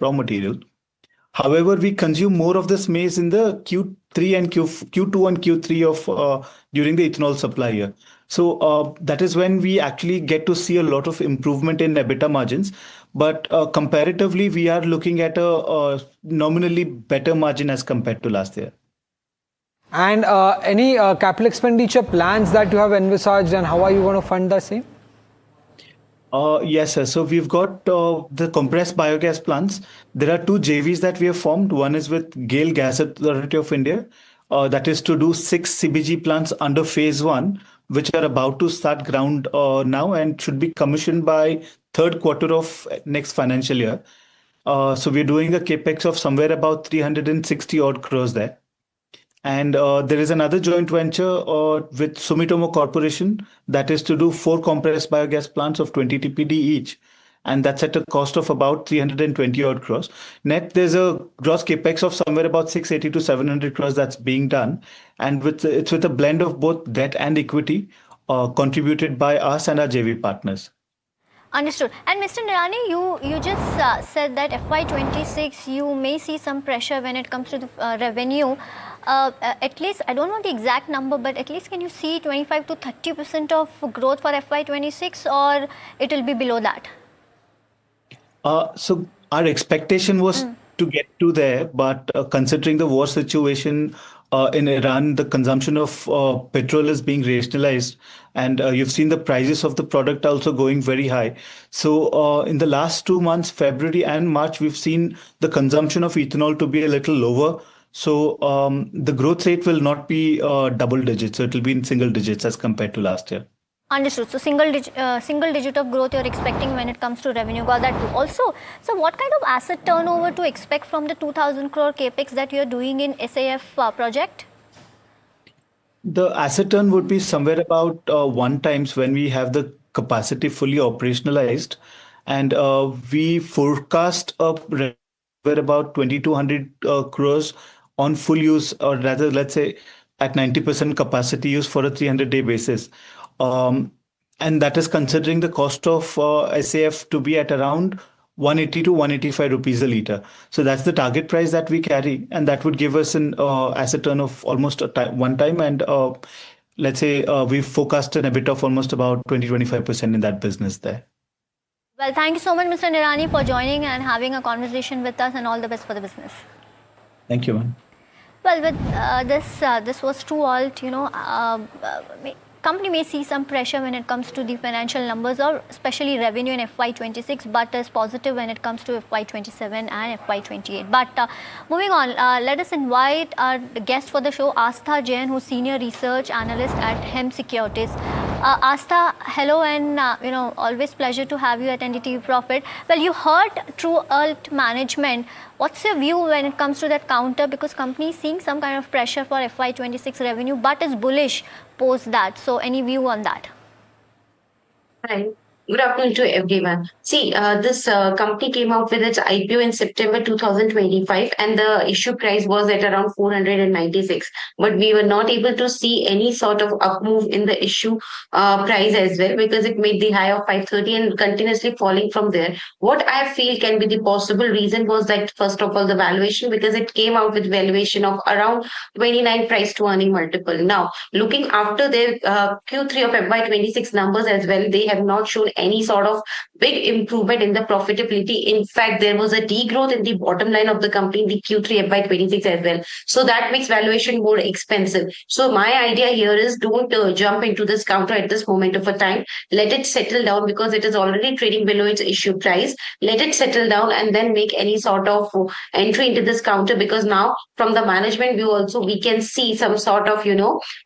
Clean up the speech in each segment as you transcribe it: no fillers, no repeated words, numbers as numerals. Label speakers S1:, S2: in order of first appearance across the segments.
S1: raw material. However, we consume more of this maize in the Q3 and Q2 and Q3 of during the ethanol supply year. So that is when we actually get to see a lot of improvement in EBITDA margins. But comparatively, we are looking at a nominally better margin as compared to last year.
S2: And any capital expenditure plans that you have envisaged, and how are you going to fund the same?
S1: Yes, sir. So we've got the compressed biogas plants. There are two JVs that we have formed. One is with GAIL Gas Authority of India. That is to do 6 CBG plants under phase 1, which are about to start ground now and should be commissioned by third quarter of next financial year. So we're doing a capex of somewhere about 360 odd crores there. And there is another joint venture with Sumitomo Corporation that is to do 4 compressed biogas plants of 20 TPD each. And that's at a cost of about 320 odd crores. Net, there's a gross capex of somewhere about 680 to 700 crores that's being done. And it's with a blend of both debt and equity contributed by us and our JV partners.
S3: Understood. And Mr. Nirani, you just said that FY26 you may see some pressure when it comes to the revenue. At least, I don't know the exact number, but at least can you see 25 to 30% of growth for FY26, or it will be below that?
S1: So our expectation was to get to there, but considering the war situation in Iran, the consumption of petrol is being rationalized, and you've seen the prices of the product also going very high. So in the last 2 months, February and March, we've seen the consumption of ethanol to be a little lower. So the growth rate will not be double digits. So it will be in single digits as compared to last year.
S3: Understood. So single digit of growth you're expecting when it comes to revenue. Got that too. Also, so what kind of asset turnover to expect from the 2,000 crore capex that you're doing in SAF project?
S1: The asset turn would be somewhere about 1 times when we have the capacity fully operationalized, and we forecast about 2,200 crores on full use, or rather, let's say at 90% capacity use for a 300-day basis. And that is considering the cost of SAF to be at around 180 to 185 rupees a litre. So that's the target price that we carry, and that would give us an asset turn of almost 1 time. And let's say we've forecasted a bit of almost about 20-25% in that business there.
S3: Well, thank you so much, Mr. Nirani, for joining and having a conversation with us, and all the best for the business.
S1: Thank you, ma'am.
S3: Well, with this was True Alt, company may see some pressure when it comes to the financial numbers, or especially revenue in FY26, but is positive when it comes to FY27 and FY28. But moving on, let us invite our guest for the show, Astha Jain, who's Senior Research Analyst at Hem Securities. Astha, hello, and always pleasure to have you at NDTV Profit. Well, you heard True Alt management. What's your view when it comes to that counter? Because company is seeing some kind of pressure for FY26 revenue, but is bullish post that. So any view on that?
S4: Right. Good afternoon to everyone. See, this company came out with its IPO in September 2025, and the issue price was at around 496. But we were not able to see any sort of up move in the issue price as well, because it made the high of 530 and continuously falling from there. What I feel can be the possible reason was that, first of all, the valuation, because it came out with valuation of around 29 price to earning multiple. Now, looking after their Q3 of FY26 numbers as well, they have not shown any sort of big improvement in the profitability. In fact, there was a degrowth in the bottom line of the company in the Q3 FY26 as well. So that makes valuation more expensive. So my idea here is, don't jump into this counter at this moment of a time. Let it settle down, because it is already trading below its issue price. Let it settle down and then make any sort of entry into this counter, because now from the management view also we can see some sort of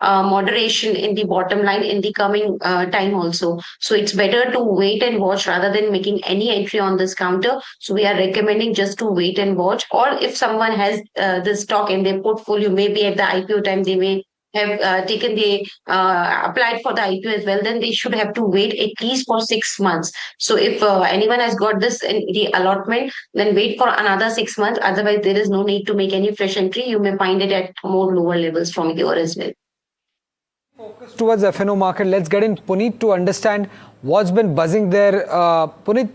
S4: moderation in the bottom line in the coming time also. So it's better to wait and watch rather than making any entry on this counter. So we are recommending just to wait and watch. Or if someone has this stock in their portfolio, maybe at the IPO time they may have applied for the IPO as well, then they should have to wait at least for 6 months. So if anyone has got this in the allotment, then wait for another 6 months. Otherwise, there is no need to make any fresh entry. You may find it at more lower levels from here as well.
S2: Focus towards F&O market. Let's get in Puneet to understand what's been buzzing there. Puneet,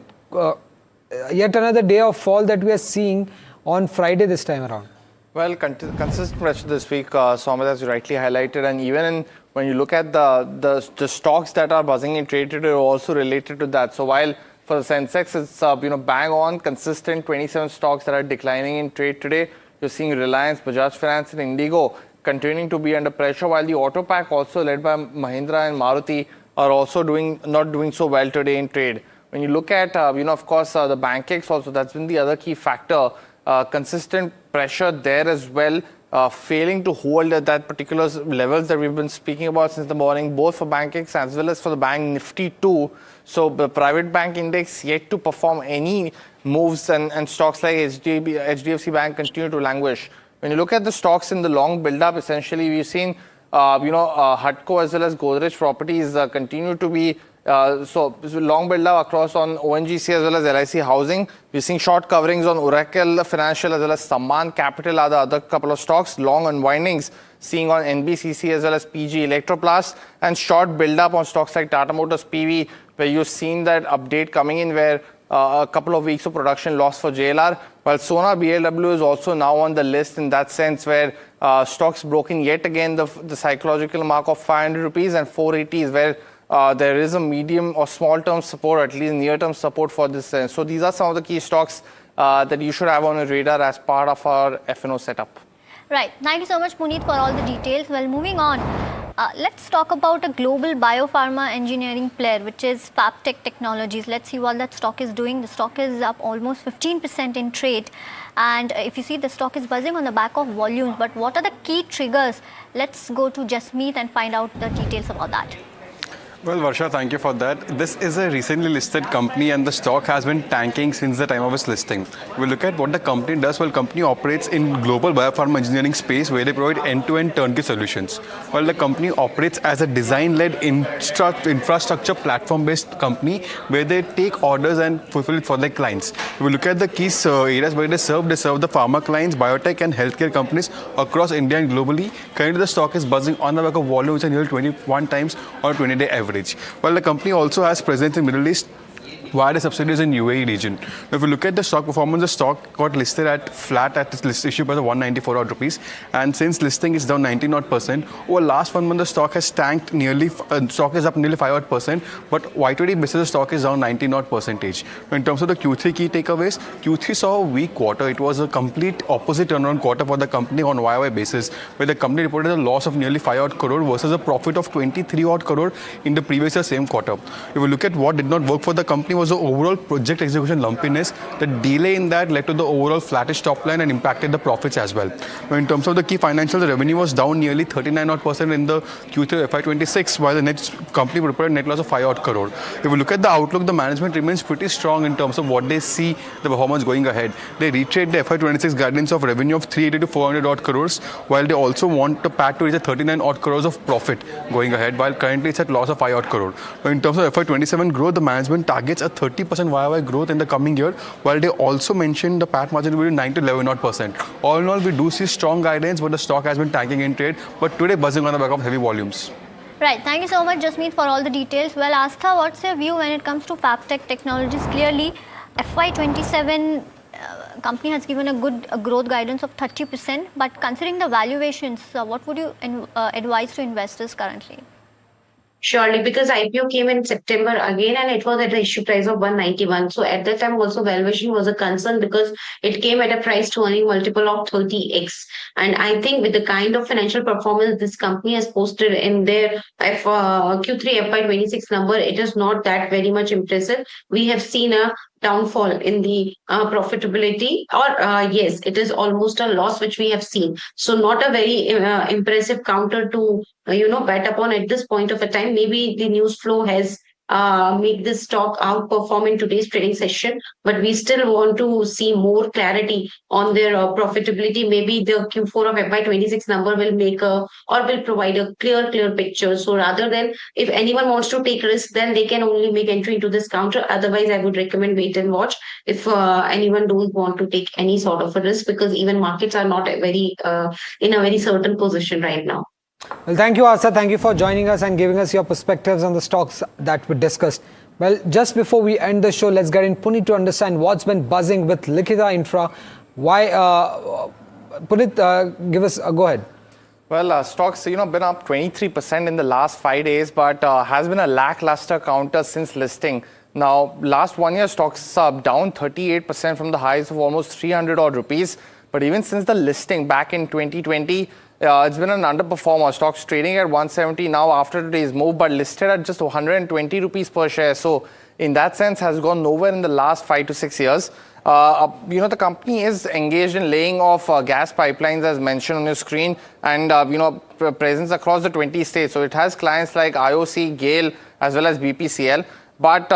S2: yet another day of fall that we are seeing on Friday this time around?
S5: Well, consistent pressure this week, Somit, as you rightly highlighted, and even when you look at the stocks that are buzzing in trade today are also related to that. So while for the Sensex, it's bang on, consistent 27 stocks that are declining in trade today. You're seeing Reliance, Bajaj Finance, and Indigo continuing to be under pressure, while the auto pack, also led by Mahindra and Maruti, are also not doing so well today in trade. When you look at, of course, the Bankex also, that's been the other key factor. Consistent pressure there as well, failing to hold at that particular levels that we've been speaking about since the morning, both for Bankex as well as for the Bank Nifty too. So the private bank index yet to perform any moves, and stocks like HDFC Bank continue to languish. When you look at the stocks in the long build-up, essentially we've seen, Hutco as well as Godrej Properties continue to be so long build-up across on ONGC as well as LIC Housing. We're seeing short coverings on Oracle Financial as well as Sammaan Capital are the other couple of stocks. Long unwindings seeing on NBCC as well as PG Electroplast, and short build-up on stocks like Tata Motors PV, where you've seen that update coming in where a couple of weeks of production loss for JLR, while Sona BLW is also now on the list in that sense, where stocks broken yet again the psychological mark of 500 rupees, and 480 is where there is a medium or small term support, at least near term support for this. So these are some of the key stocks that you should have on your radar as part of our F&O setup.
S3: Right. Thank you so much, Puneet, for all the details. Well, moving on, let's talk about a global biopharma engineering player, which is Fabtech Technologies. Let's see what that stock is doing. The stock is up almost 15% in trade. And if you see, the stock is buzzing on the back of volumes. But what are the key triggers? Let's go to Jasmeet and find out the details about that.
S6: Well, Varsha, thank you for that. This is a recently listed company and the stock has been tanking since the time of its listing. We look at what the company does. Well, company operates in global biopharma engineering space where they provide end-to-end turnkey solutions. While the company operates as a design-led infrastructure platform-based company where they take orders and fulfill it for their clients. If we look at the key areas where they serve the pharma clients, biotech and healthcare companies across India and globally. Currently, the stock is buzzing on the back of volume, which are nearly 21 times on a 20-day average. While the company also has presence in Middle East via the subsidiaries in UAE region. Now, if you look at the stock performance, the stock got listed at flat at its list issue price of 194 odd rupees, and since listing it's down 19 odd %. Over last 1 month, the stock has tanked nearly, stock is up nearly 5 odd %, but YTD basis the stock is down 19 odd %. Now, in terms of the Q3 key takeaways, Q3 saw a weak quarter. It was a complete opposite turnaround quarter for the company on YY basis, where the company reported a loss of nearly 5 odd crore versus a profit of 23 odd crore in the previous year same quarter. If we look at what did not work for the company, was the overall project execution lumpiness. The delay in that led to the overall flattish top line and impacted the profits as well. Now, in terms of the key financials, the revenue was down nearly 39 odd % in the Q3 FY26, while the net company reported net loss of 5 odd crore. If we look at the outlook, the management remains pretty strong in terms of what they see the performance going ahead. They reiterate the FY26 guidance of revenue of 380 to 400 odd crores, while they also want the PAT to reach a 39 odd crores of profit going ahead, while currently it's at loss of 5 odd crore. Now, in terms of FY27 growth, the management targets a 30% YY growth in the coming year, while they also mentioned the PAT margin will be 9 to 11 odd %. All in all, we do see strong guidance, but the stock has been tanking in trade, but today buzzing on the back of heavy volumes.
S3: Right. Thank you so much, Jasmeet, for all the details. Well, Astha, what's your view when it comes to Fabtech Technologies? Clearly, FY27 company has given a good growth guidance of 30%, but considering the valuations, what would you advise to investors currently?
S4: Surely, because IPO came in September again and it was at the issue price of 191. So at that time also valuation was a concern because it came at a price to earning multiple of 30x. And I think with the kind of financial performance this company has posted in their Q3 FY26 number, it is not that very much impressive. We have seen a downfall in the profitability, or yes, it is almost a loss which we have seen. So not a very impressive counter to bet upon at this point of a time. Maybe the news flow has made this stock outperform in today's trading session, but we still want to see more clarity on their profitability. Maybe the Q4 of FY26 number will make or will provide a clear picture. So rather than, if anyone wants to take risk, then they can only make entry into this counter. Otherwise, I would recommend wait and watch if anyone don't want to take any sort of a risk, because even markets are not very in a very certain position right now.
S2: Well, thank you, Asa. Thank you for joining us and giving us your perspectives on the stocks that we discussed. Well, just before we end the show, let's get in Puneet to understand what's been buzzing with Likhita Infra. Why, Puneet, give us a go ahead.
S5: Well, stocks, been up 23% in the last 5 days, but has been a lackluster counter since listing. Now, last 1 year, stocks are down 38% from the highs of almost 300 odd rupees. But even since the listing back in 2020, it's been an underperformer. Stocks trading at 170 now after today's move, but listed at just 120 rupees per share. So in that sense, has gone nowhere in the last 5 to 6 years. The company is engaged in laying off gas pipelines, as mentioned on your screen, and presence across the 20 states. So it has clients like IOC, GAIL, as well as BPCL. But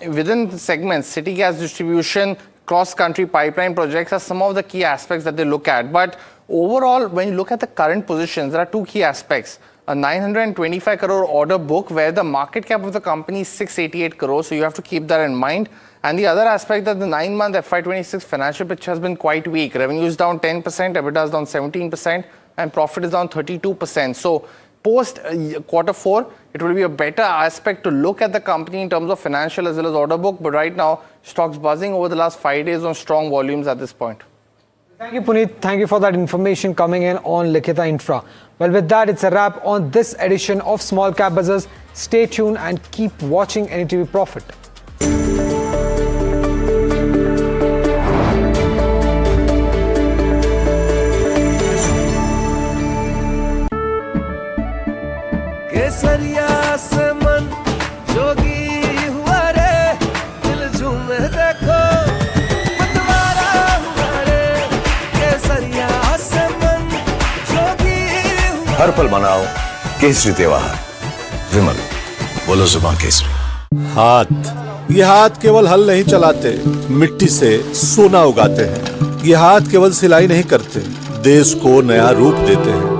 S5: within the segments, city gas distribution, cross-country pipeline projects are some of the key aspects that they look at. But overall, when you look at the current positions, there are two key aspects. A 925 crore order book where the market cap of the company is 688 crores. So you have to keep that in mind. And the other aspect that the 9-month FY26 financial picture has been quite weak. Revenue is down 10%, EBITDA is down 17%, and profit is down 32%. So post quarter 4, it will be a better aspect to look at the company in terms of financial as well as order book. But right now, stocks buzzing over the last 5 days on strong volumes at this point.
S2: Thank you, Puneet. Thank you for that information coming in on Likhita Infra. Well, with that, it's a wrap on this edition of Small Cap Buzzers. Stay tuned and keep watching NDTV Profit.
S7: केसरिया से मन जोगी हुआ रे दिल झूमे देखो मतवारा हुआ रे केसरिया से मन जोगी हुआ
S8: हर पल मनाओ केसरी त्योहार विमल बोलो जुबान केसरी।
S9: हाथ, ये हाथ केवल हल नहीं चलाते, मिट्टी से सोना उगाते हैं। ये हाथ केवल सिलाई नहीं करते, देश को नया रूप देते हैं।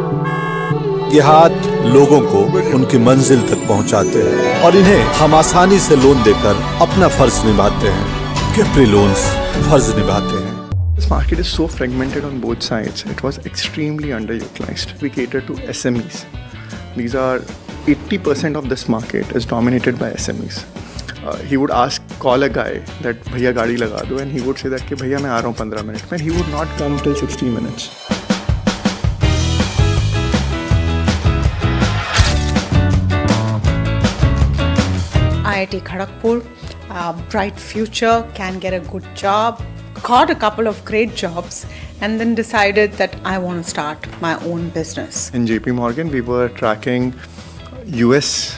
S9: ये हाथ लोगों को उनकी मंजिल तक पहुंचाते हैं और इन्हें हम आसानी से लोन देकर अपना फर्ज निभाते हैं। कैप्री लोन्स फर्ज निभाते हैं।
S10: This market is so fragmented on both sides. It was extremely underutilized. We cater to SMEs. These are 80% of this market is dominated by SMEs. He would call a guy that भैया गाड़ी लगा दो, and he would say that कि भैया मैं आ रहा हूँ 15 minute में. He would not come till 60 minutes.
S11: IIT Kharagpur, bright future, can get a good job, got a couple of great jobs, and then decided that I want to start my own business.
S10: In JP Morgan, we were tracking US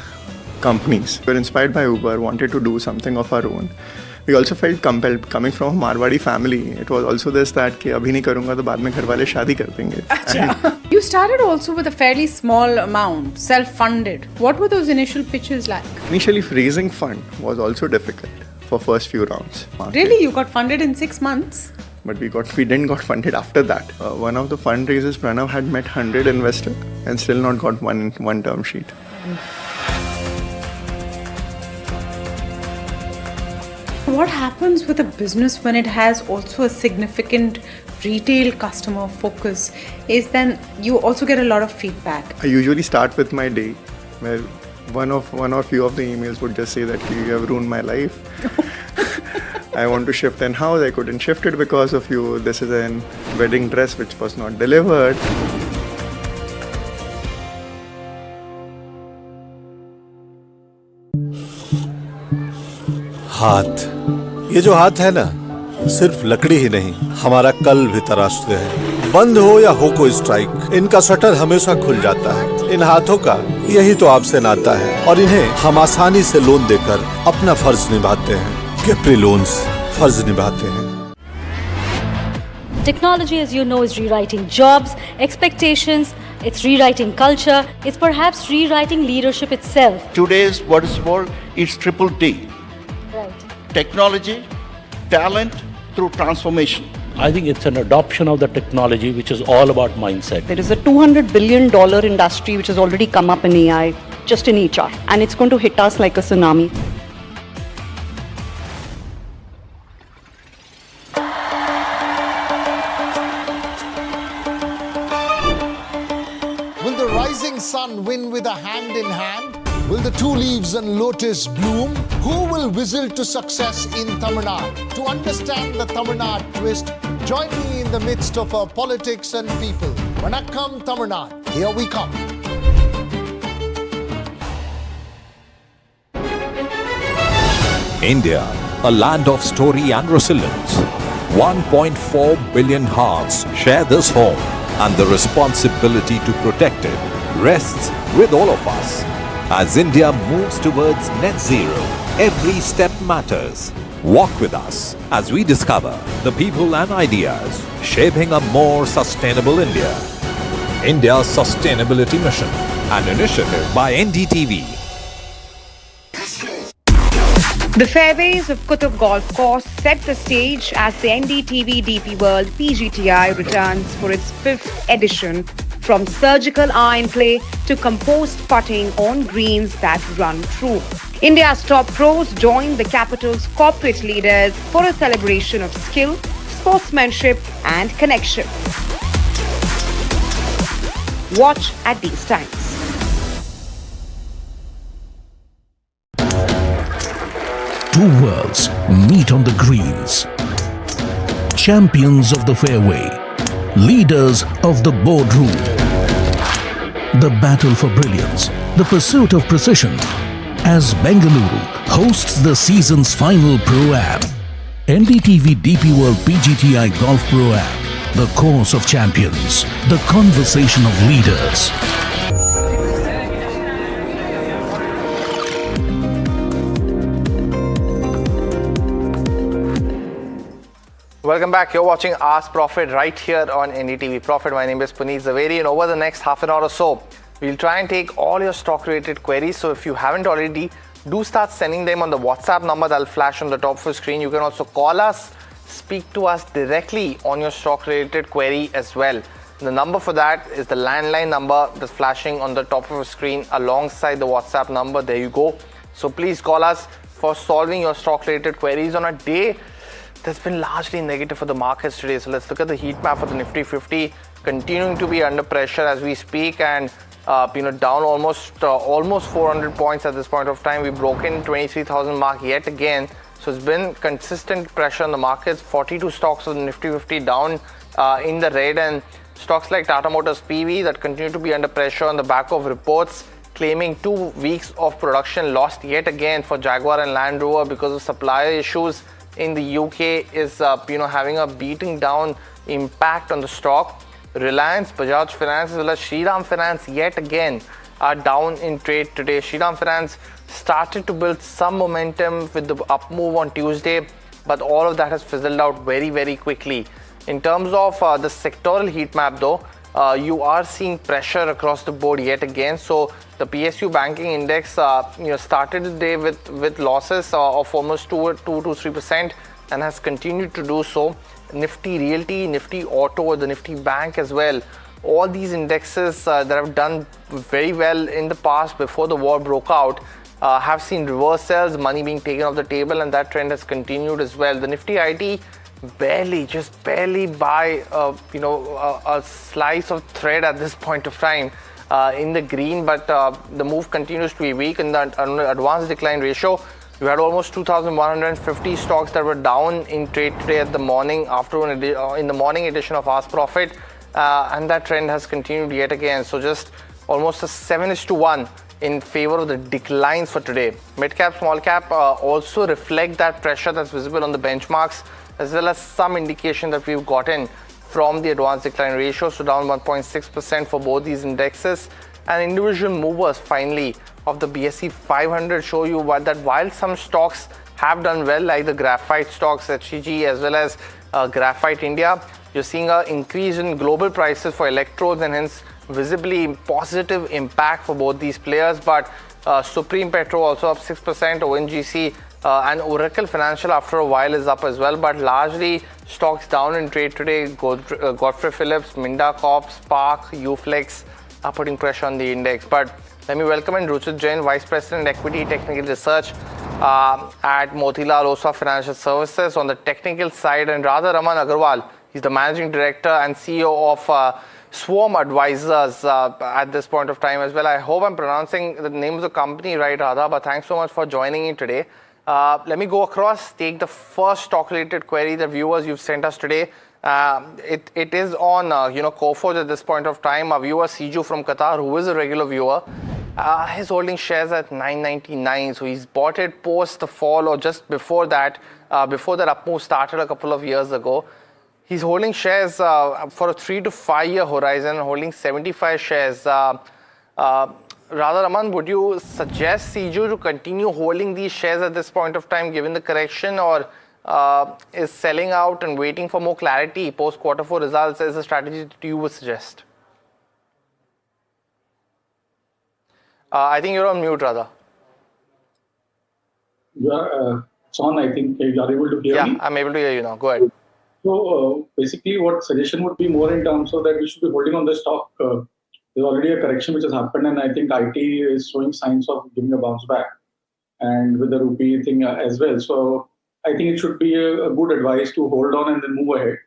S10: companies. We were inspired by Uber, wanted to do something of our own. We also felt compelled, coming from a Marwadi family. It was also this that कि अभी नहीं करूँगा तो बाद में घर वाले शादी कर देंगे.
S11: You started also with a fairly small amount, self-funded. What were those initial pitches like?
S10: Initially, raising fund was also difficult for first few rounds.
S11: Really, you got funded in 6 months?
S10: But we didn't got funded after that. One of the fundraisers, Pranav had met 100 investors and still not got one term sheet.
S11: What happens with a business when it has also a significant retail customer focus is then you also get a lot of feedback.
S10: I usually start with my day where one or few of the emails would just say that you have ruined my life. I want to shift in house. I couldn't shift it because of you. This is a wedding dress which was not delivered.
S9: हाथ, ये जो हाथ है ना, सिर्फ लकड़ी ही नहीं, हमारा कल भी तराशते हैं। बंद हो या हो कोई स्ट्राइक, इनका शटर हमेशा खुल जाता है। इन हाथों का यही तो आपसे नाता है और इन्हें हम आसानी से लोन देकर अपना फर्ज निभाते हैं। कैप्री लोन्स फर्ज निभाते हैं।
S12: Technology, as you know, is rewriting jobs, expectations, it's rewriting culture, it's perhaps rewriting leadership itself.
S13: Today's what is called is triple T.
S12: Right.
S13: Technology, talent through transformation.
S14: I think it's an adoption of the technology which is all about mindset.
S15: There is a $200 billion industry which has already come up in AI, just in HR, and it's going to hit us like a tsunami.
S16: Will the rising sun win with a hand in hand? Will the two leaves and lotus bloom? Who will whistle to success in Tamil Nadu? To understand the Tamil Nadu twist, join me in the midst of our politics and people. Vanakkam Tamil Nadu. Here we come.
S17: India, a land of story and resilience. 1.4 billion hearts share this home, and the responsibility to protect it rests with all of us. As India moves towards net zero, every step matters. Walk with us as we discover the people and ideas shaping a more sustainable India. India's Sustainability Mission, an initiative by NDTV.
S18: The fairways of Qutub Golf Course set the stage as the NDTV DP World PGTI returns for its 5th edition, from surgical iron play to composed putting on greens that run true. India's top pros joined the capital's corporate leaders for a celebration of skill, sportsmanship and connection. Watch at these times.
S19: Two worlds meet on the greens. Champions of the fairway, leaders of the boardroom. The battle for brilliance, the pursuit of precision. As Bengaluru hosts the season's final Pro-Am, NDTV DP World PGTI Golf Pro-Am, the course of champions, the conversation of leaders.
S5: Welcome back. You're watching Ask Profit right here on NDTV Profit. My name is Puneet Zaveri, and over the next half an hour or so, we'll try and take all your stock-related queries. So if you haven't already, do start sending them on the WhatsApp number that'll flash on the top of your screen. You can also call us, speak to us directly on your stock-related query as well. The number for that is the landline number that's flashing on the top of your screen alongside the WhatsApp number. There you go. So please call us for solving your stock-related queries on a day that's been largely negative for the markets today. So let's look at the heat map for the Nifty 50, continuing to be under pressure as we speak, and down almost 400 points at this point of time. We broke in 23,000 mark yet again. So it's been consistent pressure on the markets. 42 stocks of the Nifty 50 down in the red, and stocks like Tata Motors PV that continue to be under pressure on the back of reports claiming 2 weeks of production lost yet again for Jaguar and Land Rover because of supplier issues in the UK is having a beating down impact on the stock. Reliance, Bajaj Finance as well as Shriram Finance yet again are down in trade today. Shriram Finance started to build some momentum with the up move on Tuesday, but all of that has fizzled out very, very quickly. In terms of the sectoral heat map though, you are seeing pressure across the board yet again. So the PSU banking index started the day with losses of almost 2 to 3% and has continued to do so. Nifty Realty, Nifty Auto, the Nifty Bank as well. All these indexes that have done very well in the past before the war broke out have seen reversals, money being taken off the table, and that trend has continued as well. The Nifty IT just barely by a slice of thread at this point of time in the green, but the move continues to be weak. In the advanced decline ratio, you had almost 2,150 stocks that were down in trade today at the morning in the morning edition of Ask Profit, and that trend has continued yet again. So just almost a 7:1 in favor of the declines for today. Mid cap, small cap also reflect that pressure that's visible on the benchmarks, as well as some indication that we've gotten from the advanced decline ratio. So down 1.6% for both these indexes. And individual movers finally of the BSE 500 show you that while some stocks have done well, like the Graphite stocks, HEG as well as Graphite India, you're seeing an increase in global prices for electrodes and hence visibly positive impact for both these players. But Supreme Petro also up 6%, ONGC and Oracle Financial after a while is up as well, but largely stocks down in trade today. Godfrey Phillips, Minda Corp, Spark, Uflex are putting pressure on the index. But let me welcome in Ruchit Jain, Vice President Equity Technical Research at Motilal Oswal Financial Services on the technical side, and Radha Raman Agarwal, he's the Managing Director and CEO of Swarm Advisors at this point of time as well. I hope I'm pronouncing the name of the company right, Radha, but thanks so much for joining in today. Let me go across, take the first stock-related query that viewers you've sent us today. It is on Coforge at this point of time. Our viewer Siju from Qatar, who is a regular viewer, he's holding shares at 999. So he's bought it post the fall or just before that up move started a couple of years ago. He's holding shares for a 3 to 5 year horizon, holding 75 shares. Radha Raman, would you suggest Siju to continue holding these shares at this point of time given the correction, or is selling out and waiting for more clarity post quarter 4 results as a strategy that you would suggest? I think you're on mute, Radha.
S20: It's on, I think. You are able to hear me?
S5: Yeah, I'm able to hear you now. Go ahead.
S20: So basically what suggestion would be more in terms of that we should be holding on the stock. There's already a correction which has happened, and I think IT is showing signs of giving a bounce back, and with the rupee thing as well. So I think it should be a good advice to hold on and then move ahead,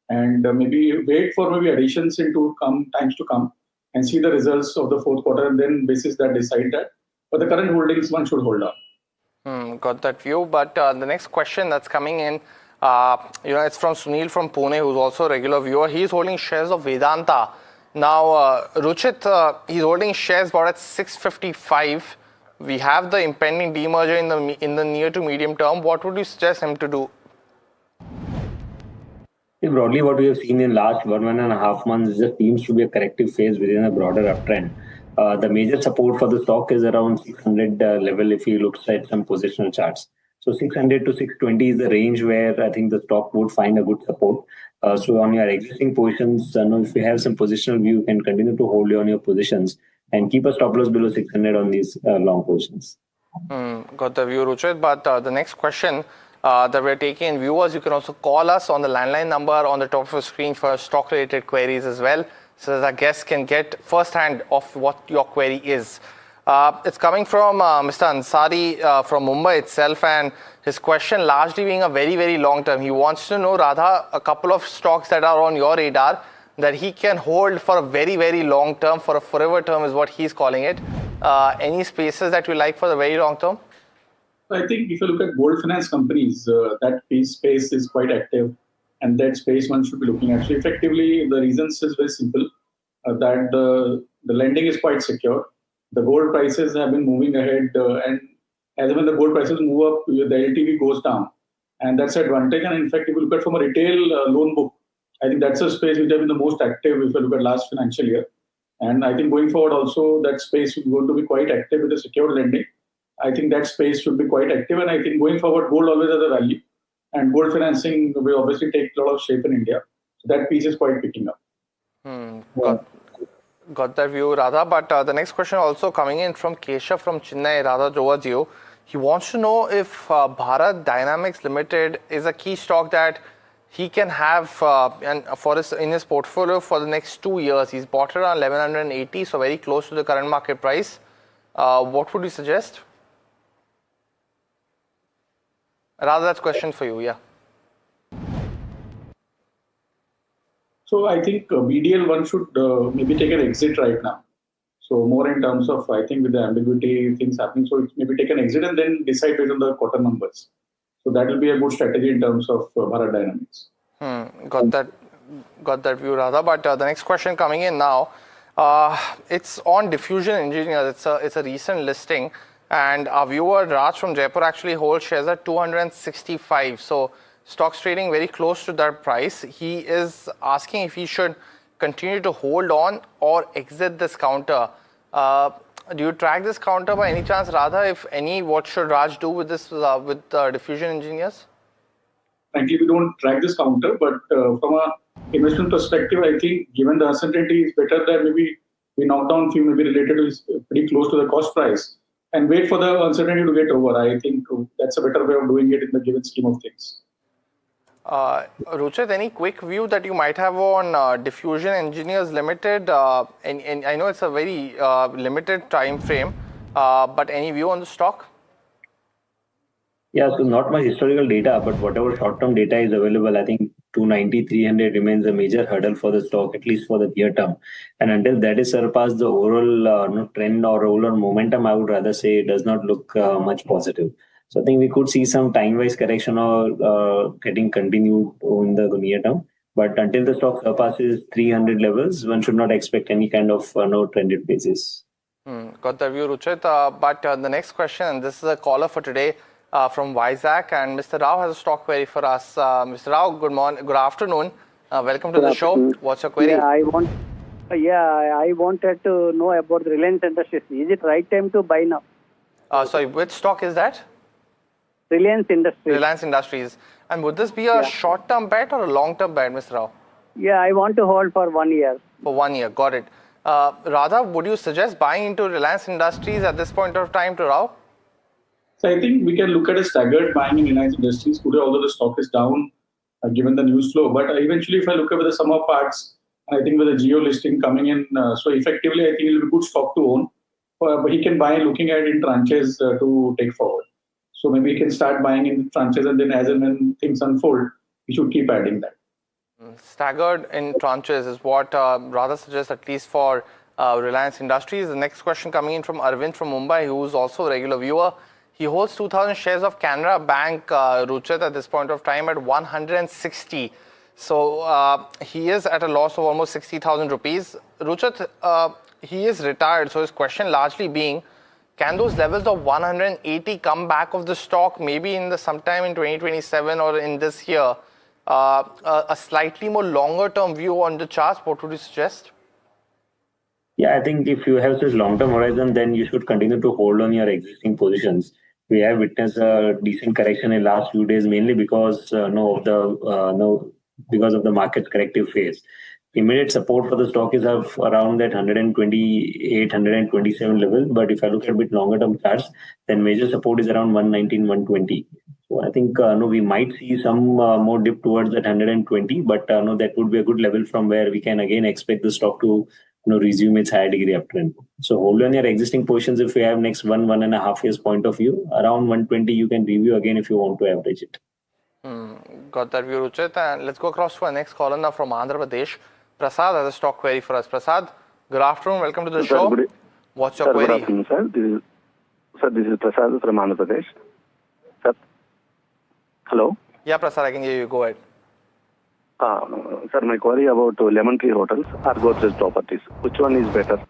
S20: and maybe wait for maybe additions into times to come and see the results of the fourth quarter, and then basis that decide that. But the current holdings one should hold on.
S5: Got that view. But the next question that's coming in, it's from Sunil from Pune, who's also a regular viewer. He's holding shares of Vedanta. Now, Ruchit, he's holding shares bought at 655. We have the impending demerger in the near to medium term. What would you suggest him to do?
S21: Broadly, what we have seen in last 1.5 months just seems to be a corrective phase within a broader uptrend. The major support for the stock is around 600 level if you look at some positional charts. So 600 to 620 is the range where I think the stock would find a good support. So on your existing positions, if you have some positional view, you can continue to hold on your positions and keep a stop loss below 600 on these long positions.
S5: Got the view, Ruchit. But the next question that we're taking, viewers, you can also call us on the landline number on the top of the screen for stock-related queries as well, so that our guests can get first-hand of what your query is. It's coming from Mr. Ansari from Mumbai itself, and his question largely being a very, very long term. He wants to know, Radha, a couple of stocks that are on your radar that he can hold for a very, very long term, for a forever term is what he's calling it. Any spaces that you like for the very long term?
S20: I think if you look at gold finance companies, that space is quite active, and that space one should be looking at. So effectively, the reasons is very simple, that the lending is quite secure. The gold prices have been moving ahead, and as when the gold prices move up, the LTV goes down, and that's an advantage. And in fact, if you look at from a retail loan book, I think that's a space which has been the most active if you look at last financial year. And I think going forward also, that space is going to be quite active with the secured lending. I think that space should be quite active, and I think going forward, gold always has a value, and gold financing will obviously take a lot of shape in India. So that piece is quite picking up.
S5: Got that view, Radha. But the next question also coming in from Keshav from Chennai, Radha, towards you. He wants to know if Bharat Dynamics Limited is a key stock that he can have in his portfolio for the next 2 years. He's bought it around 1180, so very close to the current market price. What would you suggest? Radha, that's a question for you, yeah.
S20: So I think BDL one should maybe take an exit right now. So more in terms of, I think with the ambiguity things happening, so it's maybe take an exit and then decide based on the quarter numbers. So that will be a good strategy in terms of Bharat Dynamics.
S5: Got that view, Radha. But the next question coming in now, it's on Diffusion Engineers. It's a recent listing, and our viewer Raj from Jaipur actually holds shares at 265. So stock's trading very close to that price. He is asking if he should continue to hold on or exit this counter. Do you track this counter by any chance, Radha? If any, what should Raj do with this with Diffusion Engineers?
S20: Frankly, we don't track this counter, but from a investment perspective, I think given the uncertainty, it's better that maybe we knock down few maybe related to pretty close to the cost price and wait for the uncertainty to get over. I think that's a better way of doing it in the given scheme of things.
S5: Ruchit, any quick view that you might have on Diffusion Engineers Limited? And I know it's a very limited time frame, but any view on the stock?
S21: Yeah, so not much historical data, but whatever short-term data is available, I think 290, 300 remains a major hurdle for the stock, at least for the near term. And until that is surpassed, the overall trend or overall momentum, I would rather say, does not look much positive. So I think we could see some time-wise correction or getting continued in the near term. But until the stock surpasses 300 levels, one should not expect any kind of no trended basis.
S5: Got the view, Ruchit. But the next question, and this is a caller for today from Vizag, and Mr. Rao has a stock query for us. Mr. Rao, good morning, good afternoon. Welcome to the show. What's your query?
S1: I wanted to know about Reliance Industries. Is it right time to buy now?
S5: Sorry, which stock is that?
S1: Reliance Industries.
S5: Reliance Industries. And would this be a short-term bet or a long-term bet, Mr. Rao?
S1: Yeah, I want to hold for 1 year.
S5: For 1 year, got it. Radha, would you suggest buying into Reliance Industries at this point of time to Rao?
S20: So I think we can look at a staggered buying in Reliance Industries today, although the stock is down given the news flow. But eventually, if I look at the sum of parts, I think with the Geo listing coming in, so effectively, I think it will be a good stock to own. But he can buy looking at it in tranches to take forward. So maybe he can start buying in tranches, and then as and when things unfold, he should keep adding that.
S5: Staggered in tranches is what Radha suggests, at least for Reliance Industries. The next question coming in from Arvind from Mumbai, who is also a regular viewer. He holds 2,000 shares of Canara Bank, Ruchit, at this point of time at 160. So he is at a loss of almost 60,000 rupees. Ruchit, he is retired. So his question largely being, can those levels of 180 come back of the stock maybe in sometime in 2027 or in this year? A slightly more longer term view on the charts, what would you suggest?
S21: Yeah, I think if you have such long-term horizon, then you should continue to hold on your existing positions. We have witnessed a decent correction in last few days, mainly because because of the market corrective phase. Immediate support for the stock is of around that 128, 127 level. But if I look at a bit longer term charts, then major support is around 119, 120. So I think we might see some more dip towards that 120, but that would be a good level from where we can again expect the stock to resume its higher degree uptrend. So hold on your existing positions if you have next 1.5 years point of view. Around 120 you can review again if you want to average it.
S5: Got that view, Ruchit. And let's go across to our next caller now from Andhra Pradesh. Prasad has a stock query for us. Prasad, good afternoon. Welcome to the show. What's your query?
S22: Good afternoon, sir. This is Prasad from Andhra Pradesh. Sir. Hello?
S5: Yeah, Prasad, I can hear you. Go ahead.
S22: Sir, my query about Lemon Tree Hotels or Godrej Properties. Which one is better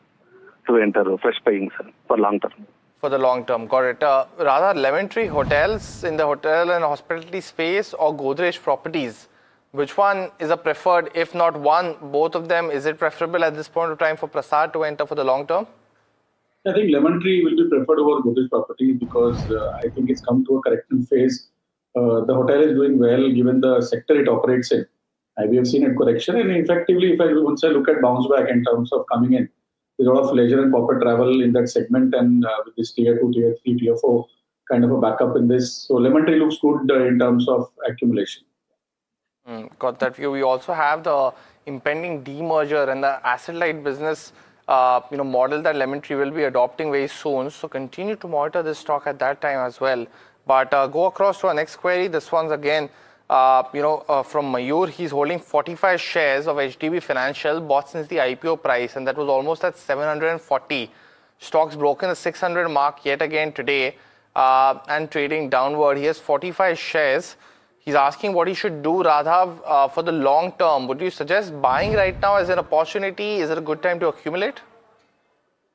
S22: to enter fresh buying, sir, for long term?
S5: For the long term, got it. Rather, Lemon Tree Hotels in the hotel and hospitality space or Godrej Properties? Which one is a preferred, if not one, both of them, is it preferable at this point of time for Prasad to enter for the long term?
S20: I think Lemon Tree will be preferred over Godrej Properties because I think it's come to a correction phase. The hotel is doing well given the sector it operates in. We have seen a correction, and effectively, once I look at bounce back in terms of coming in, there's a lot of leisure and corporate travel in that segment, and with this tier 2, tier 3, tier 4 kind of a backup in this. So Lemon Tree looks good in terms of accumulation.
S5: Got that view. We also have the impending demerger and the asset-light business model that Lemon Tree will be adopting very soon. So continue to monitor this stock at that time as well. But go across to our next query. This one's again from Mayur. He's holding 45 shares of HDB Financial bought since the IPO price, and that was almost at 740. Stocks broken the 600 mark yet again today and trading downward. He has 45 shares. He's asking what he should do, Radha, for the long term. Would you suggest buying right now as an opportunity? Is it a good time to accumulate?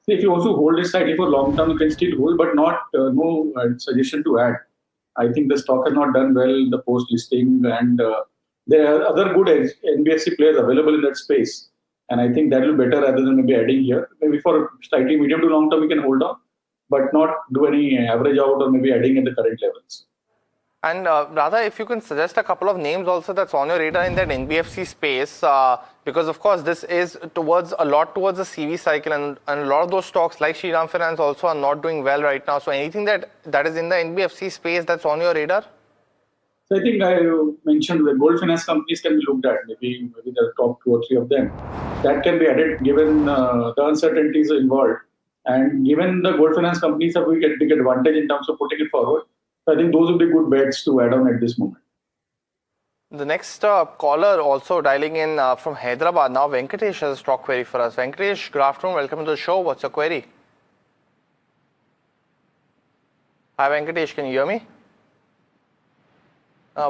S20: If you also hold it slightly for long term, you can still hold, but not no suggestion to add. I think the stock has not done well in the post listing, and there are other good NBFC players available in that space. And I think that will be better rather than maybe adding here. Maybe for slightly medium to long term, we can hold on, but not do any average out or maybe adding at the current levels.
S5: And Radha, if you can suggest a couple of names also that's on your radar in that NBFC space, because of course this is towards the CV cycle, and a lot of those stocks like Shriram Finance also are not doing well right now. So anything that is in the NBFC space that's on your radar?
S20: So I think I mentioned the gold finance companies can be looked at, maybe the top 2 or 3 of them. That can be added given the uncertainties involved. And given the gold finance companies have we get big advantage in terms of putting it forward. I think those would be good bets to add on at this moment.
S5: The next caller also dialing in from Hyderabad now. Venkatesh has a stock query for us. Venkatesh, good afternoon. Welcome to the show. What's your query? Hi Venkatesh, can you hear me?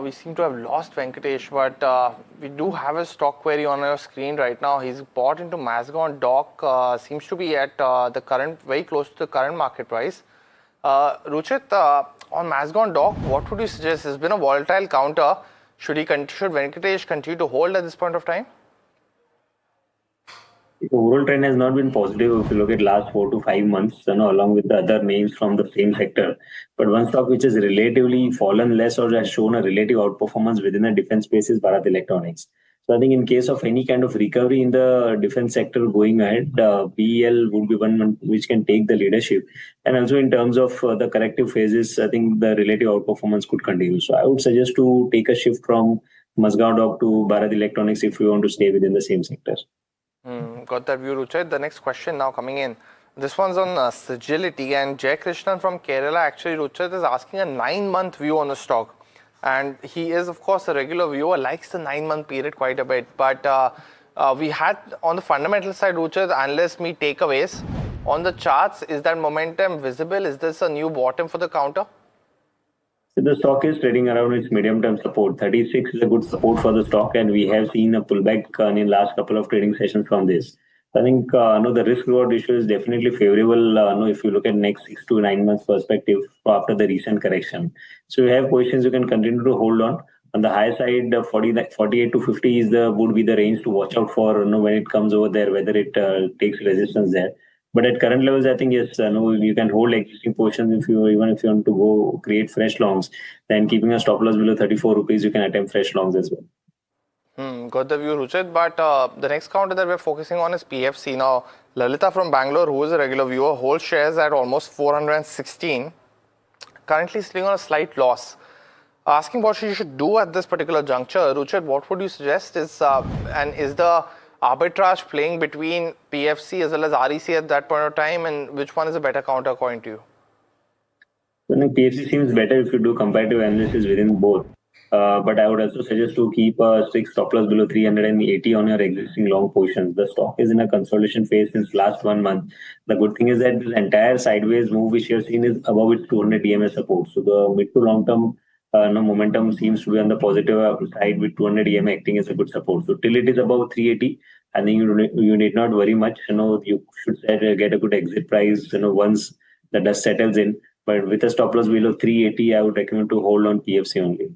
S5: We seem to have lost Venkatesh, but we do have a stock query on our screen right now. He's bought into Mazgon Dock, seems to be at the current, very close to the current market price. Ruchit, on Mazgon Dock, what would you suggest? It's been a volatile counter. Should Venkatesh continue to hold at this point of time?
S21: The overall trend has not been positive if you look at last 4 to 5 months, along with the other names from the same sector. But one stock which has relatively fallen less or has shown a relative outperformance within the defense space is Bharat Electronics. So I think in case of any kind of recovery in the defense sector going ahead, BEL would be one which can take the leadership. And also in terms of the corrective phases, I think the relative outperformance could continue. So I would suggest to take a shift from Mazgon Dock to Bharat Electronics if you want to stay within the same sector.
S5: Got that view, Ruchit. The next question now coming in. This one's on Sility, and Jay Krishnan from Kerala, actually, Ruchit, is asking a 9-month view on the stock. And he is, of course, a regular viewer, likes the 9-month period quite a bit. But we had, on the fundamental side, Ruchit, analysts meet takeaways. On the charts, is that momentum visible? Is this a new bottom for the counter?
S21: So the stock is trading around its medium-term support. 36 is a good support for the stock, and we have seen a pullback in the last couple of trading sessions from this. I think the risk-reward issue is definitely favorable if you look at next 6 to 9 months perspective after the recent correction. So you have positions you can continue to hold on. On the high side, 48 to 50 would be the range to watch out for when it comes over there, whether it takes resistance there. But at current levels, I think yes, you can hold existing positions even if you want to go create fresh longs. Then keeping a stop loss below 34 rupees, you can attempt fresh longs as well.
S5: Got the view, Ruchit. But the next counter that we're focusing on is PFC. Now, Lalita from Bangalore, who is a regular viewer, holds shares at almost 416. Currently sitting on a slight loss. Asking what she should do at this particular juncture, Ruchit, what would you suggest? Is the arbitrage playing between PFC as well as REC at that point of time, and which one is a better counter according to you?
S21: I think PFC seems better if you do comparative analysis within both. But I would also suggest to keep a strict stop loss below 380 on your existing long positions. The stock is in a consolidation phase since last 1 month. The good thing is that this entire sideways move which you have seen is above its 200 EMA support. So the mid to long term momentum seems to be on the positive side with 200 EMA acting as a good support. So till it is above 380, I think you need not worry much. You should get a good exit price once the dust settles in. But with a stop loss below 380, I would recommend to hold on PFC only.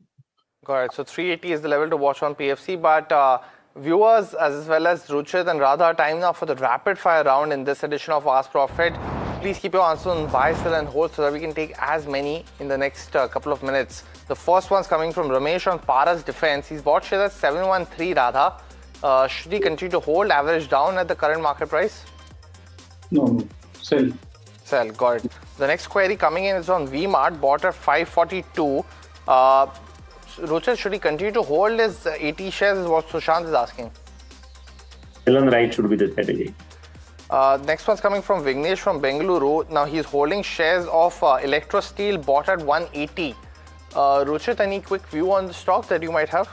S5: Got it. So 380 is the level to watch on PFC. But viewers as well as Ruchit and Radha, time now for the rapid fire round in this edition of Ask Profit. Please keep your answers on buy, sell and hold so that we can take as many in the next couple of minutes. The first one's coming from Ramesh on Paras Defense. He's bought shares at 713, Radha. Should he continue to hold, average down at the current market price?
S20: No. Sell.
S5: Sell, got it. The next query coming in is on VMart, bought at 542. Ruchit, should he continue to hold his 80 shares is what Sushant is asking.
S21: Still on the right should be the strategy.
S5: Next one's coming from Vignesh from Bengaluru. Now he's holding shares of Electro Steel bought at 180. Ruchit, any quick view on the stock that you might have?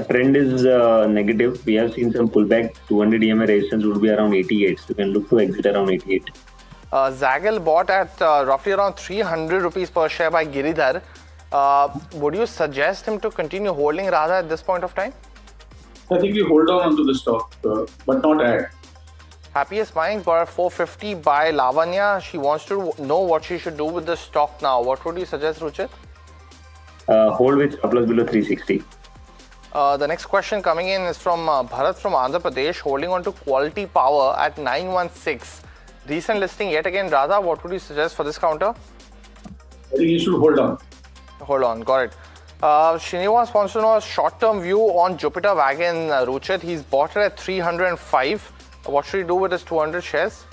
S21: Trend is negative. We have seen some pullback. 200 EMA resistance would be around 88. So you can look to exit around 88.
S5: Zaggle bought at roughly around 300 rupees per share by Giridhar. Would you suggest him to continue holding rather at this point of time?
S20: I think we hold on to the stock, but not add.
S5: Happiest Minds bought at 450 by Lavanya. She wants to know what she should do with the stock now. What would you suggest, Ruchit?
S21: Hold with stop loss below 360.
S5: The next question coming in is from Bharat from Andhra Pradesh, holding on to Quality Power at 916. Recent listing yet again, Radha. What would you suggest for this counter?
S20: I think you should hold on.
S5: Hold on, got it. Srinivas wants to know a short-term view on Jupiter Wagon, Ruchit. He's bought it at 305. What should he do with his 200 shares?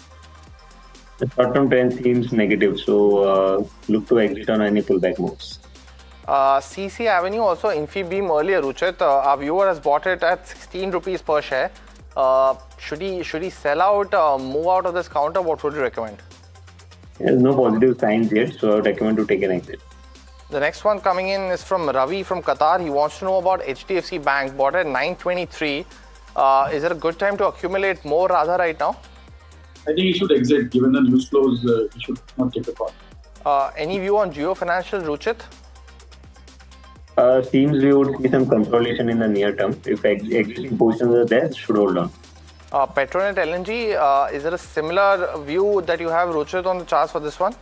S21: The short-term trend seems negative, so look to exit on any pullback moves.
S5: CC Avenue, also Infibeam earlier, Ruchit. Our viewer has bought it at 16 rupees per share. Should he sell out, move out of this counter? What would you recommend?
S21: There's no positive signs yet, so I would recommend to take an exit.
S5: The next one coming in is from Ravi from Qatar. He wants to know about HDFC Bank, bought at 923. Is it a good time to accumulate more Radha right now?
S20: I think he should exit. Given the news flows, he should not take a call.
S5: Any view on Jio Financial, Ruchit?
S21: Seems we would see some consolidation in the near term. If existing positions are there, should hold on.
S5: Petronet LNG, is there a similar view that you have, Ruchit, on the charts for this one?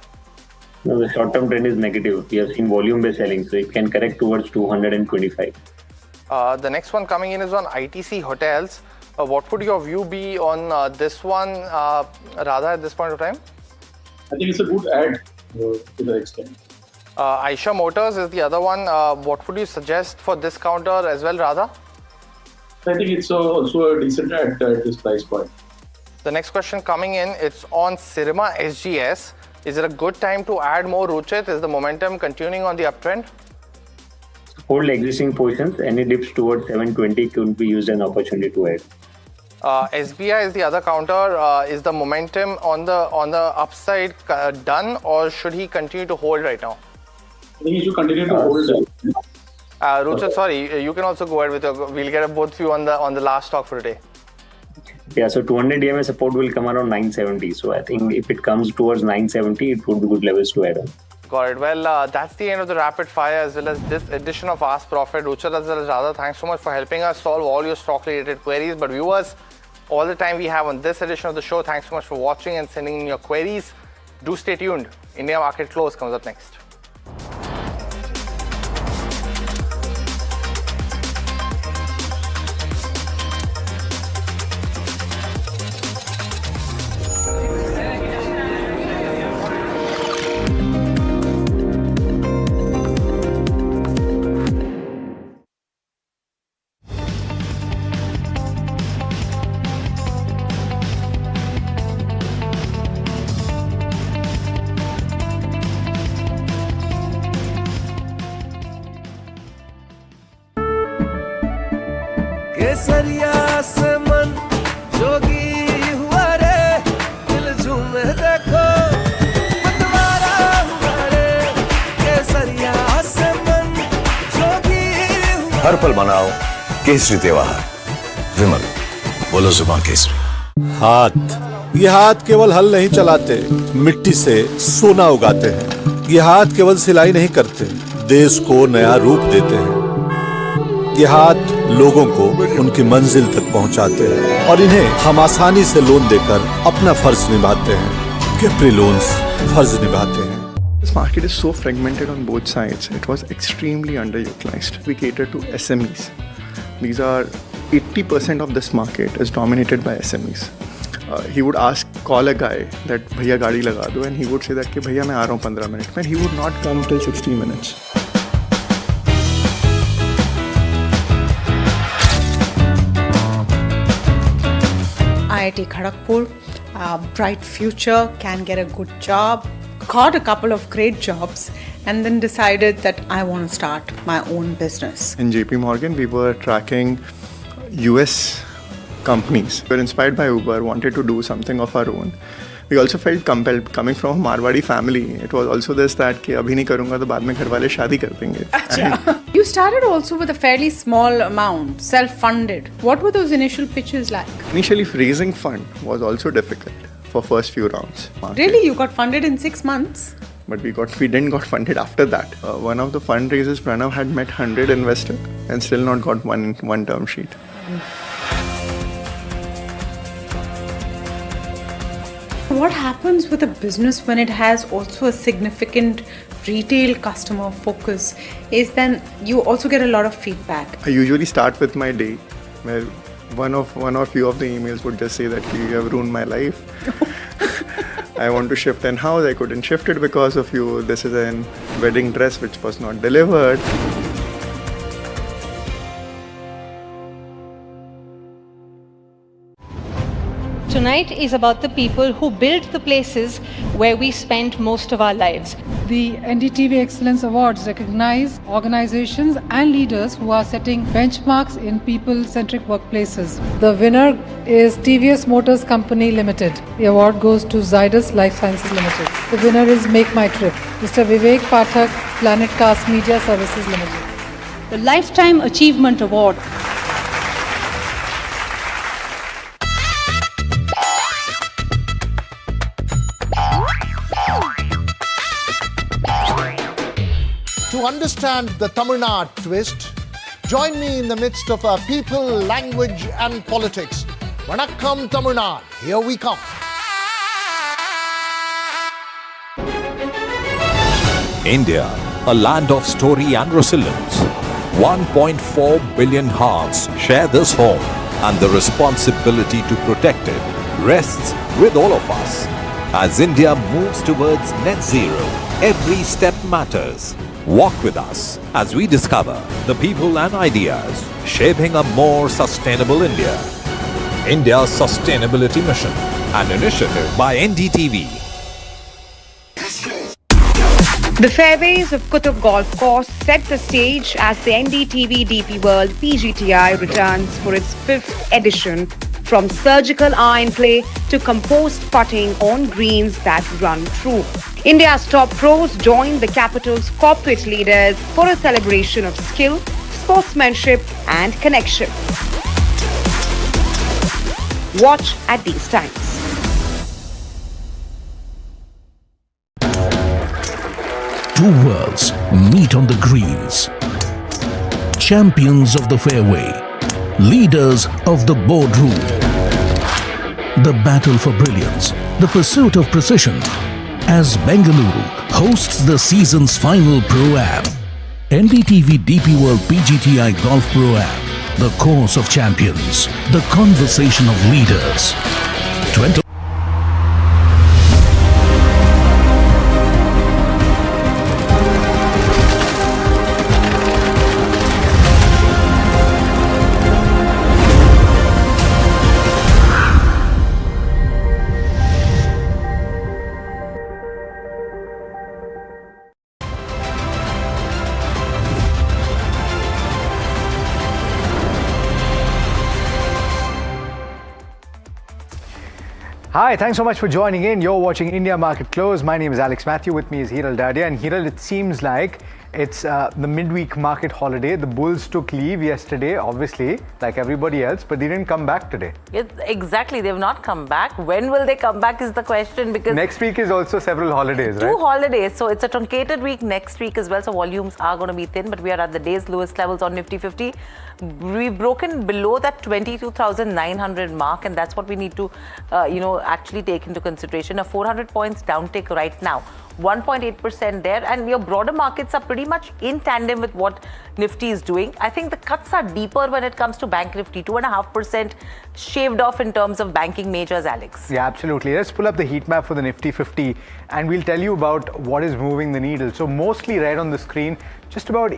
S21: No, the short-term trend is negative. We have seen volume-based selling, so it can correct towards 225.
S5: The next one coming in is on ITC Hotels. What would your view be on this one, Radha, at this point of time?
S20: I think it's a good add to the extent.
S5: Eicher Motors is the other one. What would you suggest for this counter as well, Radha?
S20: I think it's also a decent add at this price point.
S5: The next question coming in, it's on Sirma SGS. Is it a good time to add more, Ruchit? Is the momentum continuing on the uptrend?
S21: Hold existing positions. Any dips towards 720 could be used as an opportunity to add.
S5: SBI is the other counter. Is the momentum on the upside done, or should he continue to hold right now?
S20: I think he should continue to hold.
S5: Ruchit, sorry, you can also go ahead with we'll get both of you on the last stock for today.
S21: Yeah, so 200 EMA support will come around 970. So I think if it comes towards 970, it would be good levels to add on.
S5: Got it. Well, that's the end of the rapid fire as well as this edition of Ask Profit. Ruchit as well as Radha, thanks so much for helping us solve all your stock-related queries. But viewers, all the time we have on this edition of the show. Thanks so much for watching and sending in your queries. Do stay tuned. India Market Close comes up next.
S7: केसरिया से मन जोगी हुआ रे दिल झूमे देखो मतवारा हुआ रे केसरिया से मन जोगी हुआ
S8: हर पल मनाओ केसरी त्योहार विमल बोलो जुबान केसरी।
S9: हाथ, ये हाथ केवल हल नहीं चलाते, मिट्टी से सोना उगाते हैं। ये हाथ केवल सिलाई नहीं करते, देश को नया रूप देते हैं। ये हाथ लोगों को उनकी मंजिल तक पहुंचाते हैं और इन्हें हम आसानी से लोन देकर अपना फर्ज निभाते हैं। कैप्री लोन्स फर्ज निभाते हैं।
S10: This market is so fragmented on both sides. It was extremely underutilized. We cater to SMEs. These are 80% of this market is dominated by SMEs. He would call a guy that भैया गाड़ी लगा दो, and he would say that कि भैया मैं आ रहा हूँ 15 minute में. He would not come till 60 minutes.
S11: IIT Kharagpur, bright future, can get a good job, got a couple of great jobs, and then decided that I want to start my own business.
S10: In JP Morgan, we were tracking US companies. We were inspired by Uber, wanted to do something of our own. We also felt compelled, coming from a Marwadi family. It was also this that कि अभी नहीं करूँगा तो बाद में घर वाले शादी कर देंगे.
S11: You started also with a fairly small amount, self-funded. What were those initial pitches like?
S10: Initially, raising fund was also difficult for first few rounds.
S11: Really? You got funded in 6 months?
S10: But we didn't got funded after that. One of the fundraisers, Pranav, had met 100 investors and still not got one term sheet.
S11: What happens with a business when it has also a significant retail customer focus is then you also get a lot of feedback.
S10: I usually start with my day where one or few of the emails would just say that you have ruined my life. I want to shift an house, I couldn't shift it because of you. This is a wedding dress which was not delivered.
S3: Tonight is about the people who build the places where we spend most of our lives.
S6: The NDTV Excellence Awards recognize organizations and leaders who are setting benchmarks in people-centric workplaces. The winner is TVS Motors Company Limited. The award goes to Zydus Life Sciences Limited. The winner is Make My Trip. Mr. Vivek Pathak Planet Cast Media Services Limited.
S3: The Lifetime Achievement Award.
S16: To understand the Tamil Nadu twist, join me in the midst of our people, language and politics. Vanakkam Tamil Nadu, here we come.
S17: India, a land of story and resilience. 1.4 billion hearts share this home, and the responsibility to protect it rests with all of us. As India moves towards net zero, every step matters. Walk with us as we discover the people and ideas shaping a more sustainable India. India's Sustainability Mission, an initiative by NDTV.
S18: The fairways of Qutub Golf Course set the stage as the NDTV DP World PGTI returns for its 5th edition, from surgical iron play to composed putting on greens that run true. India's top pros join the capital's corporate leaders for a celebration of skill, sportsmanship and connection. Watch at these times.
S19: Two worlds meet on the greens. Champions of the fairway, leaders of the boardroom. The battle for brilliance, the pursuit of precision. As Bengaluru hosts the season's final Pro-Am, NDTV DP World PGTI Golf Pro-Am, the course of champions, the conversation of leaders. 20
S2: Hi, thanks so much for joining in. You're watching India Market Close. My name is Alex Matthew. With me is Hiral Dadia. And Hiral, it seems like it's the midweek market holiday. The bulls took leave yesterday, obviously, like everybody else, but they didn't come back today.
S4: Exactly, they've not come back. When will they come back is the question, because
S2: next week is also several holidays, right?
S4: 2 holidays, so it's a truncated week next week as well, so volumes are going to be thin, but we are at the day's lowest levels on Nifty 50. We've broken below that 22,900 mark, and that's what we need to, actually take into consideration. A 400 points downtick right now. 1.8% there, and your broader markets are pretty much in tandem with what Nifty is doing. I think the cuts are deeper when it comes to Bank Nifty, 2.5% shaved off in terms of banking majors, Alex.
S2: Yeah, absolutely. Let's pull up the heat map for the Nifty 50 and we'll tell you about what is moving the needle. So mostly right on the screen, just about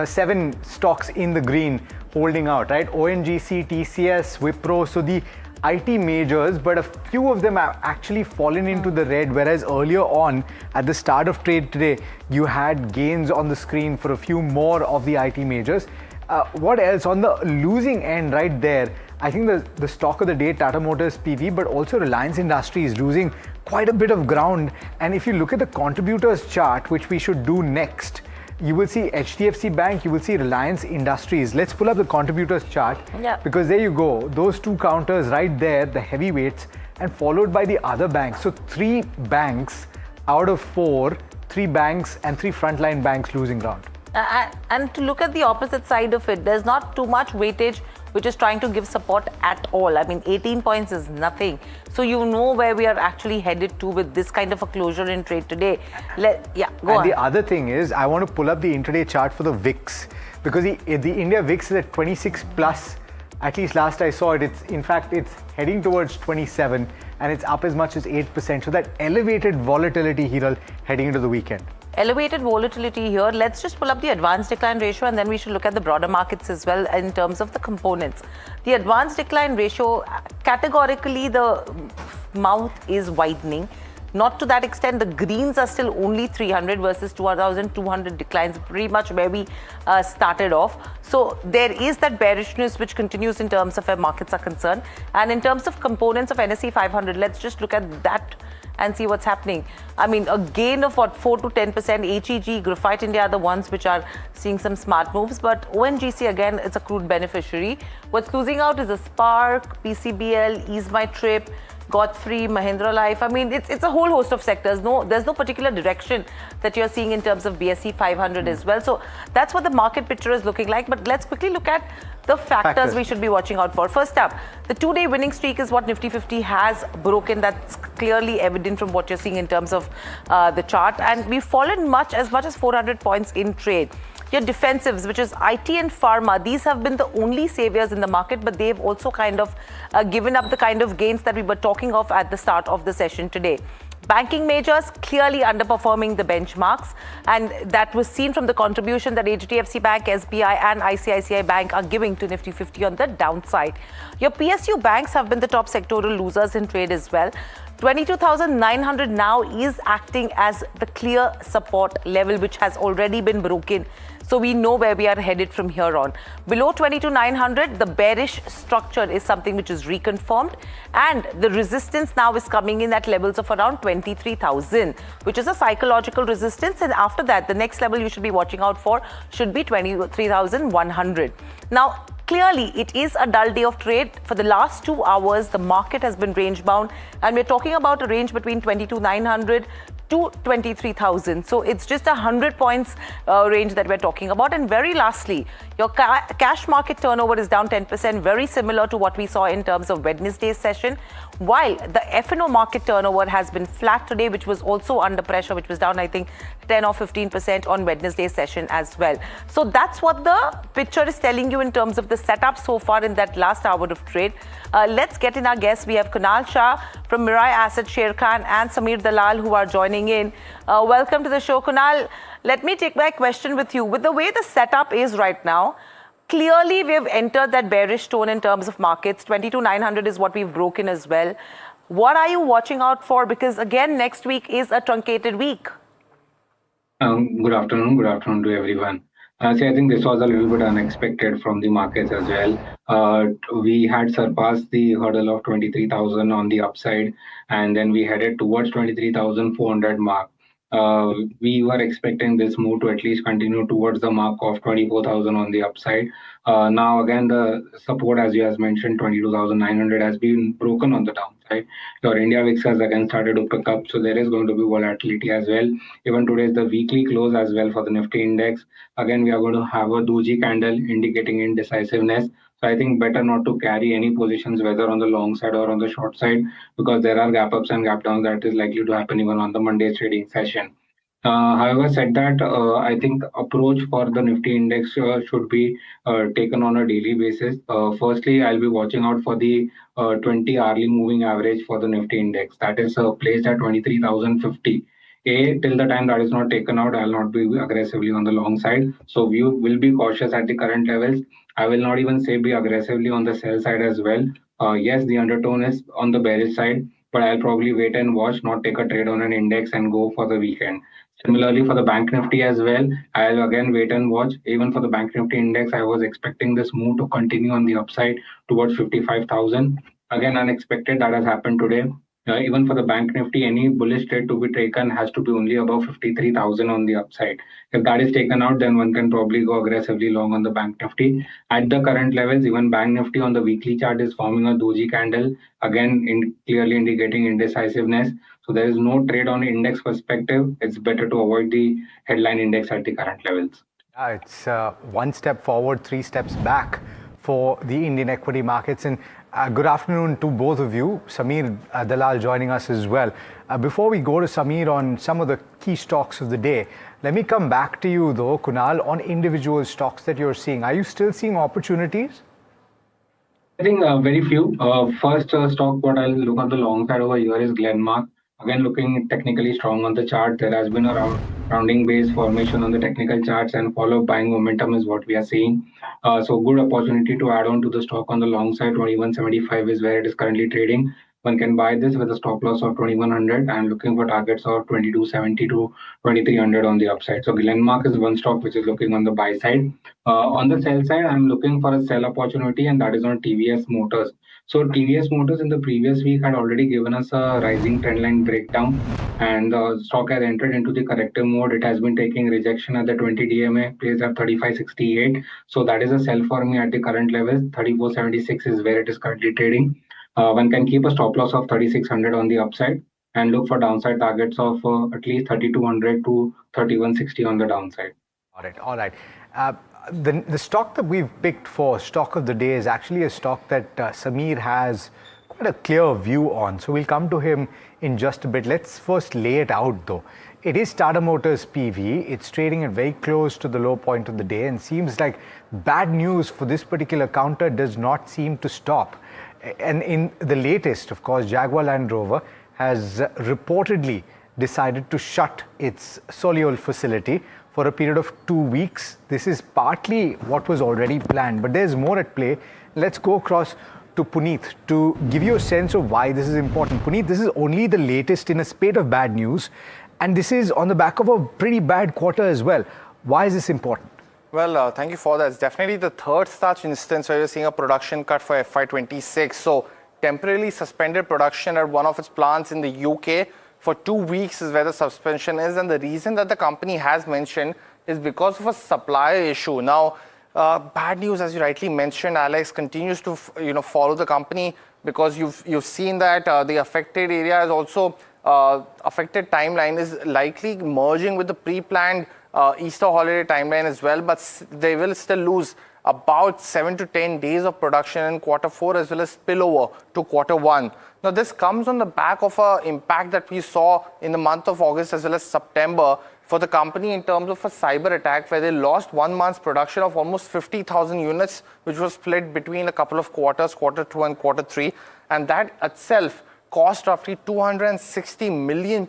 S2: 7 stocks in the green holding out, right? ONGC, TCS, Wipro, so the IT majors, but a few of them have actually fallen into the red, whereas earlier on at the start of trade today, you had gains on the screen for a few more of the IT majors. What else? On the losing end right there, I think the stock of the day, Tata Motors PV, but also Reliance Industries losing quite a bit of ground. And if you look at the contributors chart, which we should do next, you will see HDFC Bank, you will see Reliance Industries. Let's pull up the contributors chart, because there you go, those 2 counters right there, the heavyweights, and followed by the other banks. So 3 banks out of 4, 3 banks and 3 frontline banks losing ground.
S4: And to look at the opposite side of it, there's not too much weightage which is trying to give support at all. I mean, 18 points is nothing. So you know where we are actually headed to with this kind of a closure in trade today. Go on.
S2: The other thing is, I want to pull up the intraday chart for the VIX, because the India VIX is at 26 plus. At least last I saw it, it's heading towards 27, and it's up as much as 8%. So that elevated volatility, Hiral, heading into the weekend.
S4: Elevated volatility here. Let's just pull up the advanced decline ratio, and then we should look at the broader markets as well in terms of the components. The advanced decline ratio, categorically the mouth is widening. Not to that extent, the greens are still only 300 versus 2,200 declines, pretty much where we started off. So there is that bearishness which continues in terms of where markets are concerned. And in terms of components of NSE 500, let's just look at that and see what's happening. I mean, a gain of what, 4 to 10%. HEG, Graphite India are the ones which are seeing some smart moves, but ONGC again, it's a crude beneficiary. What's losing out is a Spark, PCBL, Ease My Trip, Godfrey, Mahindra Life. I mean, it's a whole host of sectors. There's no particular direction that you're seeing in terms of BSE 500 as well. So that's what the market picture is looking like. But let's quickly look at the factors we should be watching out for. First up, the 2-day winning streak is what Nifty 50 has broken. That's clearly evident from what you're seeing in terms of the chart. And we've fallen as much as 400 points in trade. Your defensives, which is IT and pharma, these have been the only saviors in the market, but they've also kind of given up the kind of gains that we were talking of at the start of the session today. Banking majors clearly underperforming the benchmarks, and that was seen from the contribution that HDFC Bank, SBI and ICICI Bank are giving to Nifty 50 on the downside. Your PSU banks have been the top sectoral losers in trade as well. 22,900 now is acting as the clear support level, which has already been broken. So we know where we are headed from here on. Below 22,900, the bearish structure is something which is reconfirmed, and the resistance now is coming in at levels of around 23,000, which is a psychological resistance. And after that, the next level you should be watching out for should be 23,100. Now, clearly, it is a dull day of trade. For the last 2 hours, the market has been range bound, and we're talking about a range between 22,900 to 23,000. So it's just 100 points range that we're talking about. And very lastly, your cash market turnover is down 10%, very similar to what we saw in terms of Wednesday's session, while the F&O market turnover has been flat today, which was also under pressure, which was down, I think, 10 or 15% on Wednesday's session as well. So that's what the picture is telling you in terms of the setup so far in that last hour of trade. Let's get in our guests. We have Kunal Shah from Mirai Asset, Sher Khan and Samir Dalal who are joining in. Welcome to the show, Kunal. Let me take my question with you. With the way the setup is right now, clearly we have entered that bearish tone in terms of markets. 22,900 is what we've broken as well. What are you watching out for? Because again, next week is a truncated week.
S12: Good afternoon. Good afternoon to everyone. So I think this was a little bit unexpected from the markets as well. We had surpassed the hurdle of 23,000 on the upside, and then we headed towards 23,400 mark. We were expecting this move to at least continue towards the mark of 24,000 on the upside. Now again, the support, as you have mentioned, 22,900 has been broken on the downside. Your India VIX has again started to pick up, so there is going to be volatility as well. Even today is the weekly close as well for the Nifty index. Again, we are going to have a doji candle indicating indecisiveness. So I think better not to carry any positions, whether on the long side or on the short side, because there are gap ups and gap downs that is likely to happen even on the Monday's trading session. However, said that, I think approach for the Nifty index should be taken on a daily basis. Firstly, I'll be watching out for the 20 hourly moving average for the Nifty index. That is placed at 23,050. Till the time that is not taken out, I'll not be aggressively on the long side. So we will be cautious at the current levels. I will not even say be aggressively on the sell side as well. Yes, the undertone is on the bearish side, but I'll probably wait and watch, not take a trade on an index and go for the weekend. Similarly, for the Bank Nifty as well, I'll again wait and watch. Even for the Bank Nifty index, I was expecting this move to continue on the upside towards 55,000. Again, unexpected, that has happened today. Even for the Bank Nifty, any bullish trade to be taken has to be only above 53,000 on the upside. If that is taken out, then one can probably go aggressively long on the Bank Nifty. At the current levels, even Bank Nifty on the weekly chart is forming a doji candle, again clearly indicating indecisiveness. So there is no trade on index perspective. It's better to avoid the headline index at the current levels.
S2: It's one step forward, 3 steps back for the Indian equity markets. And good afternoon to both of you. Samir Dalal joining us as well. Before we go to Samir on some of the key stocks of the day, let me come back to you though, Kunal, on individual stocks that you're seeing. Are you still seeing opportunities?
S12: I think very few. First stock what I'll look on the long side over here is Glenmark. Again, looking technically strong on the chart. There has been a rounding base formation on the technical charts, and follow-up buying momentum is what we are seeing. So good opportunity to add on to the stock on the long side. 2175 is where it is currently trading. One can buy this with a stop loss of 2100 and looking for targets of 2270 to 2300 on the upside. So Glenmark is one stock which is looking on the buy side. On the sell side, I'm looking for a sell opportunity, and that is on TVS Motors. So TVS Motors in the previous week had already given us a rising trend line breakdown, and the stock has entered into the corrective mode. It has been taking rejection at the 20 DMA, placed at 3568. So that is a sell for me at the current levels. 3476 is where it is currently trading. One can keep a stop loss of 3600 on the upside and look for downside targets of at least 3200 to 3160 on the downside.
S2: All right. The stock that we've picked for stock of the day is actually a stock that Samir has quite a clear view on. So we'll come to him in just a bit. Let's first lay it out though. It is Tata Motors PV. It's trading at very close to the low point of the day, and seems like bad news for this particular counter does not seem to stop. And in the latest, of course, Jaguar Land Rover has reportedly decided to shut its Solihull facility for a period of 2 weeks. This is partly what was already planned, but there's more at play. Let's go across to Puneet to give you a sense of why this is important. Puneet, this is only the latest in a spate of bad news, and this is on the back of a pretty bad quarter as well. Why is this important?
S5: Well, thank you for that. It's definitely the third such instance where you're seeing a production cut for FY26. So temporarily suspended production at one of its plants in the UK for 2 weeks is where the suspension is. And the reason that the company has mentioned is because of a supplier issue. Now, bad news, as you rightly mentioned, Alex, continues to follow the company, because you've seen that the affected area is also affected timeline is likely merging with the pre-planned Easter holiday timeline as well, but they will still lose about 7 to 10 days of production in Q4 as well as spillover to Q1. Now, this comes on the back of an impact that we saw in the month of August as well as September for the company in terms of a cyber attack, where they lost 1 month's production of almost 50,000 units, which was split between a couple of quarters, Q2 and Q3, and that itself cost roughly £260 million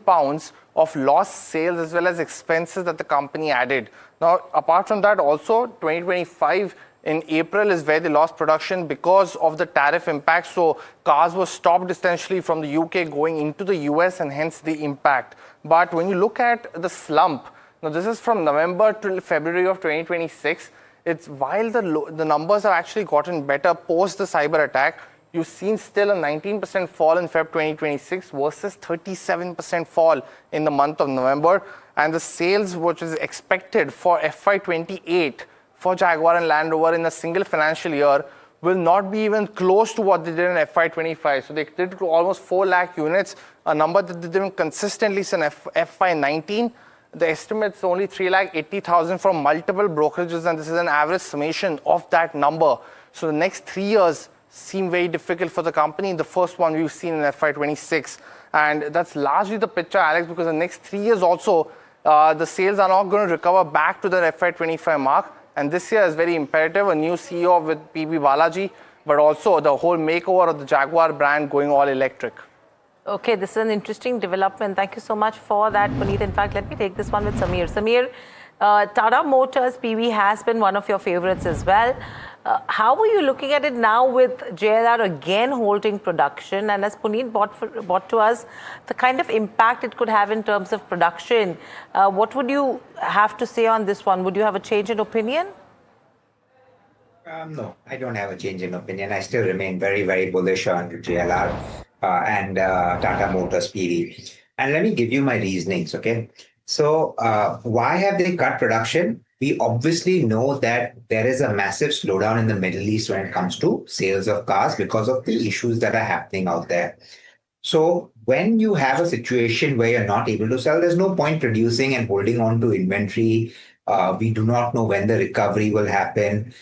S5: of lost sales as well as expenses that the company added. Now, apart from that, also 2025 in April is where they lost production because of the tariff impact. So cars were stopped essentially from the UK going into the US, and hence the impact. But when you look at the slump, now this is from November till February of 2026. It's while the numbers have actually gotten better post the cyber attack, you've seen still a 19% fall in Feb 2026 versus 37% fall in the month of November. And the sales, which is expected for FY28 for Jaguar and Land Rover in a single financial year, will not be even close to what they did in FY25. So they did almost 4 lakh units, a number that they did consistently since FY19. The estimate's only 3,80,000 from multiple brokerages, and this is an average summation of that number. So the next 3 years seem very difficult for the company. The first one we've seen in FY26, and that's largely the picture, Alex, because the next 3 years also the sales are not going to recover back to their FY25 mark, and this year is very imperative. A new CEO with PB Balaji, but also the whole makeover of the Jaguar brand going all electric.
S4: Okay, this is an interesting development. Thank you so much for that, Puneet. In fact, let me take this one with Samir. Samir, Tata Motors PV has been one of your favorites as well. How are you looking at it now with JLR again holding production? And as Puneet brought to us, the kind of impact it could have in terms of production, what would you have to say on this one? Would you have a change in opinion?
S13: No, I don't have a change in opinion. I still remain very, very bullish on JLR and Tata Motors PV. And let me give you my reasonings, okay? So why have they cut production? We obviously know that there is a massive slowdown in the Middle East when it comes to sales of cars because of the issues that are happening out there. So when you have a situation where you're not able to sell, there's no point producing and holding on to inventory. We do not know when the recovery will happen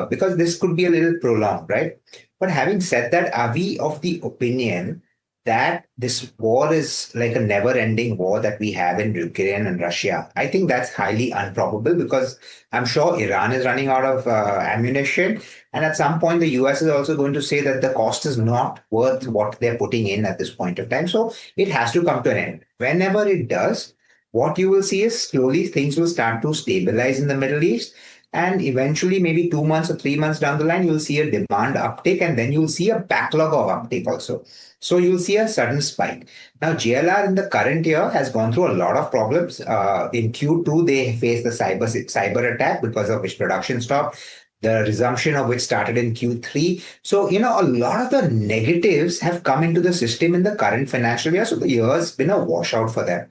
S13: because this could be a little prolonged, right? But having said that, are we of the opinion that this war is like a never-ending war that we have in Ukraine and Russia? I think that's highly improbable because I'm sure Iran is running out of ammunition. And at some point, the US is also going to say that the cost is not worth what they're putting in at this point of time. So it has to come to an end. Whenever it does, what you will see is slowly things will start to stabilize in the Middle East. And eventually, maybe 2 months or 3 months down the line, you'll see a demand uptick, and then you'll see a backlog of uptick also. So you'll see a sudden spike. Now, JLR in the current year has gone through a lot of problems. In Q2, they faced the cyber attack, because of which production stopped. The resumption of which started in Q3. So, a lot of the negatives have come into the system in the current financial year. So the year has been a washout for them.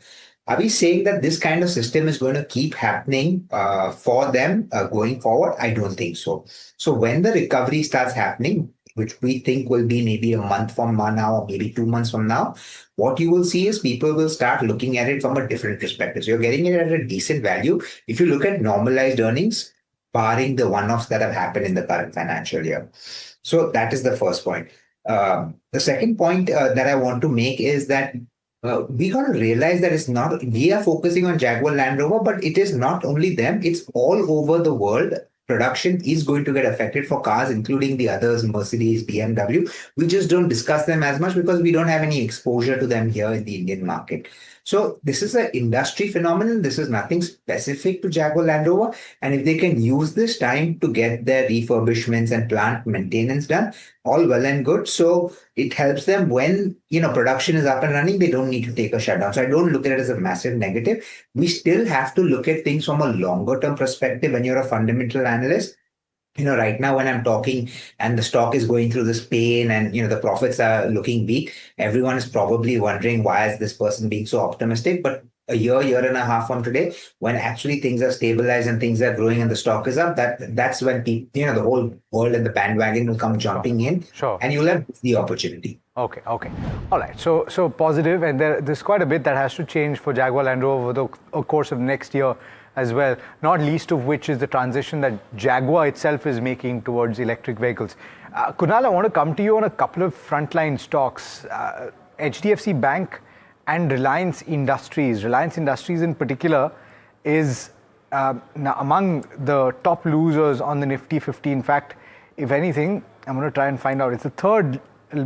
S13: Are we saying that this kind of system is going to keep happening for them going forward? I don't think so. So when the recovery starts happening, which we think will be maybe a month from now or maybe 2 months from now, what you will see is people will start looking at it from a different perspective. So you're getting it at a decent value. If you look at normalized earnings, barring the one-offs that have happened in the current financial year. So that is the first point. The second point that I want to make is that we got to realize that it's not, we are focusing on Jaguar Land Rover, but it is not only them, it's all over the world. Production is going to get affected for cars, including the others, Mercedes, BMW. We just don't discuss them as much because we don't have any exposure to them here in the Indian market. So this is an industry phenomenon. This is nothing specific to Jaguar Land Rover. And if they can use this time to get their refurbishments and plant maintenance done, all well and good. So it helps them when, production is up and running, they don't need to take a shutdown. So I don't look at it as a massive negative. We still have to look at things from a longer term perspective when you're a fundamental analyst. Right now when I'm talking and the stock is going through this pain and, the profits are looking weak, everyone is probably wondering, why is this person being so optimistic? But a year and a half from today, when actually things are stabilized and things are growing and the stock is up, that's when people, the whole world and the bandwagon will come jumping in.
S2: Sure.
S13: And you'll have the opportunity.
S2: Okay. All right. So positive, and there's quite a bit that has to change for Jaguar Land Rover over the course of next year as well, not least of which is the transition that Jaguar itself is making towards electric vehicles. Kunal, I want to come to you on a couple of frontline stocks. HDFC Bank and Reliance Industries. Reliance Industries in particular is among the top losers on the Nifty 50. In fact, if anything, I'm going to try and find out. It's the third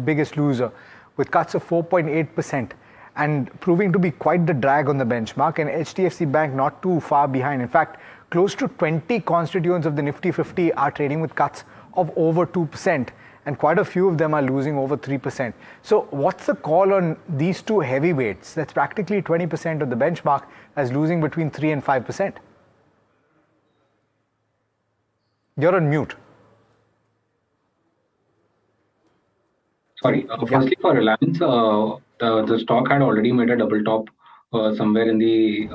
S2: biggest loser with cuts of 4.8%. and proving to be quite the drag on the benchmark, and HDFC Bank not too far behind. In fact, close to 20 constituents of the Nifty 50 are trading with cuts of over 2%, and quite a few of them are losing over 3%. So what's the call on these two heavyweights? That's practically 20% of the benchmark as losing between 3 and 5%. You're on mute.
S12: Sorry. Firstly, for Reliance, the stock had already made a double top somewhere in the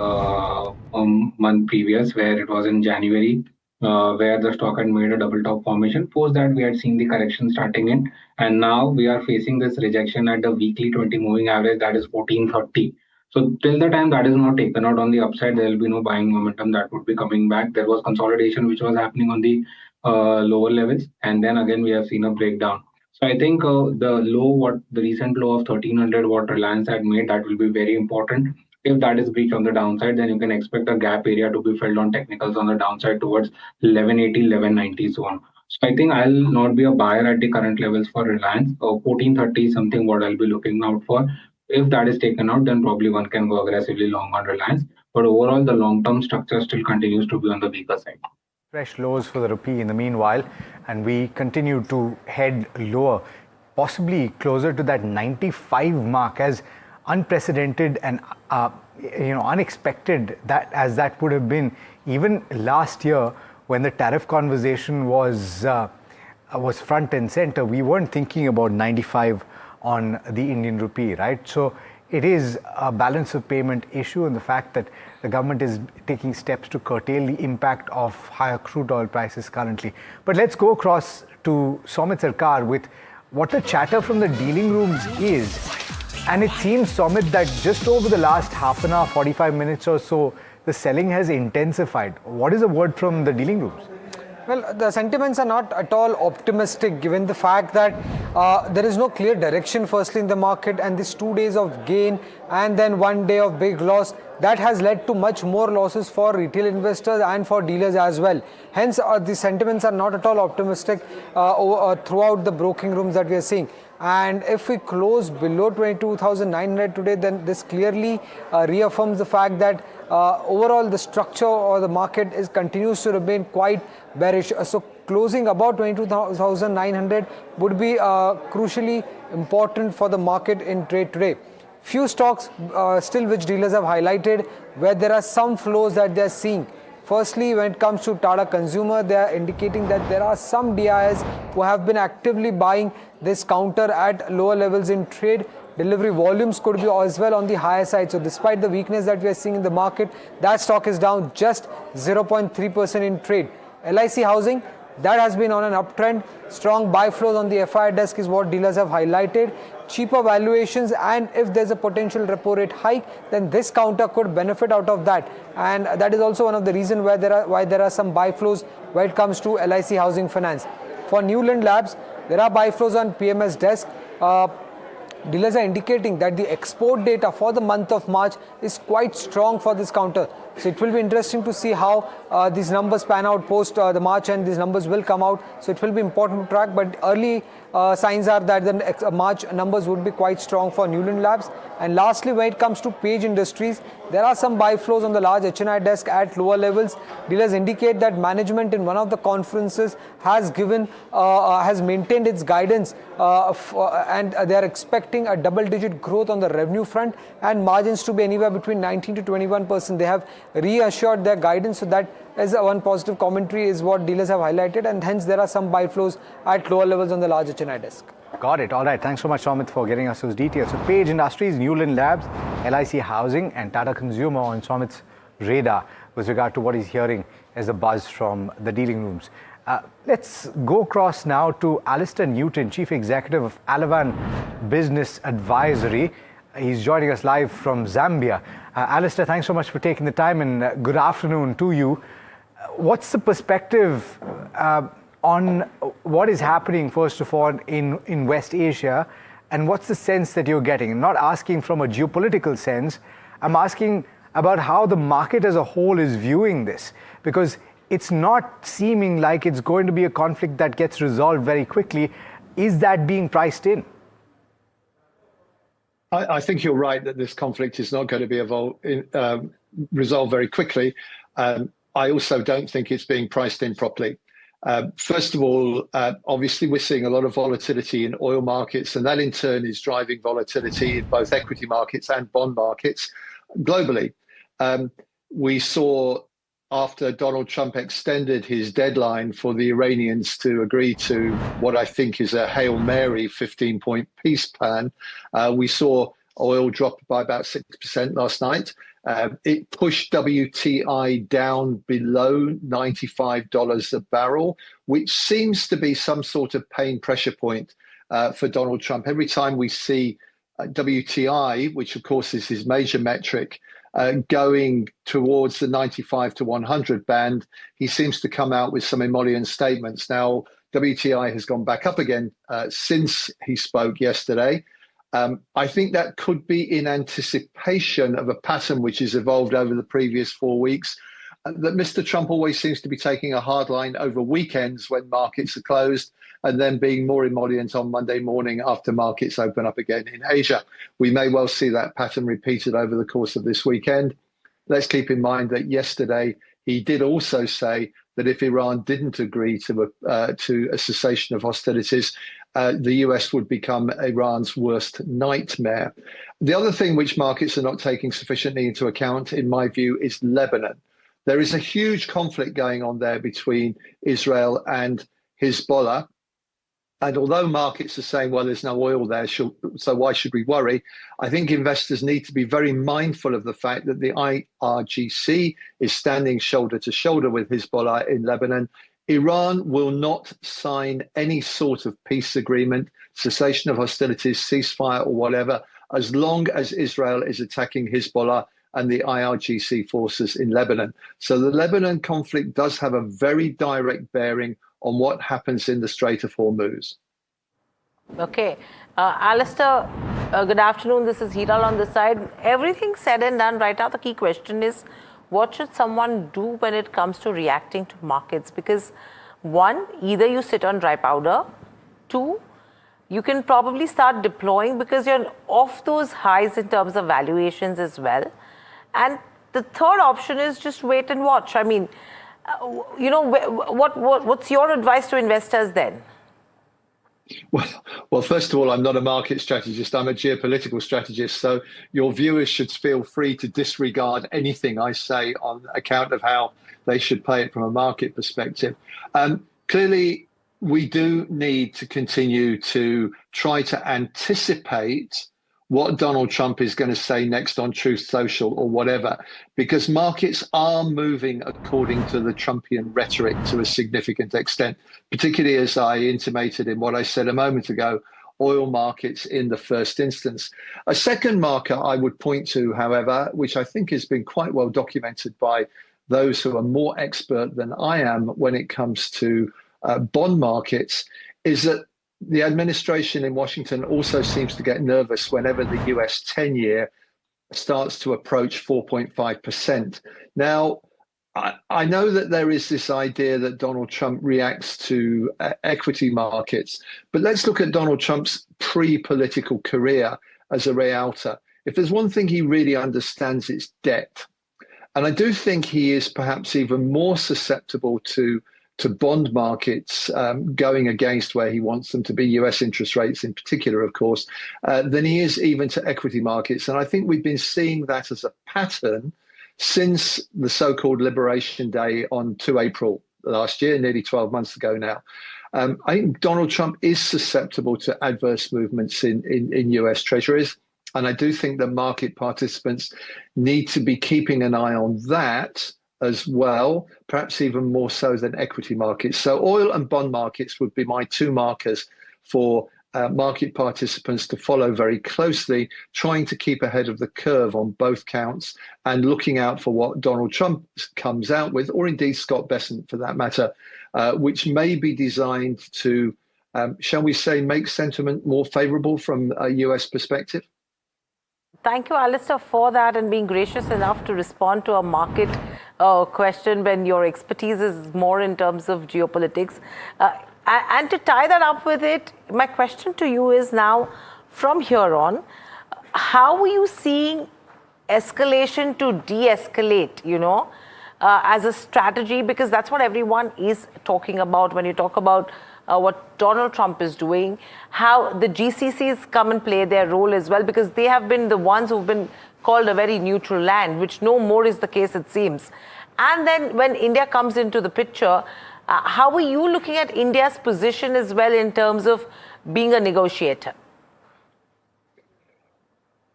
S12: month previous, where it was in January, where the stock had made a double top formation. Post that, we had seen the correction starting in, and now we are facing this rejection at the weekly 20 moving average, that is 1430. So till the time that is not taken out on the upside, there will be no buying momentum that would be coming back. There was consolidation which was happening on the lower levels, and then again we have seen a breakdown. So I think the recent low of 1300, what Reliance had made, that will be very important. If that is breached on the downside, then you can expect a gap area to be filled on technicals on the downside towards 1180, 1190 zone. So I think I'll not be a buyer at the current levels for Reliance. 1430 is something what I'll be looking out for. If that is taken out, then probably one can go aggressively long on Reliance. But overall, the long-term structure still continues to be on the weaker side.
S2: Fresh lows for the rupee in the meanwhile, and we continue to head lower, possibly closer to that 95 mark, as unprecedented and unexpected that would have been even last year when the tariff conversation was front and center. We weren't thinking about 95 on the Indian rupee, right? So it is a balance of payment issue, and the fact that the government is taking steps to curtail the impact of higher crude oil prices currently. But let's go across to Somit Sarkar with what the chatter from the dealing rooms is. And it seems, Somit, that just over the last half an hour, 45 minutes or so, the selling has intensified. What is the word from the dealing rooms?
S14: Well, the sentiments are not at all optimistic, given the fact that there is no clear direction firstly in the market, and these 2 days of gain and then 1 day of big loss, that has led to much more losses for retail investors and for dealers as well. Hence, the sentiments are not at all optimistic throughout the broking rooms that we are seeing. And if we close below 22,900 today, then this clearly reaffirms the fact that overall the structure or the market continues to remain quite bearish. So closing about 22,900 would be crucially important for the market in trade today. Few stocks still which dealers have highlighted where there are some flows that they are seeing. Firstly, when it comes to Tata Consumer, they are indicating that there are some DIs who have been actively buying this counter at lower levels in trade. Delivery volumes could be as well on the higher side. So despite the weakness that we are seeing in the market, that stock is down just 0.3% in trade. LIC Housing, that has been on an uptrend. Strong buy flows on the FI desk is what dealers have highlighted. Cheaper valuations, and if there's a potential repo rate hike, then this counter could benefit out of that. And that is also one of the reasons why there are some buy flows when it comes to LIC Housing Finance. For Newland Labs, there are buy flows on PMS desk. Dealers are indicating that the export data for the month of March is quite strong for this counter. So it will be interesting to see how these numbers pan out post the March, and these numbers will come out. So it will be important to track, but early signs are that the March numbers would be quite strong for Newland Labs. And lastly, when it comes to Page Industries, there are some buy flows on the large HNI desk at lower levels. Dealers indicate that management in one of the conferences has maintained its guidance and they are expecting a double-digit growth on the revenue front and margins to be anywhere between 19 to 21%. They have reassured their guidance, so that is one positive commentary is what dealers have highlighted, and hence there are some buy flows at lower levels on the large HNI desk.
S2: Got it. All right. Thanks so much, Somit, for getting us those details. So Page Industries, Newland Labs, LIC Housing and Tata Consumer on Somit's radar with regard to what he's hearing as a buzz from the dealing rooms. Let's go across now to Alistair Newton, Chief Executive of Alavan Business Advisory. He's joining us live from Zambia. Alistair, thanks so much for taking the time, and good afternoon to you. What's the perspective on what is happening, first of all, in West Asia, and what's the sense that you're getting? I'm not asking from a geopolitical sense, I'm asking about how the market as a whole is viewing this, because it's not seeming like it's going to be a conflict that gets resolved very quickly. Is that being priced in?
S1: I think you're right that this conflict is not going to be resolved very quickly. I also don't think it's being priced in properly. First of all, obviously we're seeing a lot of volatility in oil markets, and that in turn is driving volatility in both equity markets and bond markets globally. We saw after Donald Trump extended his deadline for the Iranians to agree to what I think is a Hail Mary 15-point peace plan, we saw oil drop by about 6% last night. It pushed WTI down below $95 a barrel, which seems to be some sort of pain pressure point for Donald Trump. Every time we see WTI, which of course is his major metric, going towards the 95 to 100 band, he seems to come out with some emollient statements. Now, WTI has gone back up again since he spoke yesterday. I think that could be in anticipation of a pattern which has evolved over the previous 4 weeks, that Mr. Trump always seems to be taking a hard line over weekends when markets are closed, and then being more emollient on Monday morning after markets open up again in Asia. We may well see that pattern repeated over the course of this weekend. Let's keep in mind that yesterday he did also say that if Iran didn't agree to a cessation of hostilities, the US would become Iran's worst nightmare. The other thing which markets are not taking sufficiently into account, in my view, is Lebanon. There is a huge conflict going on there between Israel and Hezbollah. And although markets are saying, well, there's no oil there, so why should we worry? I think investors need to be very mindful of the fact that the IRGC is standing shoulder to shoulder with Hezbollah in Lebanon. Iran will not sign any sort of peace agreement, cessation of hostilities, ceasefire or whatever, as long as Israel is attacking Hezbollah and the IRGC forces in Lebanon. So the Lebanon conflict does have a very direct bearing on what happens in the Strait of Hormuz.
S4: Okay. Alistair, good afternoon. This is Hiral on this side. Everything said and done right now, the key question is, what should someone do when it comes to reacting to markets? Because one, either you sit on dry powder. Two, you can probably start deploying because you're off those highs in terms of valuations as well. And the third option is just wait and watch. I mean, what's your advice to investors then?
S1: Well, first of all, I'm not a market strategist. I'm a geopolitical strategist. So your viewers should feel free to disregard anything I say on account of how they should play it from a market perspective. Clearly, we do need to continue to try to anticipate what Donald Trump is going to say next on Truth Social or whatever, because markets are moving according to the Trumpian rhetoric to a significant extent, particularly as I intimated in what I said a moment ago, oil markets in the first instance. A second marker I would point to, however, which I think has been quite well documented by those who are more expert than I am when it comes to bond markets, is that the administration in Washington also seems to get nervous whenever the US 10-year starts to approach 4.5%. Now, I know that there is this idea that Donald Trump reacts to equity markets, but let's look at Donald Trump's pre-political career as a realtor. If there's one thing he really understands, it's debt. And I do think he is perhaps even more susceptible to bond markets going against where he wants them to be, US interest rates in particular, of course, than he is even to equity markets. And I think we've been seeing that as a pattern since the so-called Liberation Day on 2 April last year, nearly 12 months ago now. I think Donald Trump is susceptible to adverse movements in US treasuries. And I do think that market participants need to be keeping an eye on that as well, perhaps even more so than equity markets. So oil and bond markets would be my two markers for market participants to follow very closely, trying to keep ahead of the curve on both counts and looking out for what Donald Trump comes out with, or indeed Scott Bessent for that matter, which may be designed to, shall we say, make sentiment more favorable from a US perspective.
S4: Thank you, Alistair, for that and being gracious enough to respond to a market question when your expertise is more in terms of geopolitics. And to tie that up with it, my question to you is now, from here on, how are you seeing escalation to de-escalate, as a strategy? Because that's what everyone is talking about when you talk about what Donald Trump is doing, how the GCCs come and play their role as well, because they have been the ones who've been called a very neutral land, which no more is the case, it seems. And then when India comes into the picture, how are you looking at India's position as well in terms of being a negotiator?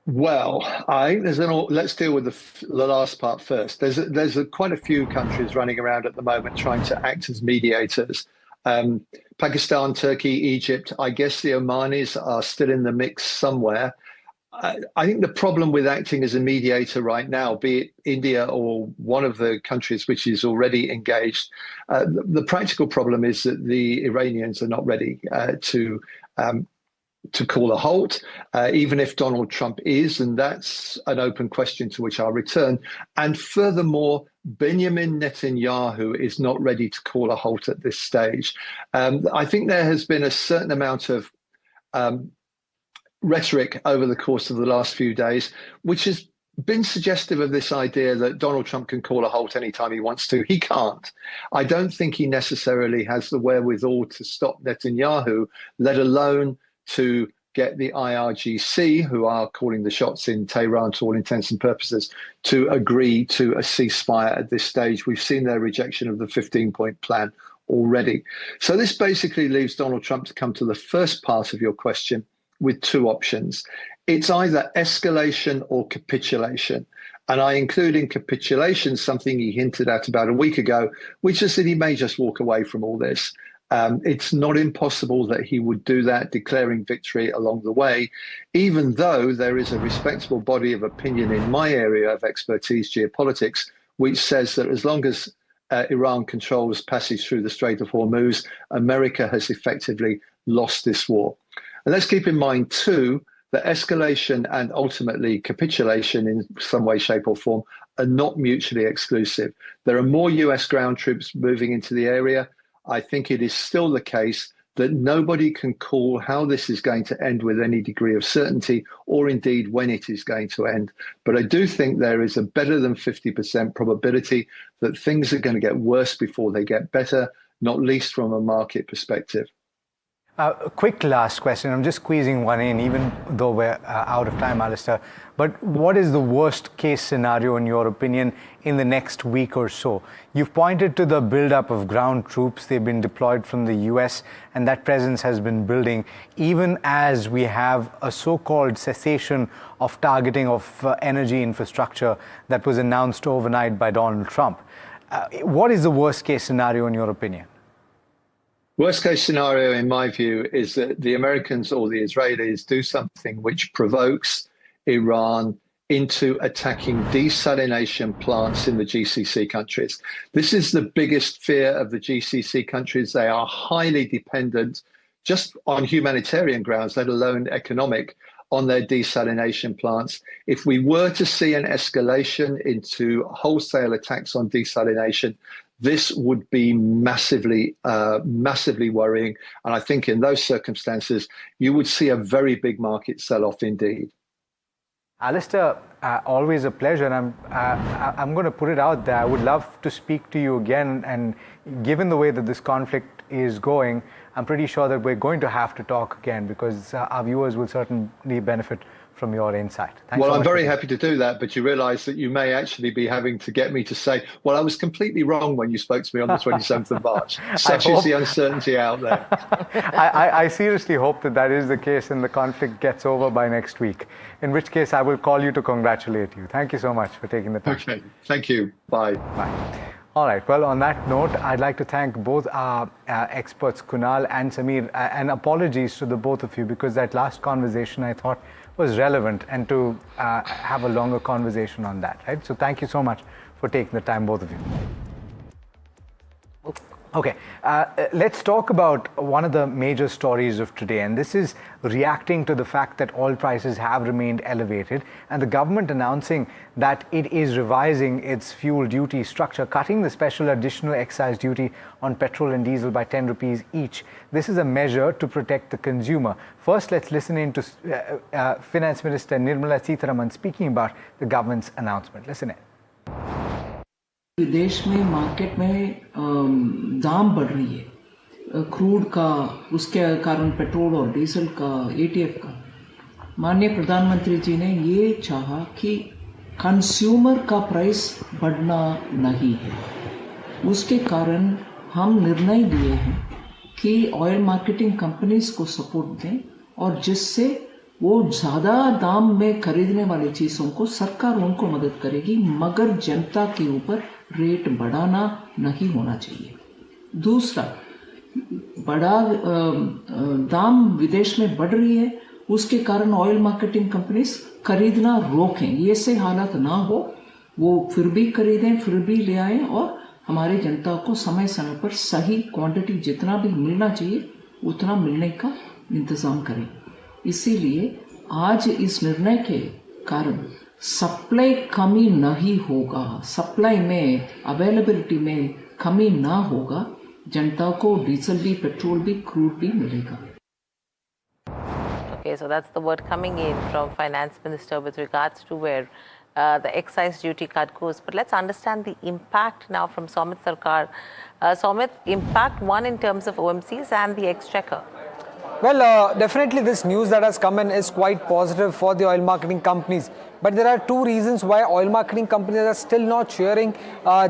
S1: Well, let's deal with the last part first. There's quite a few countries running around at the moment trying to act as mediators. Pakistan, Turkey, Egypt, I guess the Omanis are still in the mix somewhere. I think the problem with acting as a mediator right now, be it India or one of the countries which is already engaged, the practical problem is that the Iranians are not ready to call a halt, even if Donald Trump is, and that's an open question to which I'll return. And furthermore, Benjamin Netanyahu is not ready to call a halt at this stage. I think there has been a certain amount of rhetoric over the course of the last few days, which has been suggestive of this idea that Donald Trump can call a halt anytime he wants to. He can't. I don't think he necessarily has the wherewithal to stop Netanyahu, let alone to get the IRGC, who are calling the shots in Tehran to all intents and purposes, to agree to a ceasefire at this stage. We've seen their rejection of the 15-point plan already. So this basically leaves Donald Trump to come to the first part of your question with two options. It's either escalation or capitulation. And I include in capitulation something he hinted at about a week ago, which is that he may just walk away from all this. It's not impossible that he would do that, declaring victory along the way, even though there is a respectable body of opinion in my area of expertise, geopolitics, which says that as long as Iran controls passage through the Strait of Hormuz, America has effectively lost this war. And let's keep in mind, too, that escalation and ultimately capitulation in some way, shape or form are not mutually exclusive. There are more US ground troops moving into the area. I think it is still the case that nobody can call how this is going to end with any degree of certainty, or indeed when it is going to end. But I do think there is a better than 50% probability that things are going to get worse before they get better, not least from a market perspective.
S2: A quick last question. I'm just squeezing one in, even though we're out of time, Alistair. But what is the worst case scenario, in your opinion, in the next week or so? You've pointed to the buildup of ground troops. They've been deployed from the US, and that presence has been building, even as we have a so-called cessation of targeting of energy infrastructure that was announced overnight by Donald Trump. What is the worst case scenario, in your opinion?
S1: Worst case scenario, in my view, is that the Americans or the Israelis do something which provokes Iran into attacking desalination plants in the GCC countries. This is the biggest fear of the GCC countries. They are highly dependent, just on humanitarian grounds, let alone economic, on their desalination plants. If we were to see an escalation into wholesale attacks on desalination, this would be massively worrying. And I think in those circumstances, you would see a very big market sell-off indeed.
S2: Alistair, always a pleasure. And I'm going to put it out there. I would love to speak to you again. And given the way that this conflict is going, I'm pretty sure that we're going to have to talk again, because our viewers will certainly benefit from your insight. Thanks
S1: well,
S2: so
S1: I'm
S2: much
S1: very happy to do that, but you realize that you may actually be having to get me to say, well, I was completely wrong when you spoke to me on the 27th of March. Such is the uncertainty out there.
S2: I seriously hope that that is the case and the conflict gets over by next week, in which case I will call you to congratulate you. Thank you so much for taking the time.
S1: Okay, thank you. Bye.
S2: Bye. All right, well, on that note, I'd like to thank both our experts, Kunal and Samir, and apologies to the both of you, because that last conversation I thought was relevant, and to have a longer conversation on that, right? So thank you so much for taking the time, both of you. Okay, let's talk about one of the major stories of today, and this is reacting to the fact that oil prices have remained elevated, and the government announcing that it is revising its fuel duty structure, cutting the special additional excise duty on petrol and diesel by 10 rupees each. This is a measure to protect the consumer. First, let's listen in to Finance Minister Nirmala Sitharaman speaking about the government's announcement. Listen in.
S15: विदेश में market में दाम बढ़ रही है crude का, उसके कारण पेट्रोल और डीजल का, एटीएफ का। माननीय प्रधानमंत्री जी ने ये चाहा कि कंज्यूमर का प्राइस बढ़ना नहीं है। उसके कारण हम निर्णय लिए हैं कि ऑयल मार्केटिंग कंपनीज को सपोर्ट दें, और जिससे वो ज़्यादा दाम में खरीदने वाली चीज़ों को सरकार उनको मदद करेगी, मगर जनता के ऊपर रेट बढ़ाना नहीं होना चाहिए। दूसरा, बड़ा दाम विदेश में बढ़ रही है, उसके कारण ऑयल मार्केटिंग कंपनीज खरीदना रोकें। ये से हालत ना हो, वो फिर भी खरीदें, फिर भी ले आएं, और हमारी जनता को समय समय पर सही क्वांटिटी जितना भी मिलना चाहिए उतना मिलने का इंतज़ाम करें। इसीलिए आज इस निर्णय के कारण सप्लाई कमी नहीं होगा, सप्लाई में, अवेलेबिलिटी में कमी ना होगा, जनता को डीजल भी, पेट्रोल भी, क्रूड भी मिलेगा।
S4: Okay, so that's the word coming in from Finance Minister with regards to where the excise duty cut goes. But let's understand the impact now from Somit Sarkar. Somit, impact one in terms of OMCs and the exchequer.
S14: Well, definitely this news that has come in is quite positive for the oil marketing companies. But there are two reasons why oil marketing companies are still not sharing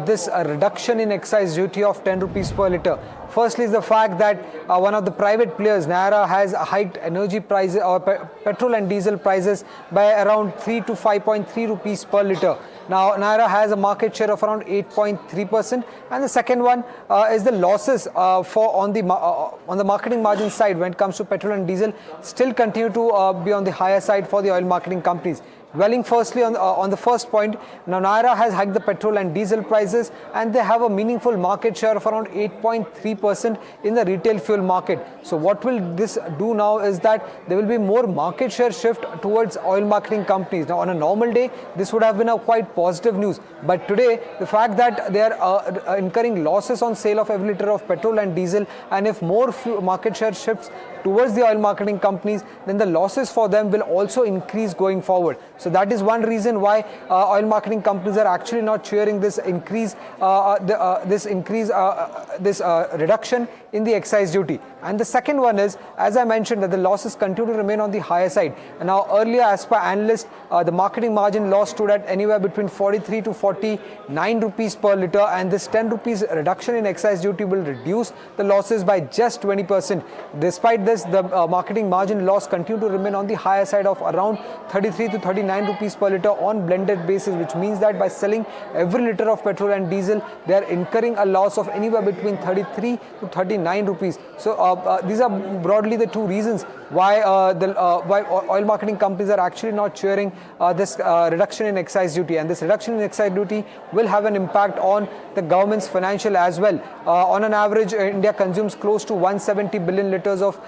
S14: this reduction in excise duty of 10 rupees per litre. Firstly is the fact that one of the private players, Canara, has hiked energy prices or petrol and diesel prices by around 3 to 5.3 rupees per litre. Now, Canara has a market share of around 8.3%, and the second one is the losses on the marketing margin side when it comes to petrol and diesel still continue to be on the higher side for the oil marketing companies. Dwelling firstly on the first point, now Canara has hiked the petrol and diesel prices, and they have a meaningful market share of around 8.3% in the retail fuel market. So what will this do now is that there will be more market share shift towards oil marketing companies. Now on a normal day, this would have been a quite positive news. But today, the fact that they are incurring losses on sale of every liter of petrol and diesel, and if more market share shifts towards the oil marketing companies, then the losses for them will also increase going forward. So that is one reason why oil marketing companies are actually not cheering this reduction in the excise duty. And the second one is, as I mentioned, that the losses continue to remain on the higher side. And now earlier, as per Analyst, the marketing margin loss stood at anywhere between 43 to 49 rupees per litre, and this 10 rupees reduction in excise duty will reduce the losses by just 20%. Despite this, the marketing margin loss continue to remain on the higher side of around 33 to 39 rupees per litre on blended basis, which means that by selling every litre of petrol and diesel, they are incurring a loss of anywhere between 33 to 39 rupees. So these are broadly the two reasons why why oil marketing companies are actually not cheering this reduction in excise duty. And this reduction in excise duty will have an impact on the government's financial as well. On an average, India consumes close to 170 billion litres of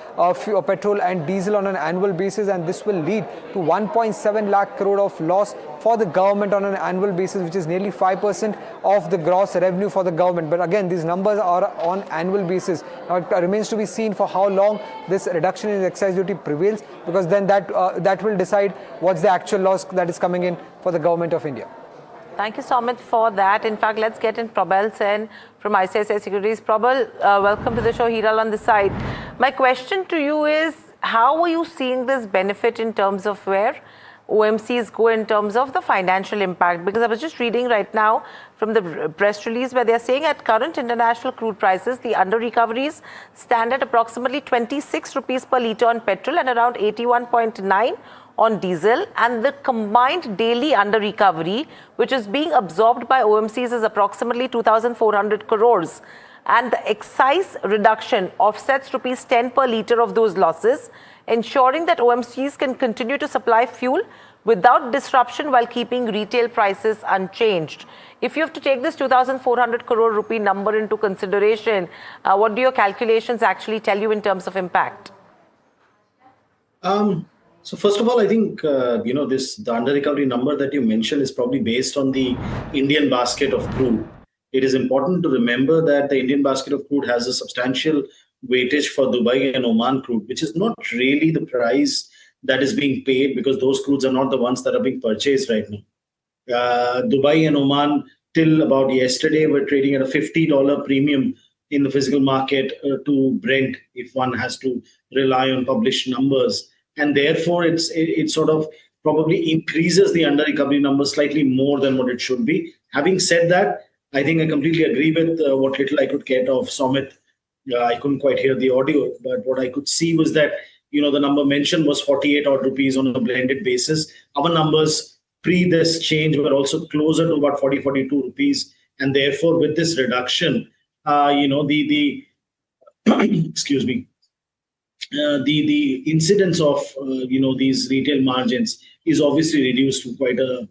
S14: petrol and diesel on an annual basis, and this will lead to 1.7 lakh crore of loss for the government on an annual basis, which is nearly 5% of the gross revenue for the government. But again, these numbers are on annual basis. Now it remains to be seen for how long this reduction in excise duty prevails, because then that will decide what's the actual loss that is coming in for the government of India.
S4: Thank you, Somit, for that. In fact, let's get in Prabal Sen from ICICI Securities. Prabal, welcome to the show. Hiral on the side. My question to you is, how are you seeing this benefit in terms of where OMCs go in terms of the financial impact? Because I was just reading right now from the press release where they're saying at current international crude prices, the under recoveries stand at approximately 26 rupees per litre on petrol and around 81.9 on diesel, and the combined daily under recovery, which is being absorbed by OMCs, is approximately 2,400 crores. And the excise reduction offsets rupees 10 per litre of those losses, ensuring that OMCs can continue to supply fuel without disruption while keeping retail prices unchanged. If you have to take this 2,400 crore rupee number into consideration, what do your calculations actually tell you in terms of impact?
S20: So first of all, I think, the under recovery number that you mentioned is probably based on the Indian basket of crude. It is important to remember that the Indian basket of crude has a substantial weightage for Dubai and Oman crude, which is not really the price that is being paid, because those crudes are not the ones that are being purchased right now. Dubai and Oman, till about yesterday, were trading at a $50 premium in the physical market to Brent, if one has to rely on published numbers. And therefore, it sort of probably increases the under recovery number slightly more than what it should be. Having said that, I think I completely agree with what little I could get of Somit. I couldn't quite hear the audio, but what I could see was that, the number mentioned was 48 odd rupees on a blended basis. Our numbers pre this change were also closer to about 40, 42 rupees. And therefore, with this reduction, excuse me, the incidence of these retail margins is obviously reduced to quite a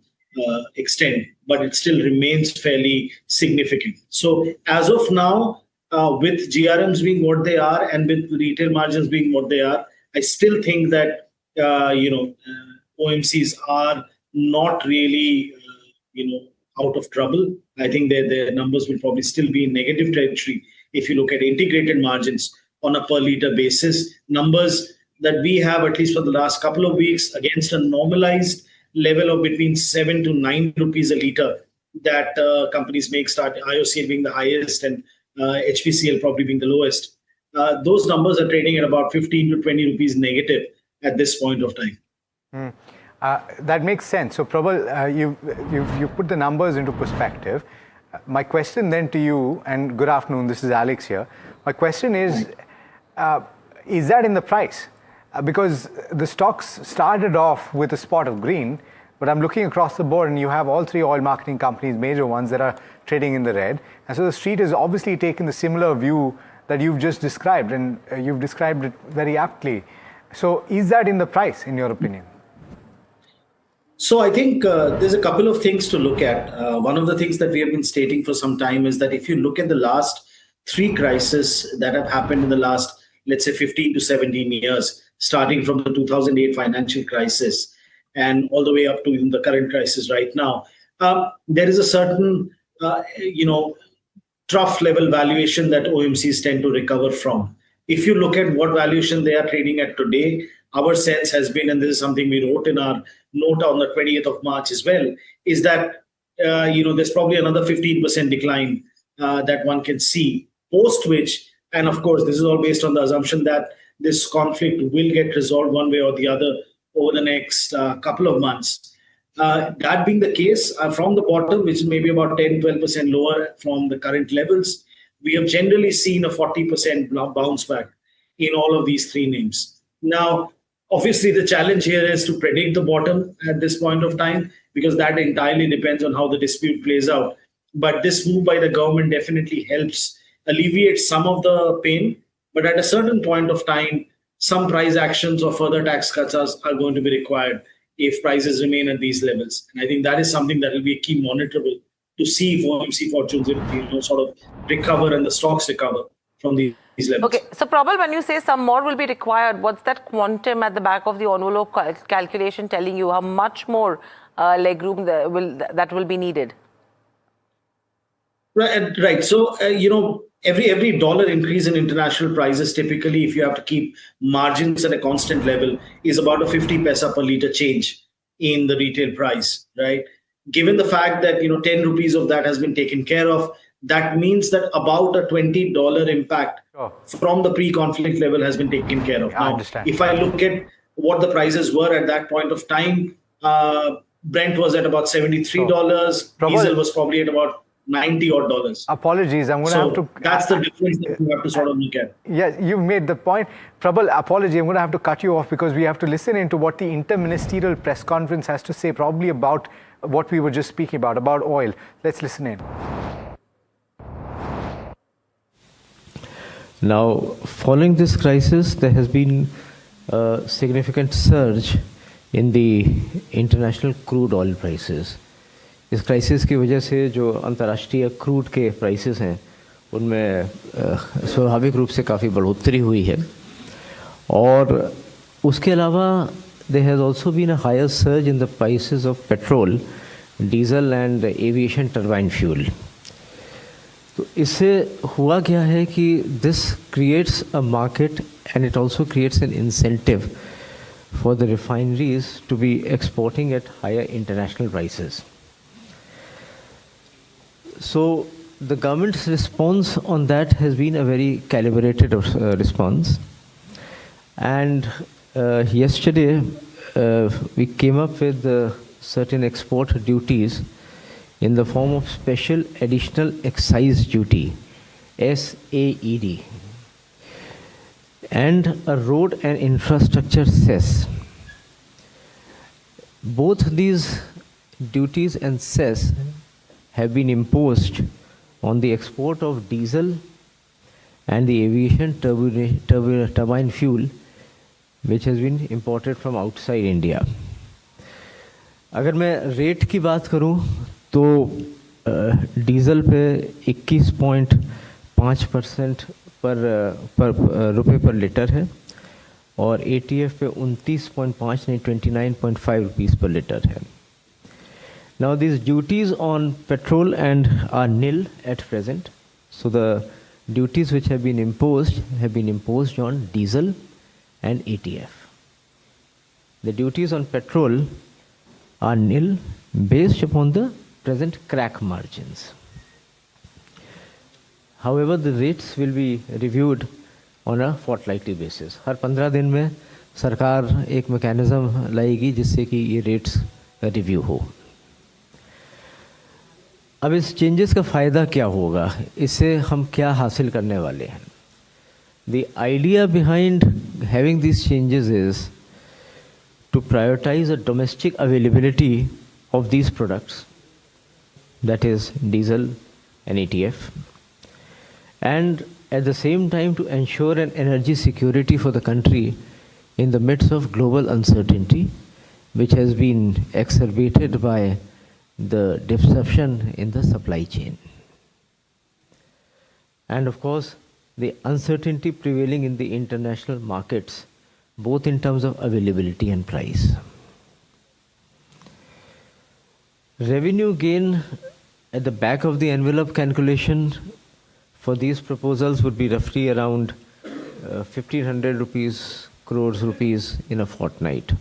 S20: extent, but it still remains fairly significant. So as of now, with GRMs being what they are and with retail margins being what they are, I still think that OMCs are not really out of trouble. I think their numbers will probably still be in negative territory if you look at integrated margins on a per litre basis. Numbers that we have, at least for the last couple of weeks, against a normalized level of between 7 to 9 rupees a litre that companies make, start IOCL being the highest and HPCL probably being the lowest. Those numbers are trading at about 15 to 20 rupees negative at this point of time.
S2: That makes sense. So Prabal, you've put the numbers into perspective. My question then to you, and good afternoon, this is Alex here. My question is that in the price? Because the stocks started off with a spot of green, but I'm looking across the board and you have all three oil marketing companies, major ones, that are trading in the red. And so the street has obviously taken the similar view that you've just described, and you've described it very aptly. So is that in the price, in your opinion?
S20: So I think there's a couple of things to look at. One of the things that we have been stating for some time is that if you look at the last three crises that have happened in the last, let's say, 15 to 17 years, starting from the 2008 financial crisis and all the way up to even the current crisis right now, there is a certain, trough level valuation that OMCs tend to recover from. If you look at what valuation they are trading at today, our sense has been, and this is something we wrote in our note on the 20th of March as well, is that there's probably another 15% decline that one can see, post which, and of course, this is all based on the assumption that this conflict will get resolved one way or the other over the next couple of months. That being the case, from the bottom, which is maybe about 10-12% lower from the current levels, we have generally seen a 40% bounce back in all of these three names. Now, obviously, the challenge here is to predict the bottom at this point of time, because that entirely depends on how the dispute plays out. But this move by the government definitely helps alleviate some of the pain. But at a certain point of time, some price actions or further tax cuts are going to be required if prices remain at these levels. And I think that is something that will be a key monitorable to see if OMC fortunes sort of recover and the stocks recover from these levels.
S4: Okay, so Prabal, when you say some more will be required, what's that quantum at the back of the envelope calculation telling you? How much more legroom that will be needed?
S20: Right. So, every dollar increase in international prices, typically, if you have to keep margins at a constant level, is about a 50 paisa per liter change in the retail price, right? Given the fact that, 10 rupees of that has been taken care of, that means that about a $20 impact from the pre-conflict level has been taken care of. Now, if I look at what the prices were at that point of time, Brent was at about $73. Diesel was probably at about $90 odd.
S2: Apologies, I'm going to have to...
S20: That's the difference that you have to sort of look at.
S2: Yes, you've made the point. Prabal, apology, I'm going to have to cut you off because we have to listen into what the interministerial press conference has to say, probably about what we were just speaking about oil. Let's listen in.
S21: Now, following this crisis, there has been a significant surge in the international crude oil prices. इस crisis की वजह से जो अंतर्राष्ट्रीय crude के prices हैं उनमें स्वाभाविक रूप से काफ़ी बढ़ोतरी हुई है और उसके अलावा there has also been a higher surge in the prices of petrol, diesel and aviation turbine fuel. तो इससे हुआ क्या है कि this creates a market and it also creates an incentive for the refineries to be exporting at higher international prices. So the government's response on that has been a very calibrated response. And yesterday we came up with certain export duties in the form of special additional excise duty, SAED, and a road and infrastructure cess. Both these duties and cess have been imposed on the export of diesel and the aviation turbine fuel which has been imported from outside India. अगर मैं rate की बात करूं तो diesel पे 21.5% रुपए पर litre है और ATF पे 29.5 rupees per liter है. Now these duties on petrol are nil at present. So the duties which have been imposed on diesel and ATF. The duties on petrol are nil based upon the present crack margins. However, the rates will be reviewed on a fortnightly basis. हर 15 दिन में सरकार एक mechanism लाएगी जिससे कि ये rates review हो. अब इस चेंजेस का फ़ायदा क्या होगा, इससे हम क्या हासिल करने वाले हैं? The idea behind having these changes is to prioritize the domestic availability of these products, that is diesel and ATF, and at the same time to ensure an energy security for the country in the midst of global uncertainty, which has been exacerbated by the disruption in the supply chain. And of course, the uncertainty prevailing in the international markets, both in terms of availability and price. Revenue gain at the back of the envelope calculation for these proposals would be roughly around 1500 crores rupees in a fortnight.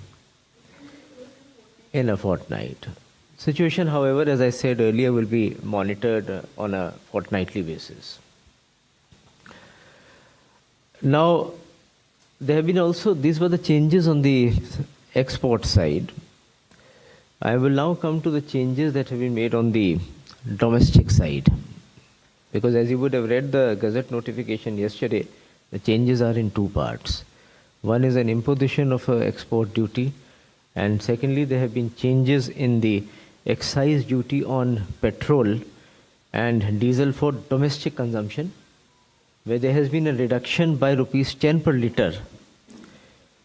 S21: Situation, however, as I said earlier, will be monitored on a fortnightly basis. Now, there have been also, these were the changes on the export side. I will now come to the changes that have been made on the domestic side. Because as you would have read the Gazette notification yesterday, the changes are in two parts. One is an imposition of an export duty, and secondly, there have been changes in the excise duty on petrol and diesel for domestic consumption, where there has been a reduction by rupees 10 per litre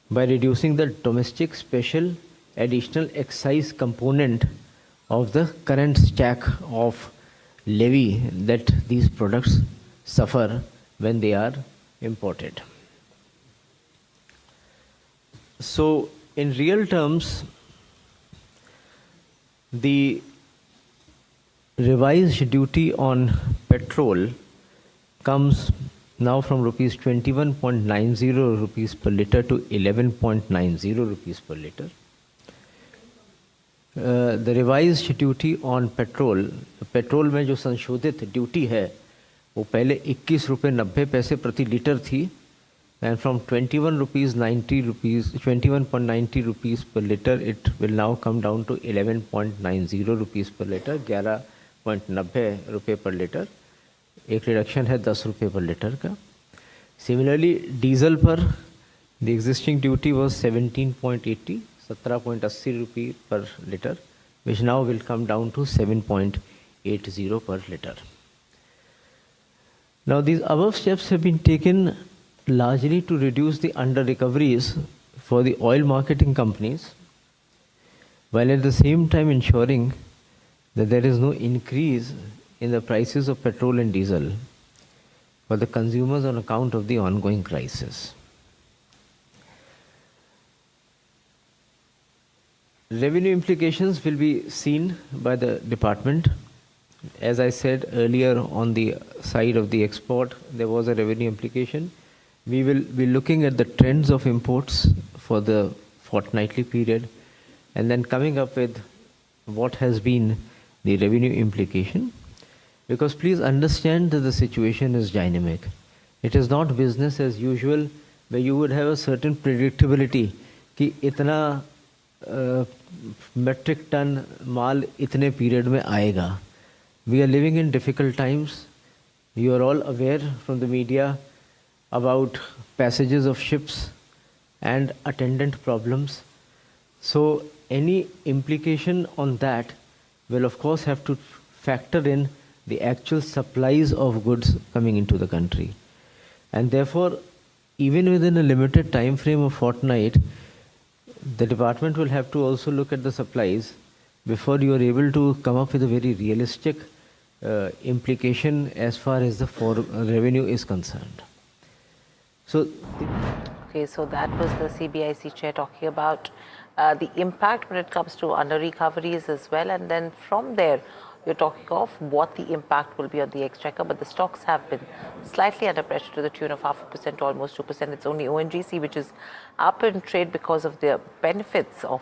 S21: by reducing the domestic special additional excise component of the current stack of levy that these products suffer when they are imported. So, in real terms, the revised duty on petrol comes now from rupees 21.90 rupees per litre to 11.90 rupees per litre. The revised duty on petrol में जो संशोधित duty है वो पहले 21 रुपये 90 पैसे प्रति litre थी, and from 21.90 rupees per litre it will now come down to 11.90 rupees per litre, 11.90 रुपये per litre. एक रिडक्शन है 10 रुपये पर लीटर का. सिमिलरली डीजल पर द एग्जिस्टिंग ड्यूटी वाज 17.80 रुपये पर litre, which now will come down to 7.80 per litre. Now these above steps have been taken largely to reduce the under recoveries for the oil marketing companies, while at the same time ensuring that there is no increase in the prices of petrol and diesel for the consumers on account of the ongoing crisis. Revenue implications will be seen by the department. As I said earlier, on the side of the export, there was a revenue implication. We will be looking at the trends of imports for the fortnightly period and then coming up with what has been the revenue implication. Because please understand that the situation is dynamic. It is not business as usual where you would have a certain predictability कि इतना metric ton माल इतने period में आएगा. We are living in difficult times. You are all aware from the media about passages of ships and attendant problems. So any implication on that will of course have to factor in the actual supplies of goods coming into the country. And therefore, even within a limited time frame of fortnight, the department will have to also look at the supplies before you are able to come up with a very realistic implication as far as the revenue is concerned. So,
S4: okay, so that was the CBIC chair talking about the impact when it comes to under recoveries as well, and then from there you're talking of what the impact will be on the exchequer, but the stocks have been slightly under pressure to the tune of 0.5% to almost 2%. It's only ONGC which is up in trade because of the benefits of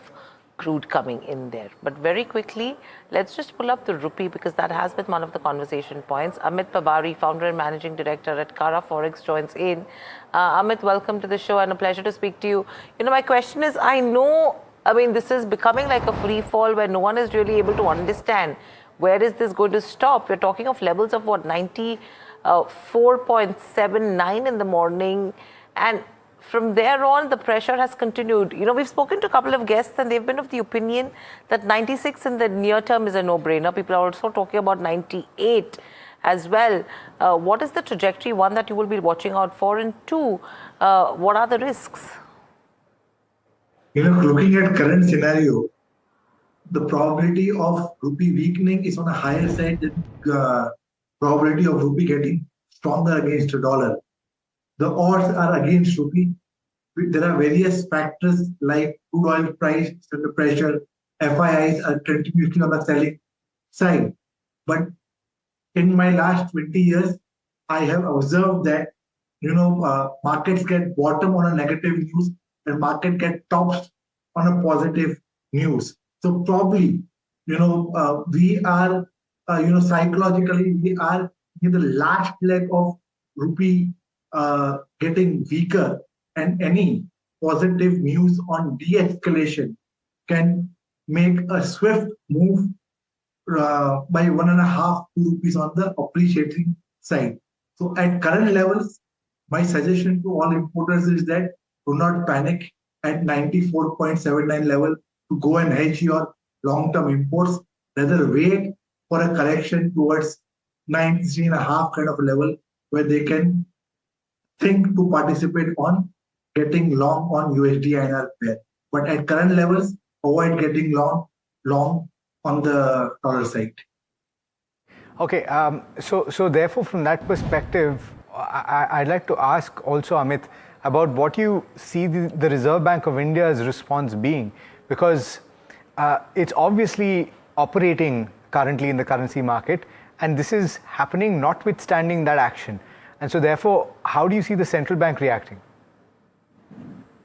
S4: crude coming in there. But very quickly, let's just pull up the rupee because that has been one of the conversation points. Amit Pabari, founder and managing director at Kara Forex, joins in. Amit, welcome to the show and a pleasure to speak to you. You know, my question is, I mean, this is becoming like a free fall where no one is really able to understand where is this going to stop. We're talking of levels of what, 94.79 in the morning, and from there on, the pressure has continued. You know, we've spoken to a couple of guests and they've been of the opinion that 96 in the near term is a no-brainer. People are also talking about 98 as well. What is the trajectory, one, that you will be watching out for, and two, what are the risks?
S7: You know, looking at current scenario, the probability of rupee weakening is on a higher side than probability of rupee getting stronger against the dollar. The odds are against rupee. There are various factors like crude oil price under pressure, FIIs are continuously on the selling side. But in my last 20 years, I have observed that markets get bottom on a negative news and market get tops on a positive news. So probably, we are, psychologically, we are in the last leg of rupee getting weaker, and any positive news on de-escalation can make a swift move by 1.5 rupees on the appreciating side. So at current levels, my suggestion to all importers is that do not panic at 94.79 level to go and hedge your long-term imports. Rather wait for a correction towards 93.5 kind of level where they can think to participate on getting long on USD INR pair. But at current levels, avoid getting long on the dollar side.
S2: Okay, so therefore from that perspective, I'd like to ask also Amit about what you see the Reserve Bank of India's response being, because it's obviously operating currently in the currency market, and this is happening notwithstanding that action. And so therefore, how do you see the central bank reacting?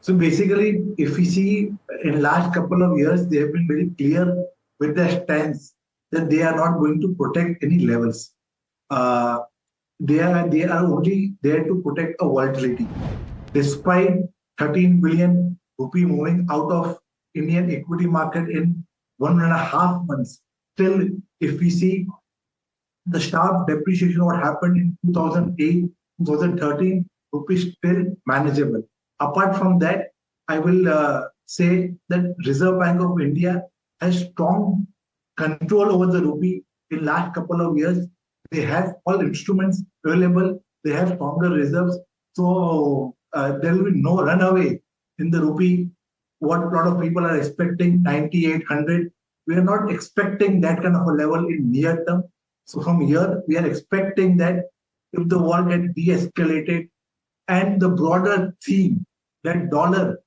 S7: So basically, if we see in last couple of years, they have been very clear with their stance that they are not going to protect any levels. They are only there to protect a volatility. Despite 13 billion rupee moving out of Indian equity market in 1.5 months, still, if we see the sharp depreciation what happened in 2008, 2013, rupee still manageable. Apart from that, I will say that Reserve Bank of India has strong control over the rupee in last couple of years. They have all instruments available. They have stronger reserves. So there will be no runaway in the rupee. What a lot of people are expecting, 9800. We are not expecting that kind of a level in near term. So from here, we are expecting that if the war gets de-escalated and the broader theme, that dollar,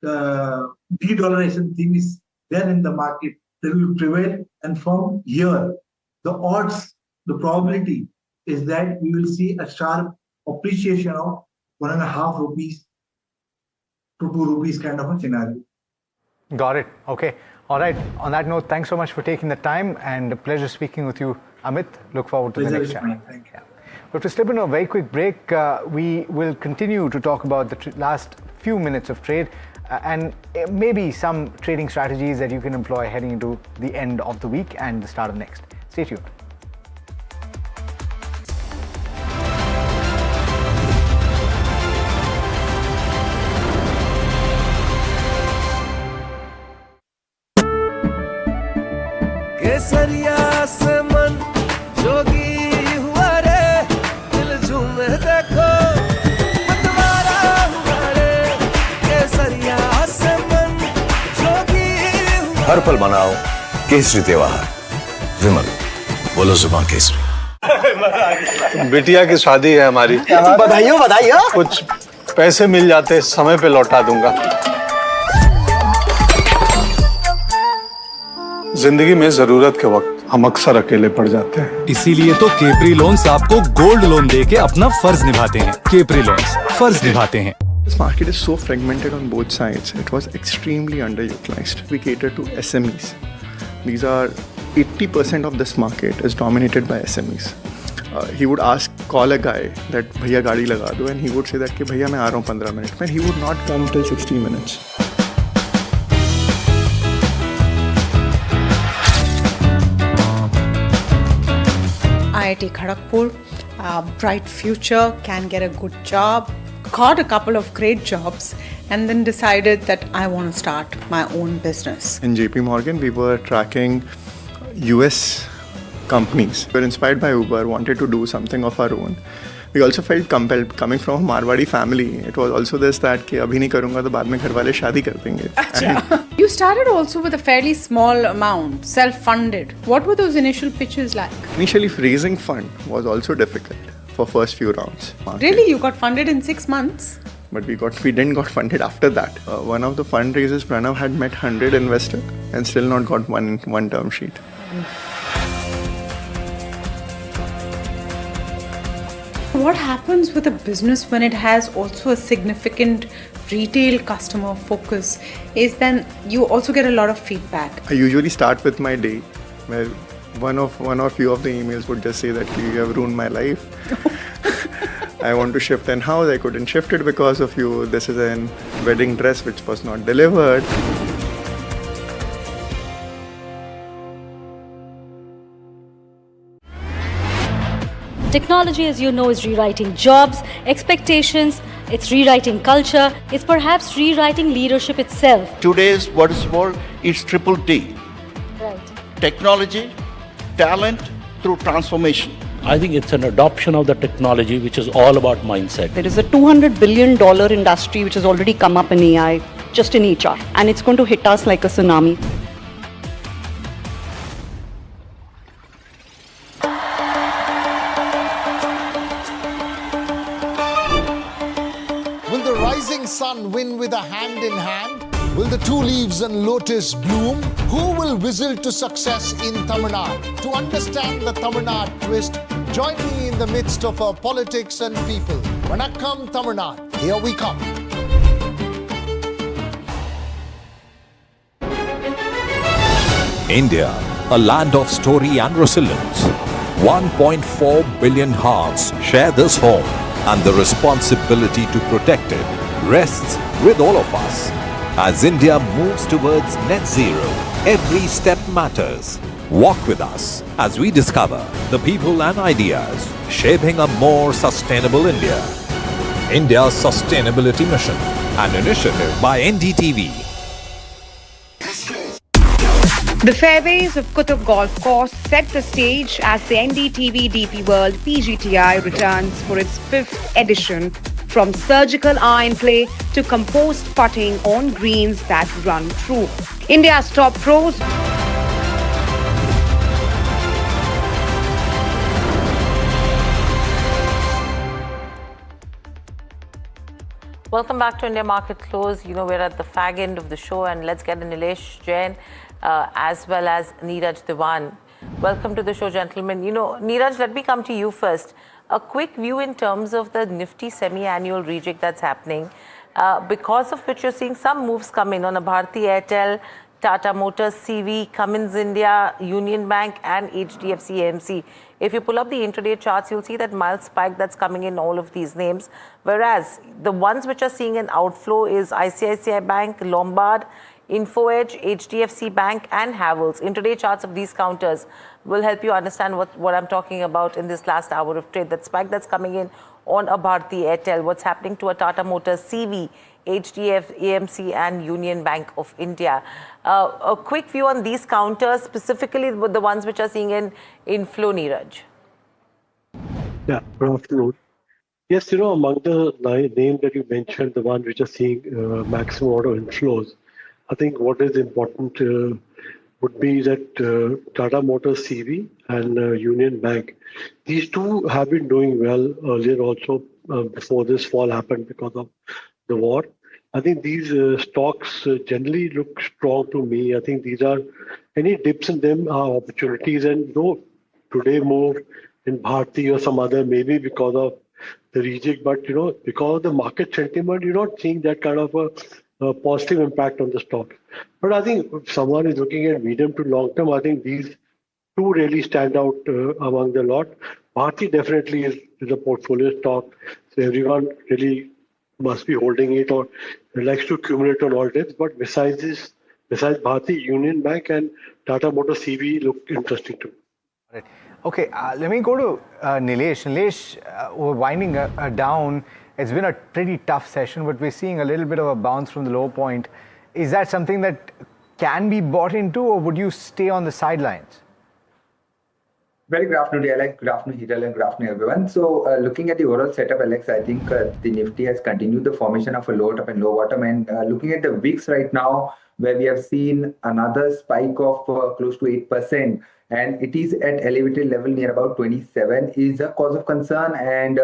S7: de-dollarization theme is there in the market, they will prevail. And from here, the odds, the probability is that we will see a sharp appreciation of 1.5 rupees to 2 rupees kind of a scenario.
S2: Got it. Okay. All right. On that note, thanks so much for taking the time, and a pleasure speaking with you, Amit. Look forward to the next chat.
S7: Thank you.
S2: But to slip into a very quick break, we will continue to talk about the last few minutes of trade and maybe some trading strategies that you can employ heading into the end of the week and the start of next. Stay tuned.
S8: केसरिया से मन जोगी हुआ रे दिल झूमे देखो मतवारा हुआ रे केसरिया से मन जोगी हुआ
S22: हर पल मनाओ केसरी त्योहार विमल बोलो जुबान केसरी
S9: बिटिया की शादी है हमारी।
S8: बधाइयों बधाइयों।
S9: कुछ पैसे मिल जाते समय पे लौटा दूंगा। जिंदगी में जरूरत के वक्त हम अक्सर अकेले पड़ जाते हैं।
S23: इसीलिए तो केपरी लोन्स आपको गोल्ड लोन देके अपना फर्ज निभाते हैं। केपरी लोन्स फर्ज निभाते हैं।
S10: This market is so fragmented on both sides. It was extremely underutilized. We cater to SMEs. These are 80% of this market is dominated by SMEs. He would call a guy that भैया गाड़ी लगा दो, and he would say that कि भैया मैं आ रहा हूँ 15 minute में. He would not come till 60 minutes.
S11: IIT Kharagpur, bright future, can get a good job, got a couple of great jobs, and then decided that I want to start my own business.
S10: In JP Morgan, we were tracking US companies. We were inspired by Uber, wanted to do something of our own. We also felt compelled, coming from a Marwadi family, it was also this that कि अभी नहीं करूँगा तो बाद में घर वाले शादी कर देंगे.
S11: You started also with a fairly small amount, self-funded. What were those initial pitches like?
S10: Initially, raising fund was also difficult for first few rounds.
S11: Really? You got funded in 6 months?
S10: but we didn't got funded after that. One of the fundraisers, Pranav had met 100 investors and still not got one term sheet.
S11: What happens with a business when it has also a significant retail customer focus is then you also get a lot of feedback.
S10: I usually start with my day where one or few of the emails would just say that you have ruined my life. I want to shift an house, I couldn't shift it because of you. This is a wedding dress which was not delivered.
S3: Technology, as you know, is rewriting jobs, expectations, it's rewriting culture, it's perhaps rewriting leadership itself.
S6: Today's what is called is triple T.
S3: Right.
S6: Technology, talent through transformation.
S16: I think it's an adoption of the technology which is all about mindset.
S24: There is a $200 billion industry which has already come up in AI, just in HR, and it's going to hit us like a tsunami.
S25: Will the rising sun win with a hand in hand? Will the two leaves and lotus bloom? Who will whistle to success in Tamil Nadu? To understand the Tamil Nadu twist, join me in the midst of our politics and people. Vanakkam Tamil Nadu, here we come.
S17: India, a land of story and resilience. 1.4 billion hearts share this home, and the responsibility to protect it rests with all of us. As India moves towards net zero, every step matters. Walk with us as we discover the people and ideas shaping a more sustainable India. India's Sustainability Mission, an initiative by NDTV.
S18: The fairways of Qutub Golf Course set the stage as the NDTV DP World PGTI returns for its 5th edition, from surgical iron play to composed putting on greens that run true. India's top pros.
S4: Welcome back to India Market Close. You know, we're at the fag end of the show, and let's get Nilesh Jain as well as Neeraj Dewan. Welcome to the show, gentlemen. You know, Neeraj, let me come to you first. A quick view in terms of the Nifty semi-annual rejig that's happening, because of which you're seeing some moves come in on a Bharti Airtel, Tata Motors, CV, Cummins India, Union Bank and HDFC AMC. If you pull up the intraday charts, you'll see that mild spike that's coming in all of these names. Whereas the ones which are seeing an outflow is ICICI Bank, Lombard, Info Edge, HDFC Bank and Havells. Intraday charts of these counters will help you understand what I'm talking about in this last hour of trade. That spike that's coming in on a Bharti Airtel, what's happening to a Tata Motors, CV, HDF, AMC and Union Bank of India. A quick view on these counters, specifically with the ones which are seeing an inflow, Neeraj.
S26: Yeah, good afternoon. Yes, you know, among the names that you mentioned, the ones which are seeing maximum order inflows, I think what is important would be that Tata Motors CV and Union Bank, these two have been doing well earlier also before this fall happened because of the war. I think these stocks generally look strong to me. I think these are, any dips in them are opportunities, and though today move in Bharti or some other, maybe because of the rejig, but you know, because of the market sentiment, you're not seeing that kind of a positive impact on the stock. But I think if someone is looking at medium to long term, I think these two really stand out among the lot. Bharti definitely is a portfolio stock, so everyone really must be holding it or likes to accumulate on all dips. But besides this, besides Bharti, Union Bank and Tata Motors CV look interesting too.
S2: Right. Okay, let me go to Nilesh. Nilesh, we're winding down. It's been a pretty tough session, but we're seeing a little bit of a bounce from the low point. Is that something that can be bought into, or would you stay on the sidelines?
S27: Very good afternoon, Alex. Good afternoon, Hital, and good afternoon, everyone. So, looking at the overall setup, Alex, I think the Nifty has continued the formation of a low top and low bottom. And looking at the VIX right now, where we have seen another spike of close to 8%, and it is at elevated level near about 27, is a cause of concern. And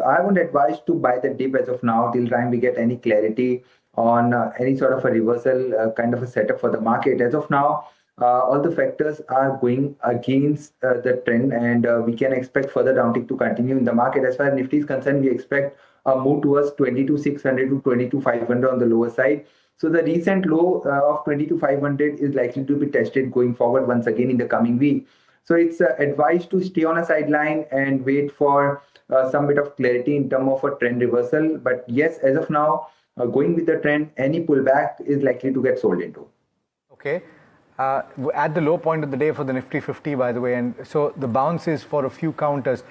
S27: I would advise to buy the dip as of now till time we get any clarity on any sort of a reversal kind of a setup for the market. As of now, all the factors are going against the trend, and we can expect further downtick to continue in the market. As far as Nifty is concerned, we expect a move towards 22,600 to 22,500 on the lower side. So the recent low of 22,500 is likely to be tested going forward once again in the coming week. So it's advised to stay on a sideline and wait for some bit of clarity in terms of a trend reversal. But yes, as of now, going with the trend, any pullback is likely to get sold into.
S2: Okay. At the low point of the day for the Nifty 50, by the way, and so the bounce is for a few counters.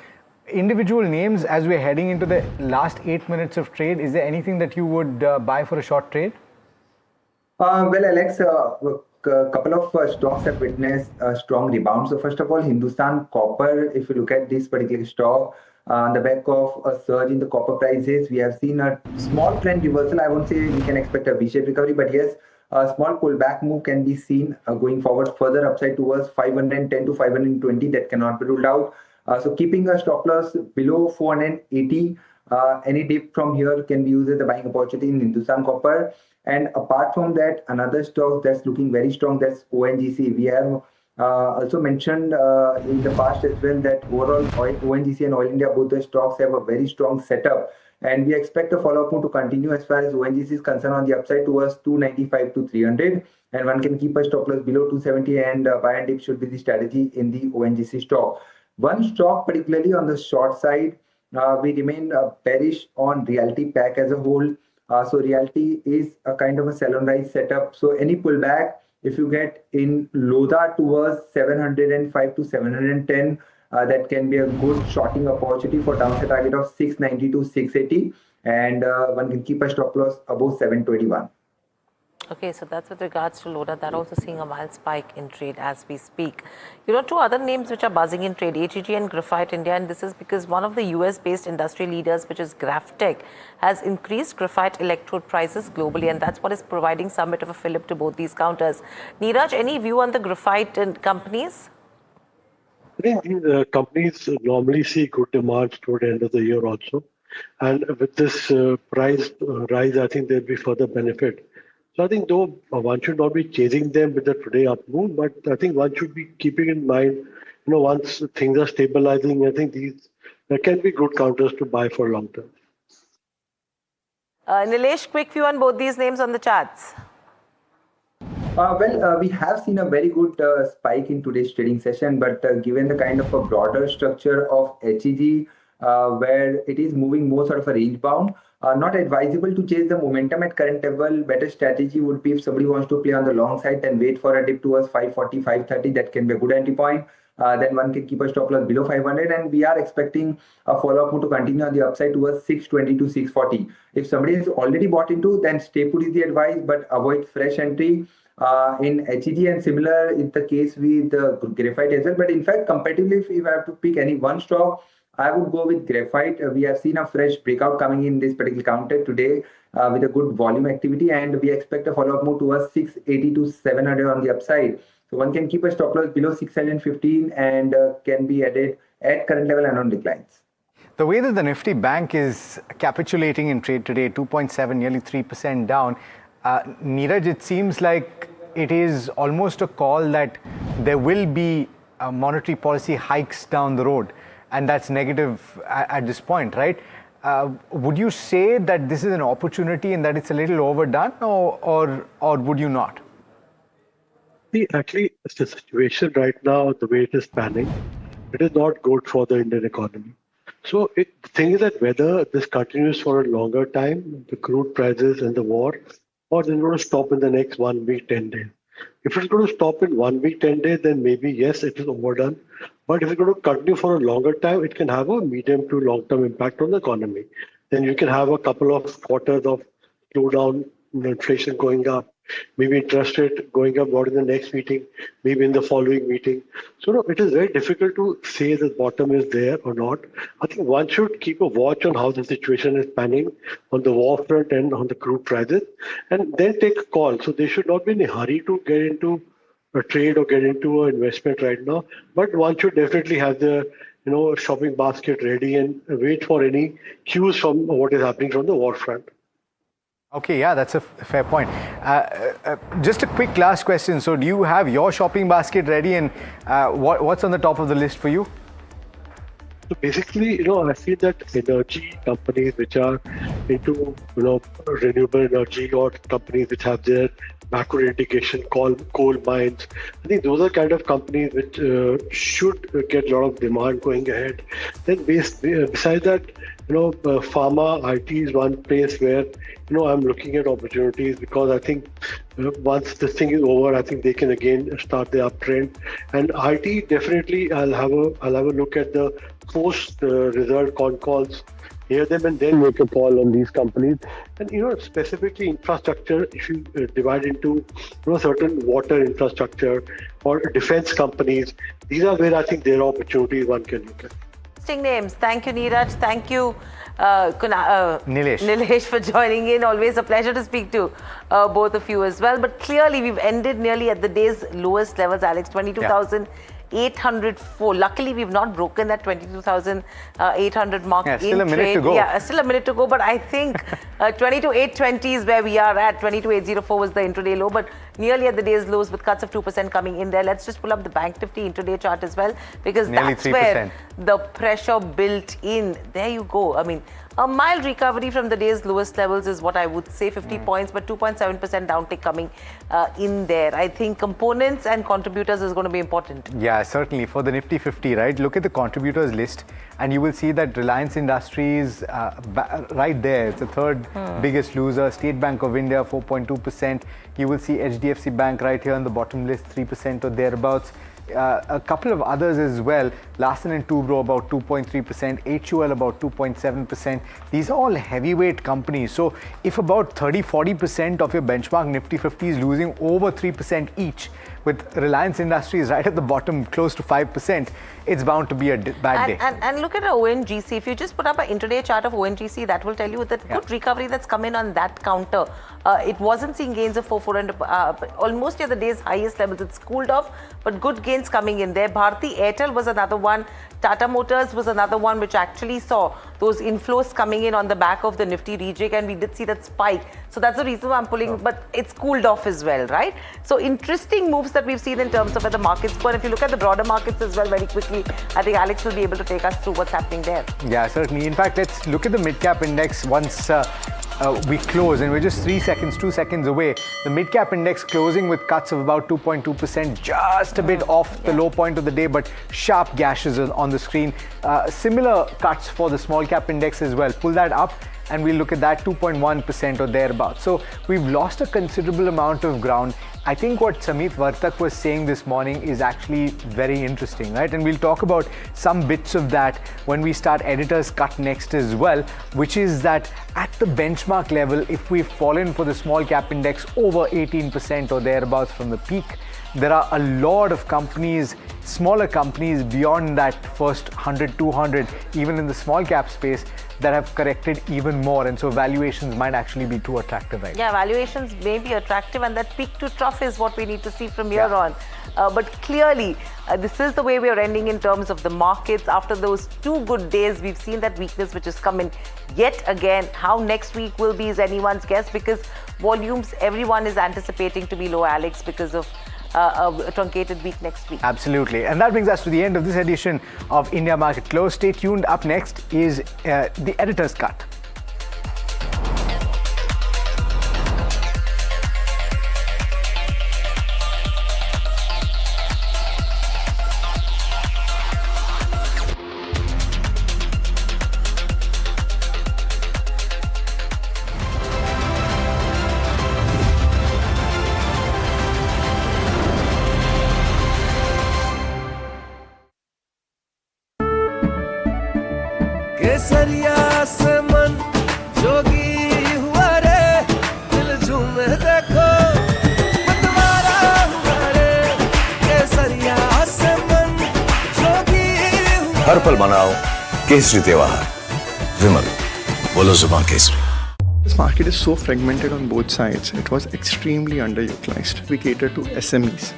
S2: Individual names as we're heading into the last 8 minutes of trade, is there anything that you would buy for a short trade?
S27: Well, Alex, a couple of stocks have witnessed a strong rebound. So first of all, Hindustan Copper, if you look at this particular stock, on the back of a surge in the copper prices, we have seen a small trend reversal. I won't say we can expect a V-shaped recovery, but yes, a small pullback move can be seen going forward, further upside towards 510 to 520. That cannot be ruled out. So keeping a stop loss below 480, any dip from here can be used as a buying opportunity in Hindustan Copper. And apart from that, another stock that's looking very strong, that's ONGC. We have also mentioned in the past as well that overall ONGC and Oil India, both the stocks have a very strong setup. And we expect a follow-up move to continue as far as ONGC is concerned on the upside towards 295 to 300. And one can keep a stop loss below 270, and buy and dip should be the strategy in the ONGC stock. One stock, particularly on the short side, we remain bearish on Realty Pack as a whole. So Realty is a kind of a sell on rise setup. So any pullback, if you get in Lodha towards 705 to 710, that can be a good shorting opportunity for downside target of 690 to 680. And one can keep a stop loss above 721.
S4: Okay, so that's with regards to Lodha. They're also seeing a mild spike in trade as we speak. You know, two other names which are buzzing in trade, HEG and Graphite India, and this is because one of the US-based industry leaders, which is Graphitech, has increased graphite electrode prices globally, and that's what is providing some bit of a fillip to both these counters. Neeraj, any view on the graphite companies?
S26: I think these companies normally see good demand toward the end of the year also. And with this price rise, I think there'll be further benefit. So I think though one should not be chasing them with the today up move, but I think one should be keeping in mind, once things are stabilizing, I think there can be good counters to buy for long term.
S4: Nilesh, quick view on both these names on the charts.
S27: We have seen a very good spike in today's trading session, but given the kind of a broader structure of HEG, where it is moving more sort of a range bound, not advisable to chase the momentum at current level. Better strategy would be if somebody wants to play on the long side, then wait for a dip towards 540, 530. That can be a good entry point. Then one can keep a stop loss below 500, and we are expecting a follow-up move to continue on the upside towards 620 to 640. If somebody is already bought into, then stay put is the advice, but avoid fresh entry. In HEG, and similar is the case with Graphite as well. But in fact, comparatively, if I have to pick any one stock, I would go with Graphite. We have seen a fresh breakout coming in this particular counter today with a good volume activity, and we expect a follow-up move towards 680 to 700 on the upside. So one can keep a stop loss below 615 and can be added at current level and on declines.
S2: The way that the Nifty Bank is capitulating in trade today, 2.7, nearly 3% down, Neeraj, it seems like it is almost a call that there will be monetary policy hikes down the road, and that's negative at this point, right? Would you say that this is an opportunity and that it's a little overdone, or would you not?
S26: See, actually, the situation right now, the way it is panning, it is not good for the Indian economy. So the thing is that whether this continues for a longer time, the crude prices and the war, or it's going to stop in the next 1 week, 10 days. If it's going to stop in 1 week, 10 days, then maybe, yes, it is overdone. But if it's going to continue for a longer time, it can have a medium to long-term impact on the economy. Then you can have a couple of quarters of slowdown, inflation going up, maybe interest rate going up not in the next meeting, maybe in the following meeting. So no, it is very difficult to say the bottom is there or not. I think one should keep a watch on how the situation is panning on the war front and on the crude prices, and then take a call. So they should not be in a hurry to get into a trade or get into an investment right now, but one should definitely have the shopping basket ready and wait for any cues from what is happening from the war front.
S2: Okay, yeah, that's a fair point. Just a quick last question. So do you have your shopping basket ready, and what's on the top of the list for you?
S26: So basically, I feel that energy companies which are into, renewable energy, or companies which have their backward integration, coal mines, I think those are kind of companies which should get a lot of demand going ahead. Then besides that, pharma, IT is one place where, I'm looking at opportunities, because I think once this thing is over, I think they can again start the uptrend. And IT, definitely, I'll have a look at the post result con calls, hear them, and then make a call on these companies. And specifically infrastructure, if you divide into certain water infrastructure or defense companies, these are where I think there are opportunities one can look at.
S4: Interesting names. Thank you, Neeraj. Thank you, Nilesh, for joining in. Always a pleasure to speak to both of you as well. But clearly, we've ended nearly at the day's lowest levels, Alex, 22,804. Luckily, we've not broken that 22,800 mark.
S2: Yeah, still a minute to go.
S4: Yeah, still a minute to go. But I think 22,820 is where we are at. 22,804 was the intraday low, but nearly at the day's lows with cuts of 2% coming in there. Let's just pull up the Bank Nifty intraday chart as well, because
S2: nearly
S4: that's
S2: 3%.
S4: where the pressure built in. There you go. I mean, a mild recovery from the day's lowest levels is what I would say, 50 points, but 2.7% downtick coming in there. I think components and contributors is going to be important.
S2: Yeah, certainly. For the Nifty 50, right? Look at the contributors list, and you will see that Reliance Industries right there. It's the third biggest loser. State Bank of India, 4.2%. You will see HDFC Bank right here on the bottom list, 3% or thereabouts. A couple of others as well. Larsen & Toubro about 2.3%, HUL about 2.7%. These are all heavyweight companies. So if about 30-40% of your benchmark Nifty 50 is losing over 3% each, with Reliance Industries right at the bottom, close to 5%, it's bound to be a bad day.
S4: And look at ONGC. If you just put up an intraday chart of ONGC, that will tell you that good recovery that's come in on that counter. It wasn't seeing gains of 400, almost at the day's highest levels. It's cooled off, but good gains coming in there. Bharti Airtel was another one. Tata Motors was another one which actually saw those inflows coming in on the back of the Nifty rejig, and we did see that spike. So that's the reason why I'm pulling, but it's cooled off as well, right? So interesting moves that we've seen in terms of where the markets go. And if you look at the broader markets as well very quickly, I think Alex will be able to take us through what's happening there.
S2: Yeah, certainly. In fact, let's look at the mid-cap index once we close, and we're just 2 seconds away. The mid-cap index closing with cuts of about 2.2%, just a bit off the low point of the day, but sharp gashes on the screen. Similar cuts for the small-cap index as well. Pull that up, and we'll look at that 2.1% or thereabouts. So we've lost a considerable amount of ground. I think what Samit Vartak was saying this morning is actually very interesting, right? And we'll talk about some bits of that when we start Editor's Cut next as well, which is that at the benchmark level, if we've fallen for the small cap index over 18% or thereabouts from the peak, there are a lot of companies, smaller companies beyond that first 100, 200, even in the small cap space, that have corrected even more, and so valuations might actually be too attractive right now.
S4: Yeah, valuations may be attractive, and that peak to trough is what we need to see from here on. But clearly, this is the way we are ending in terms of the markets. After those 2 good days, we've seen that weakness which has come in yet again. How next week will be is anyone's guess, because volumes, everyone is anticipating to be low, Alex, because of a truncated week next week.
S2: Absolutely. And that brings us to the end of this edition of India Market Close. Stay tuned. Up next is the Editor's Cut.
S8: केसरिया से मन जोगी हुआ रे दिल झूमे देखो मतवारा हुआ रे केसरिया से मन जोगी हुआ
S22: हर पल मनाओ केसरी त्योहार विमल बोलो जुबान Kesari.
S10: This market is so fragmented on both sides. It was extremely underutilized. We cater to SMEs.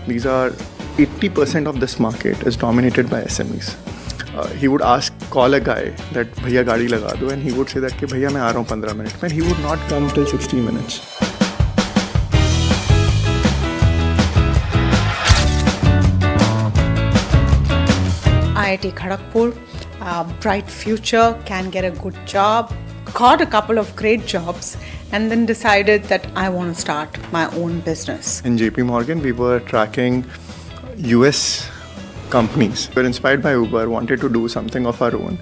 S10: These are 80% of this market is dominated by SMEs. He would call a guy that भैया गाड़ी लगा दो, and he would say that कि भैया मैं आ रहा हूँ 15 minute में. He would not come till 60 minutes.
S11: IIT Kharagpur, bright future, can get a good job, got a couple of great jobs, and then decided that I want to start my own business.
S10: In JP Morgan, we were tracking US companies. We were inspired by Uber, wanted to do something of our own.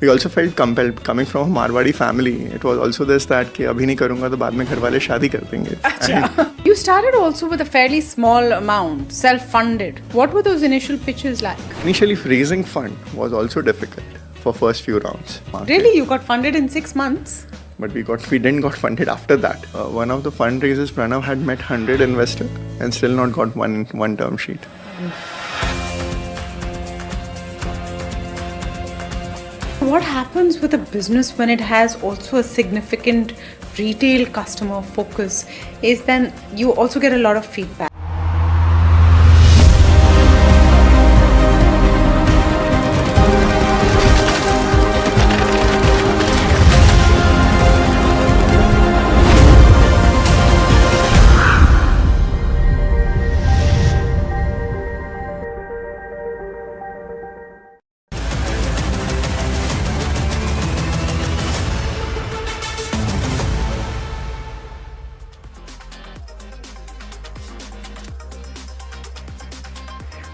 S10: We also felt compelled, coming from a Marwadi family, it was also this that कि अभी नहीं करूँगा तो बाद में घर वाले शादी कर देंगे.
S11: You started also with a fairly small amount, self-funded. What were those initial pitches like?
S10: Initially, raising fund was also difficult for first few rounds.
S11: Really? You got funded in 6 months?
S10: But we didn't got funded after that. One of the fundraisers, Pranav, had met 100 investors and still not got one term sheet.
S11: What happens with a business when it has also a significant retail customer focus is then you also get a lot of feedback.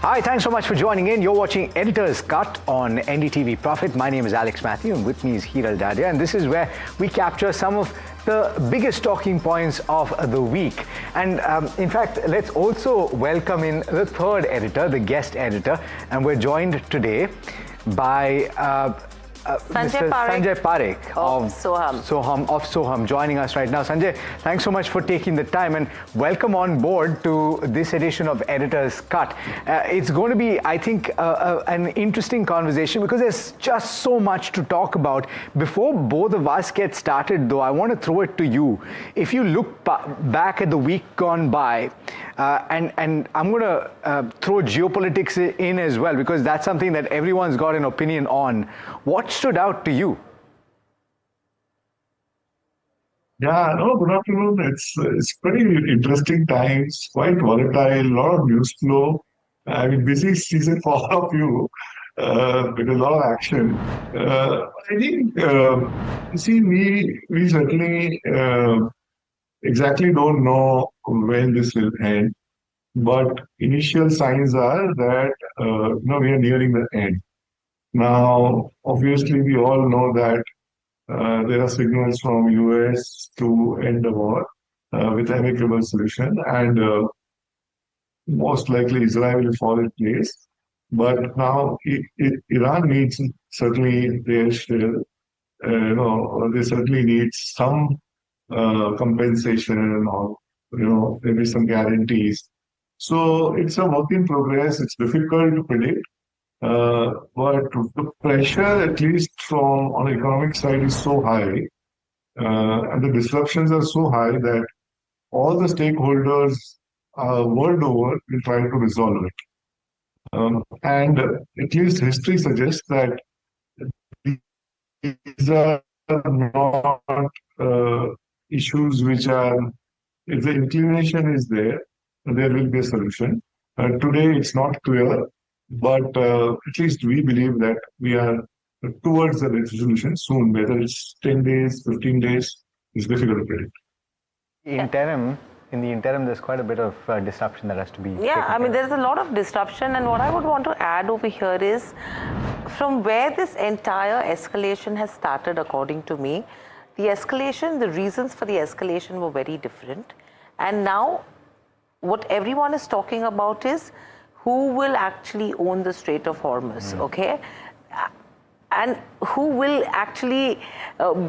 S2: Hi, thanks so much for joining in. You're watching Editor's Cut on NDTV Profit. My name is Alex Matthew and with me is Hiral Dadia, and this is where we capture some of the biggest talking points of the week. And in fact, let's also welcome in the third editor, the guest editor, and we're joined today by Mr. Sanjay Parekh of Soham joining us right now. Sanjay, thanks so much for taking the time and welcome on board to this edition of Editor's Cut. It's going to be, I think, an interesting conversation because there's just so much to talk about. Before both of us get started, though, I want to throw it to you. If you look back at the week gone by, and I'm going to throw geopolitics in as well because that's something that everyone's got an opinion on. What stood out to you?
S1: Yeah, no, good afternoon. It's pretty interesting times, quite volatile, a lot of news flow. I mean, busy season for all of you with a lot of action. I think, you see, we certainly exactly don't know when this will end, but initial signs are that we are nearing the end. Now, obviously, we all know that there are signals from US to end the war with amicable solution, and most likely Israel will fall in place. But now Iran needs certainly their share. They certainly need some compensation or maybe some guarantees. So it's a work in progress. It's difficult to predict. But the pressure, at least on the economic side, is so high, and the disruptions are so high that all the stakeholders world over will try to resolve it. And at least history suggests that these are not issues which are, if the inclination is there will be a solution. Today, it's not clear. But at least we believe that we are towards the resolution soon. Whether it's 10 days, 15 days, it's difficult to predict.
S2: In the interim, there's quite a bit of disruption that has to be.
S4: Yeah, I mean, there's a lot of disruption, and what I would want to add over here is from where this entire escalation has started, according to me, the reasons for the escalation were very different. And now, what everyone is talking about is who will actually own the Strait of Hormuz, okay? And who will actually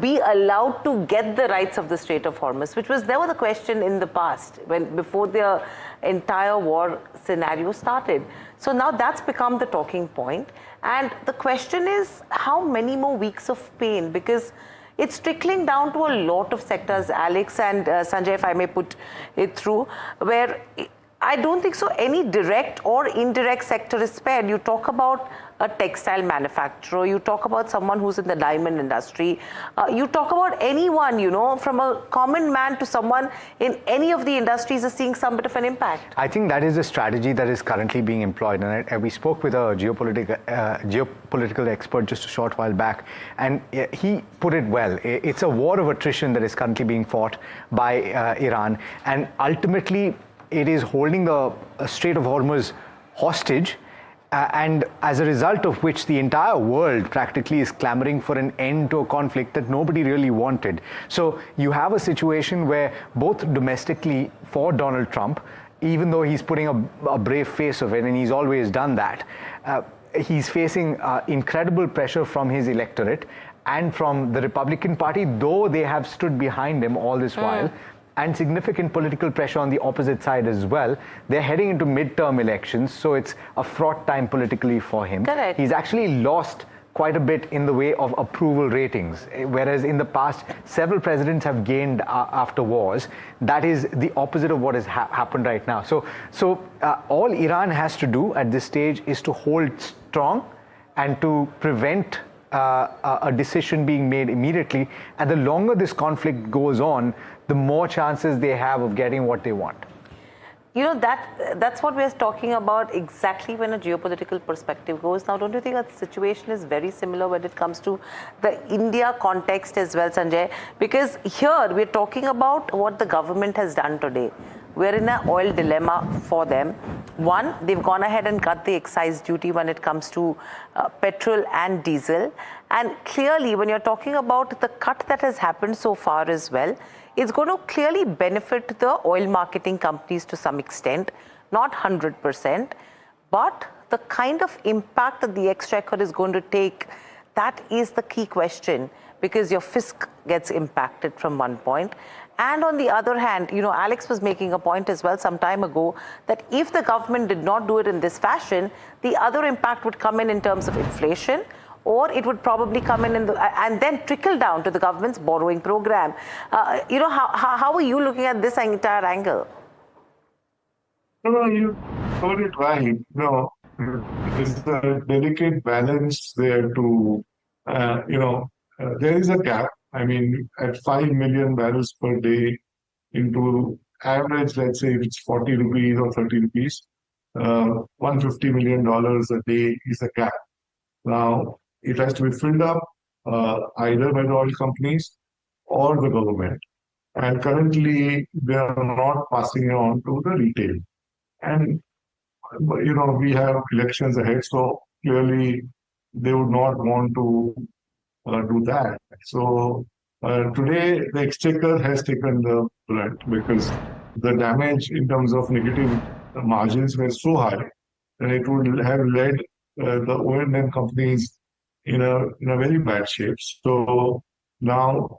S4: be allowed to get the rights of the Strait of Hormuz, which was never the question in the past, before the entire war scenario started. So now that's become the talking point. And the question is, how many more weeks of pain? Because it's trickling down to a lot of sectors, Alex and Sanjay, if I may put it through, where I don't think so any direct or indirect sector is spared. You talk about a textile manufacturer, you talk about someone who's in the diamond industry, you talk about anyone, you know, from a common man to someone in any of the industries is seeing some bit of an impact.
S2: I think that is a strategy that is currently being employed. And we spoke with a geopolitical expert just a short while back, and he put it well. It's a war of attrition that is currently being fought by Iran, and ultimately it is holding the Strait of Hormuz hostage, and as a result of which the entire world practically is clamoring for an end to a conflict that nobody really wanted. So you have a situation where both domestically for Donald Trump, even though he's putting a brave face of it, and he's always done that, he's facing incredible pressure from his electorate and from the Republican Party, though they have stood behind him all this while, and significant political pressure on the opposite side as well. They're heading into midterm elections, so it's a fraught time politically for him.
S4: Correct.
S2: He's actually lost quite a bit in the way of approval ratings, whereas in the past, several presidents have gained after wars. That is the opposite of what has happened right now. So all Iran has to do at this stage is to hold strong and to prevent a decision being made immediately. And the longer this conflict goes on, the more chances they have of getting what they want.
S4: You know, that's what we're talking about exactly when a geopolitical perspective goes. Now, don't you think that the situation is very similar when it comes to the India context as well, Sanjay? Because here we're talking about what the government has done today. We're in an oil dilemma for them. One, they've gone ahead and cut the excise duty when it comes to petrol and diesel. And clearly, when you're talking about the cut that has happened so far as well, it's going to clearly benefit the oil marketing companies to some extent, not 100%, but the kind of impact that the exchequer is going to take, that is the key question, because your fisc gets impacted from one point. And on the other hand, you know, Alex was making a point as well some time ago that if the government did not do it in this fashion, the other impact would come in terms of inflation, or it would probably come in and then trickle down to the government's borrowing program. You know, how are you looking at this entire angle?
S1: No, you got it right. No, there's a delicate balance there to, there is a gap. I mean, at 5 million barrels per day into average, let's say if it's 40 rupees or 30 rupees, $150 million a day is a gap. Now, it has to be filled up either by the oil companies or the government. And currently, they are not passing it on to the retail. And, you know, we have elections ahead, so clearly they would not want to do that. So today, the exchequer has taken the brunt because the damage in terms of negative margins were so high that it would have led the O&M companies in a very bad shape. So now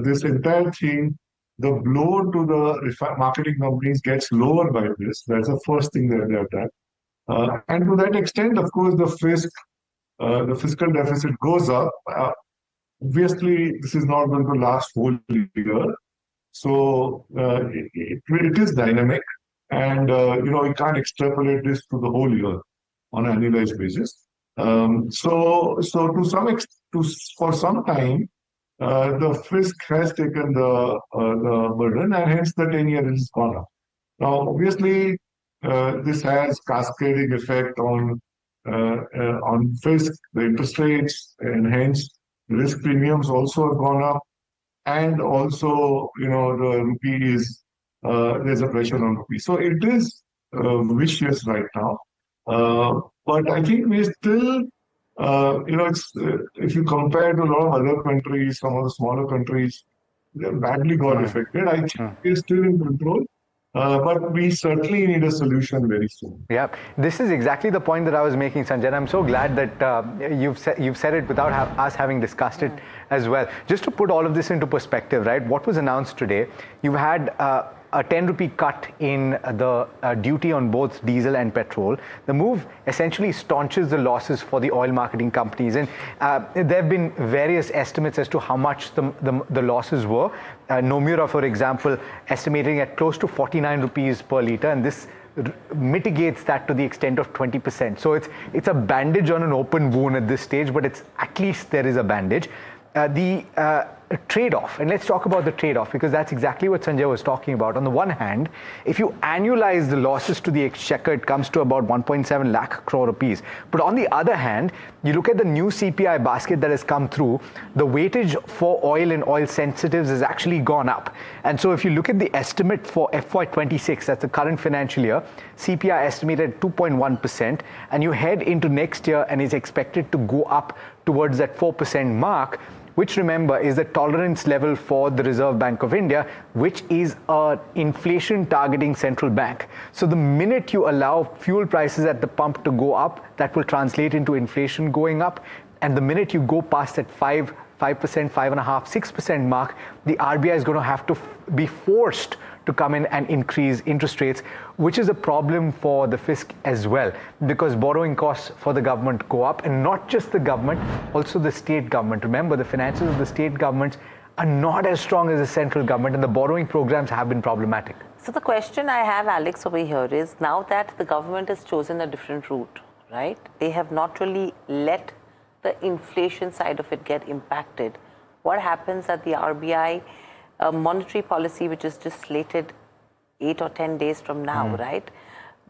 S1: this entire thing, the blow to the marketing companies gets lower by this. That's the first thing that they have done. And to that extent, of course, the fiscal deficit goes up. Obviously, this is not going to last whole year. So it is dynamic. And, you can't extrapolate this to the whole year on an annualized basis. So to some extent, for some time, the fisc has taken the burden, and hence the 10-year has gone up. Now, obviously, this has cascading effect on fisc, the interest rates, and hence risk premiums also have gone up, and also, the rupee is there's a pressure on rupee. So it is vicious right now. But I think we still, it's if you compare to a lot of other countries, some of the smaller countries, they badly got affected. I think we're still in control. But we certainly need a solution very soon.
S2: Yeah, this is exactly the point that I was making, Sanjay. And I'm so glad that you've said it without us having discussed it as well. Just to put all of this into perspective, right? What was announced today? You've had a 10 rupee cut in the duty on both diesel and petrol. The move essentially staunches the losses for the oil marketing companies. And there have been various estimates as to how much the losses were. Nomura, for example, estimating at close to 49 rupees per litre. And this mitigates that to the extent of 20%. So it's a bandage on an open wound at this stage, but it's at least there is a bandage. The trade-off, and let's talk about the trade-off, because that's exactly what Sanjay was talking about. On the one hand, if you annualize the losses to the exchequer, it comes to about 1.7 lakh crore rupees. But on the other hand, you look at the new CPI basket that has come through, the weightage for oil and oil sensitives has actually gone up. And so if you look at the estimate for FY26, that's the current financial year, CPI estimated 2.1%, and you head into next year and is expected to go up towards that 4% mark, which, remember, is the tolerance level for the Reserve Bank of India, which is an inflation targeting central bank. So the minute you allow fuel prices at the pump to go up, that will translate into inflation going up. And the minute you go past that 5%, 5.5%, 6% mark, the RBI is going to have to be forced to come in and increase interest rates, which is a problem for the fisc as well, because borrowing costs for the government go up, and not just the government, also the state government. Remember, the finances of the state governments are not as strong as the central government, and the borrowing programs have been problematic.
S4: So the question I have, Alex, over here is, now that the government has chosen a different route, right? They have not really let the inflation side of it get impacted. What happens at the RBI monetary policy, which is just slated 8 or 10 days from now, right?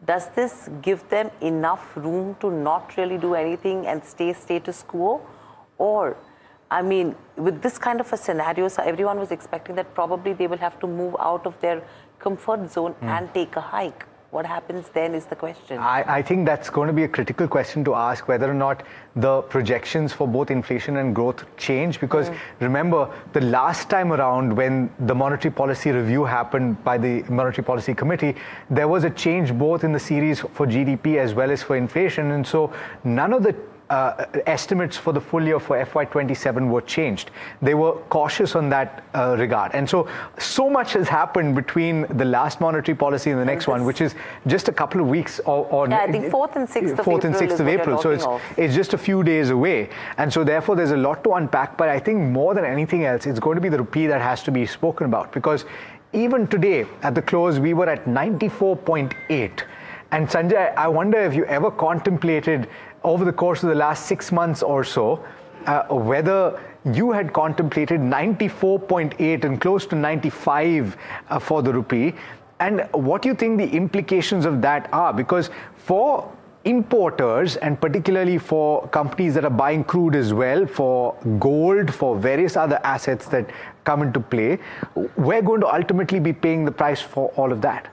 S4: Does this give them enough room to not really do anything and stay status quo? Or, I mean, with this kind of a scenario, so everyone was expecting that probably they will have to move out of their comfort zone and take a hike. What happens then is the question.
S2: I think that's going to be a critical question to ask, whether or not the projections for both inflation and growth change. Because remember, the last time around when the monetary policy review happened by the Monetary Policy Committee, there was a change both in the series for GDP as well as for inflation. And so none of the estimates for the full year for FY27 were changed. They were cautious on that regard. And so much has happened between the last monetary policy and the next one, which is just a couple of weeks or
S4: I think 4th and 6th of April.
S2: So it's just a few days away. And so therefore there's a lot to unpack. But I think more than anything else, it's going to be the rupee that has to be spoken about, because even today at the close, we were at 94.8. And Sanjay, I wonder if you ever contemplated over the course of the last 6 months or so, whether you had contemplated 94.8 and close to 95 for the rupee, and what you think the implications of that are. Because for importers, and particularly for companies that are buying crude as well, for gold, for various other assets that come into play, we're going to ultimately be paying the price for all of that.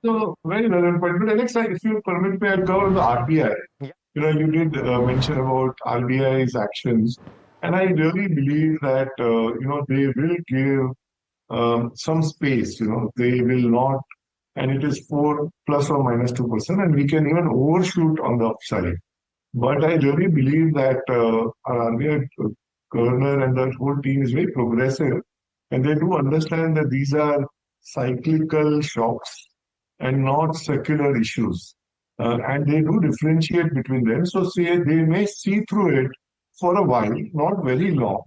S1: So, very relevant point. But Alex, if you permit me, I'll cover the RBI.
S2: Yeah.
S1: You know, you did mention about RBI's actions, and I really believe that, you know, they will give some space, you know, they will not, and it is 4 plus or minus 2%, and we can even overshoot on the upside. But I really believe that our RBI governor and the whole team is very progressive, and they do understand that these are cyclical shocks and not secular issues. And they do differentiate between them. So say they may see through it for a while, not very long.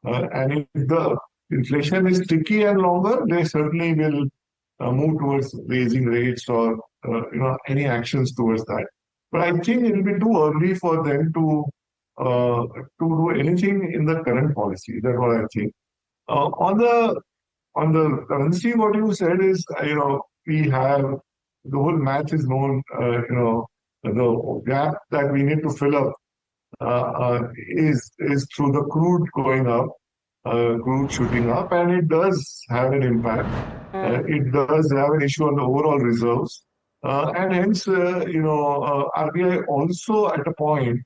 S1: And if the inflation is sticky and longer, they certainly will move towards raising rates or you know, any actions towards that. But I think it will be too early for them to do anything in the current policy. That's what I think. On the currency, what you said is, you know, we have the whole math is known. You know, the gap that we need to fill up is through the crude going up, crude shooting up, and it does have an impact. It does have an issue on the overall reserves, and hence, you know, RBI also at a point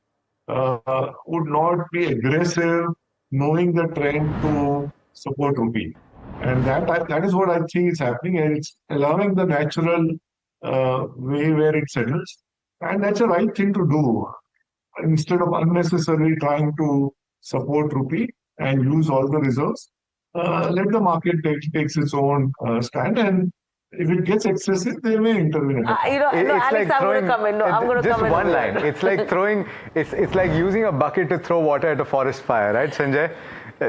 S1: would not be aggressive, knowing the trend to support rupee. And that is what I think is happening, and it's allowing the natural way where it settles. And that's the right thing to do. Instead of unnecessarily trying to support rupee and use all the reserves, let the market takes its own stand. And if it gets excessive, they may intervene.
S4: You know, no, Alex, I'm going to come in. No, I'm going to come in.
S2: Just one line. It's like throwing, it's like using a bucket to throw water at a forest fire, right, Sanjay?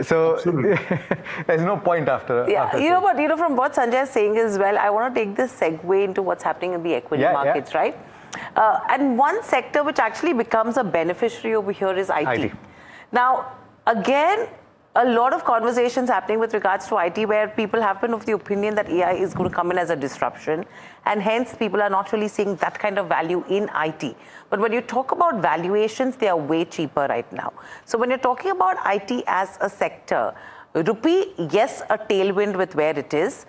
S2: So there's no point after.
S4: Yeah,
S2: after
S4: you know what? From what Sanjay is saying as well, I want to take this segue into what's happening in the equity markets, right? And one sector which actually becomes a beneficiary over here is IT. Now, again, a lot of conversations happening with regards to IT where people have been of the opinion that AI is going to come in as a disruption, and hence people are not really seeing that kind of value in IT. But when you talk about valuations, they are way cheaper right now. So when you're talking about IT as a sector, Rupee, yes, a tailwind with where it is.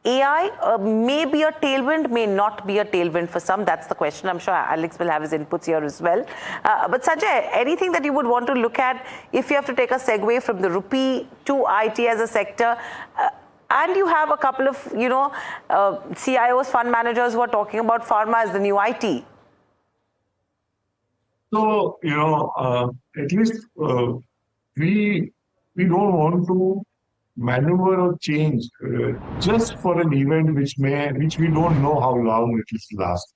S4: AI may be a tailwind, may not be a tailwind for some. That's the question. I'm sure Alex will have his inputs here as well. But Sanjay, anything that you would want to look at if you have to take a segue from the Rupee to IT as a sector? And you have a couple of, CIOs, fund managers who are talking about pharma as the new IT.
S1: So, at least we don't want to maneuver or change just for an event which we don't know how long it will last.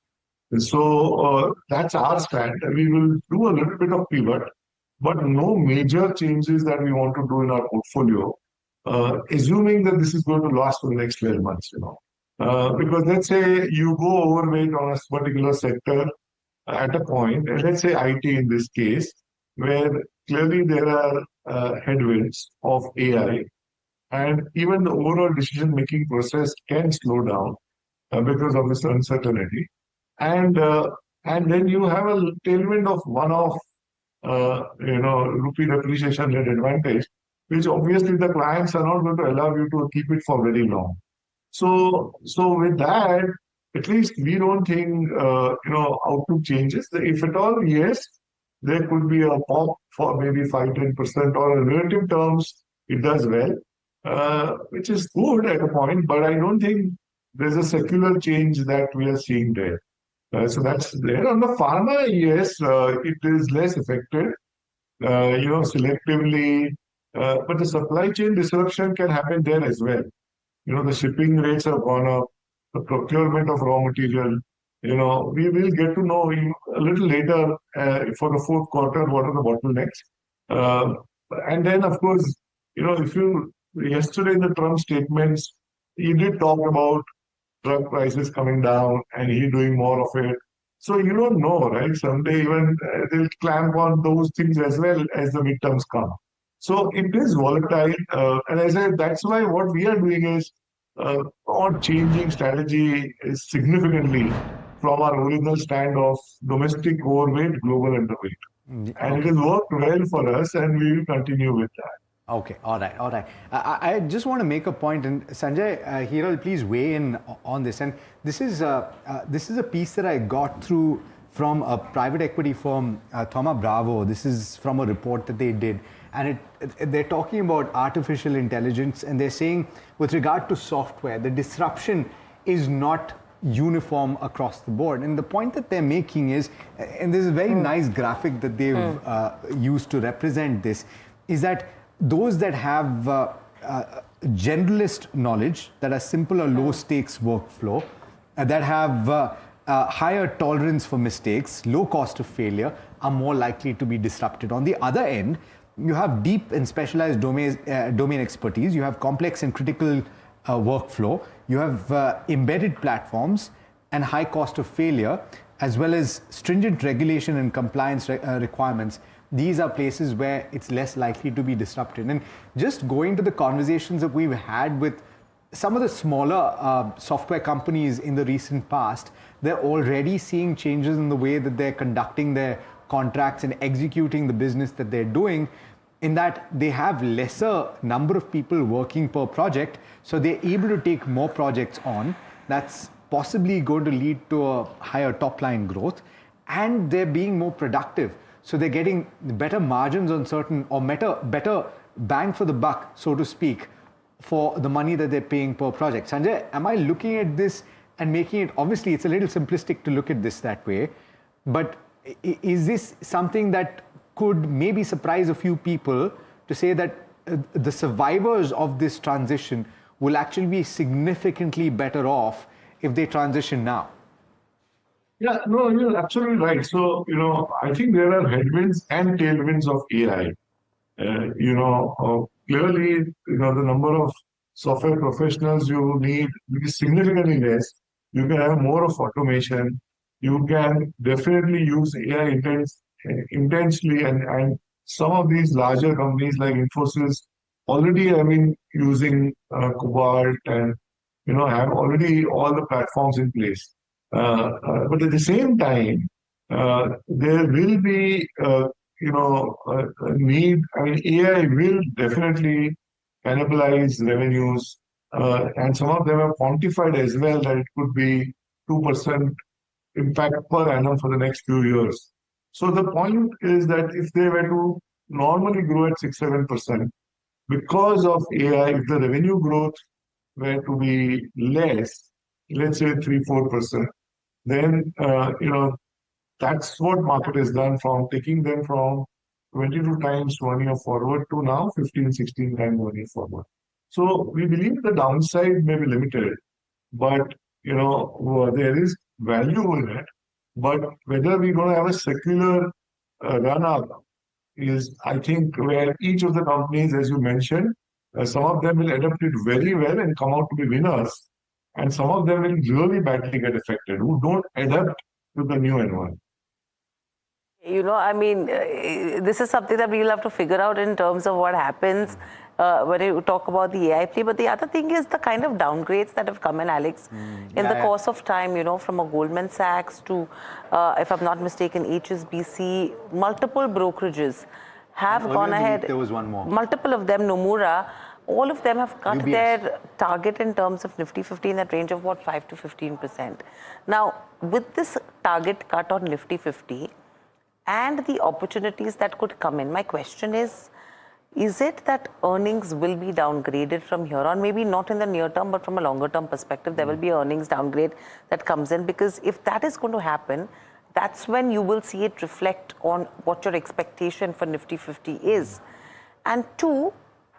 S1: So that's our stand. We will do a little bit of pivot, but no major changes that we want to do in our portfolio, assuming that this is going to last for the next 12 months. Because let's say you go overweight on a particular sector at a point, and let's say IT in this case, where clearly there are headwinds of AI. And even the overall decision-making process can slow down because of this uncertainty. And then you have a tailwind of one-off, rupee depreciation-led advantage, which obviously the clients are not going to allow you to keep it for very long. So with that, at least we don't think, outlook changes. If at all, yes, there could be a pop for maybe 5-10%, or in relative terms, it does well. Which is good at a point, but I don't think there's a secular change that we are seeing there. So that's there. On the pharma, yes, it is less affected, selectively, but the supply chain disruption can happen there as well. The shipping rates have gone up, the procurement of raw material. We will get to know a little later for the fourth quarter what are the bottlenecks. And then, of course, yesterday in the Trump statements, he did talk about drug prices coming down and he doing more of it. So you don't know, right? Someday even they'll clamp on those things as well as the midterms come. So it is volatile. And as I said, that's why what we are doing is not changing strategy significantly from our original stand of domestic overweight, global underweight. And it has worked well for us, and we will continue with that.
S2: Okay, all right. I just want to make a point, and Sanjay, Hiral, please weigh in on this. And this is a piece that I got through from a private equity firm, Thoma Bravo. This is from a report that they did, and they're talking about artificial intelligence, and they're saying with regard to software, the disruption is not uniform across the board. And the point that they're making is, and there's a very nice graphic that they've used to represent this, is that those that have generalist knowledge, that are simple or low stakes workflow, that have higher tolerance for mistakes, low cost of failure, are more likely to be disrupted. On the other end, you have deep and specialized domain expertise, you have complex and critical workflow, you have embedded platforms and high cost of failure, as well as stringent regulation and compliance requirements. These are places where it's less likely to be disrupted. And just going to the conversations that we've had with some of the smaller software companies in the recent past, they're already seeing changes in the way that they're conducting their contracts and executing the business that they're doing, in that they have lesser number of people working per project, so they're able to take more projects on. That's possibly going to lead to a higher top line growth, and they're being more productive. So they're getting better margins on certain, or better bang for the buck, so to speak, for the money that they're paying per project. Sanjay, am I looking at this and making it, obviously it's a little simplistic to look at this that way, but is this something that could maybe surprise a few people to say that the survivors of this transition will actually be significantly better off if they transition now?
S1: Yeah, no, you're absolutely right. So, I think there are headwinds and tailwinds of AI. clearly, the number of software professionals you need is significantly less. You can have more of automation. You can definitely use AI intensely, and some of these larger companies like Infosys already have been using Cobalt and have already all the platforms in place. But at the same time, there will be a need. I mean, AI will definitely cannibalize revenues, and some of them are quantified as well that it could be 2% impact per annum for the next few years. So the point is that if they were to normally grow at 6-7%, because of AI, if the revenue growth were to be less, let's say 3-4%, then that's what market has done, from taking them from 22 times 1 year forward to now 15-16 times 1 year forward. So we believe the downside may be limited, but there is value in it. But whether we're going to have a secular run up is, I think, where each of the companies, as you mentioned, some of them will adapt it very well and come out to be winners, and some of them will really badly get affected who don't adapt to the new environment.
S4: I mean, this is something that we'll have to figure out in terms of what happens when you talk about the AI play. But the other thing is the kind of downgrades that have come in, Alex, in the course of time, from a Goldman Sachs to, if I'm not mistaken, HSBC, multiple brokerages have gone ahead.
S2: There was one more.
S4: Multiple of them, Nomura, all of them have cut their target in terms of Nifty 50 in that range of 5 to 15%. Now, with this target cut on Nifty 50, and the opportunities that could come in, my question is it that earnings will be downgraded from here on? Maybe not in the near term, but from a longer term perspective, there will be earnings downgrade that comes in, because if that is going to happen, that's when you will see it reflect on what your expectation for Nifty 50 is. And two,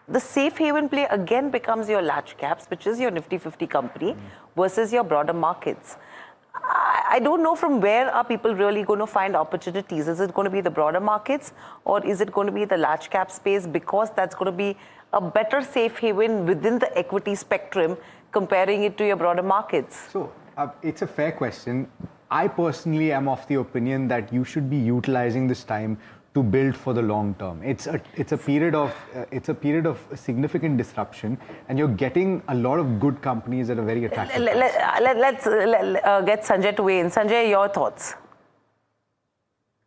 S4: the safe haven play again becomes your large caps, which is your Nifty 50 company, versus your broader markets. I don't know from where are people really going to find opportunities. Is it going to be the broader markets, or is it going to be the large cap space, because that's going to be a better safe haven within the equity spectrum, comparing it to your broader markets?
S2: So it's a fair question. I personally am of the opinion that you should be utilizing this time to build for the long term. It's a period of significant disruption, and you're getting a lot of good companies at a very attractive price.
S4: Let's get Sanjay to weigh in. Sanjay, your thoughts?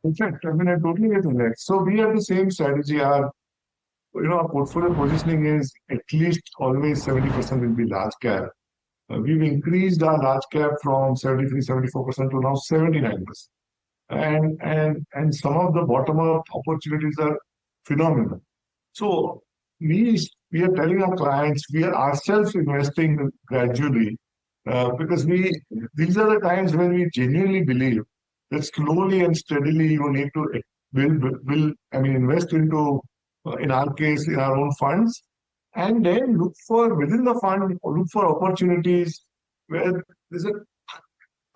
S1: In fact, I totally get that. So we have the same strategy. Our portfolio positioning is at least always 70% will be large cap. We've increased our large cap from 73-74% to now 79%. And some of the bottom-up opportunities are phenomenal. So we are telling our clients, we are ourselves investing gradually, because these are the times when we genuinely believe that slowly and steadily you need to invest into, in our case, in our own funds, and then look for within the fund, look for opportunities where there's